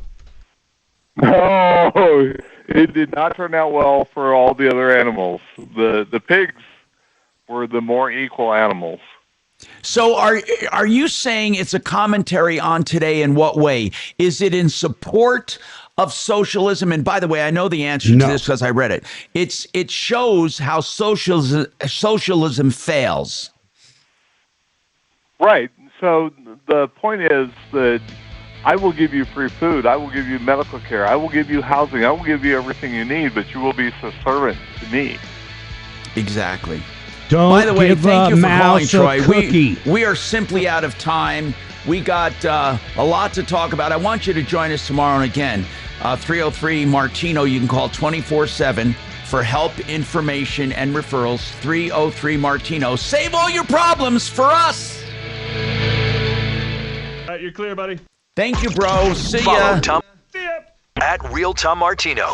it did not turn out well for all the other animals. The pigs were the more equal animals. So are you saying it's a commentary on today? In what way? Is it in support of socialism? And by the way, I know the answer to this because I read it. It shows how socialism fails. Right. So the point is that I will give you free food. I will give you medical care. I will give you housing. I will give you everything you need, but you will be subservient to me. Exactly. By the way, thank you for calling, Troy. We are simply out of time. We got a lot to talk about. I want you to join us tomorrow. And again, 303 Martino. You can call 24/7 for help, information, and referrals. 303 Martino. Save all your problems for us. All right, you're clear, buddy. Thank you, bro. See ya. Follow Tom at Real Tom Martino.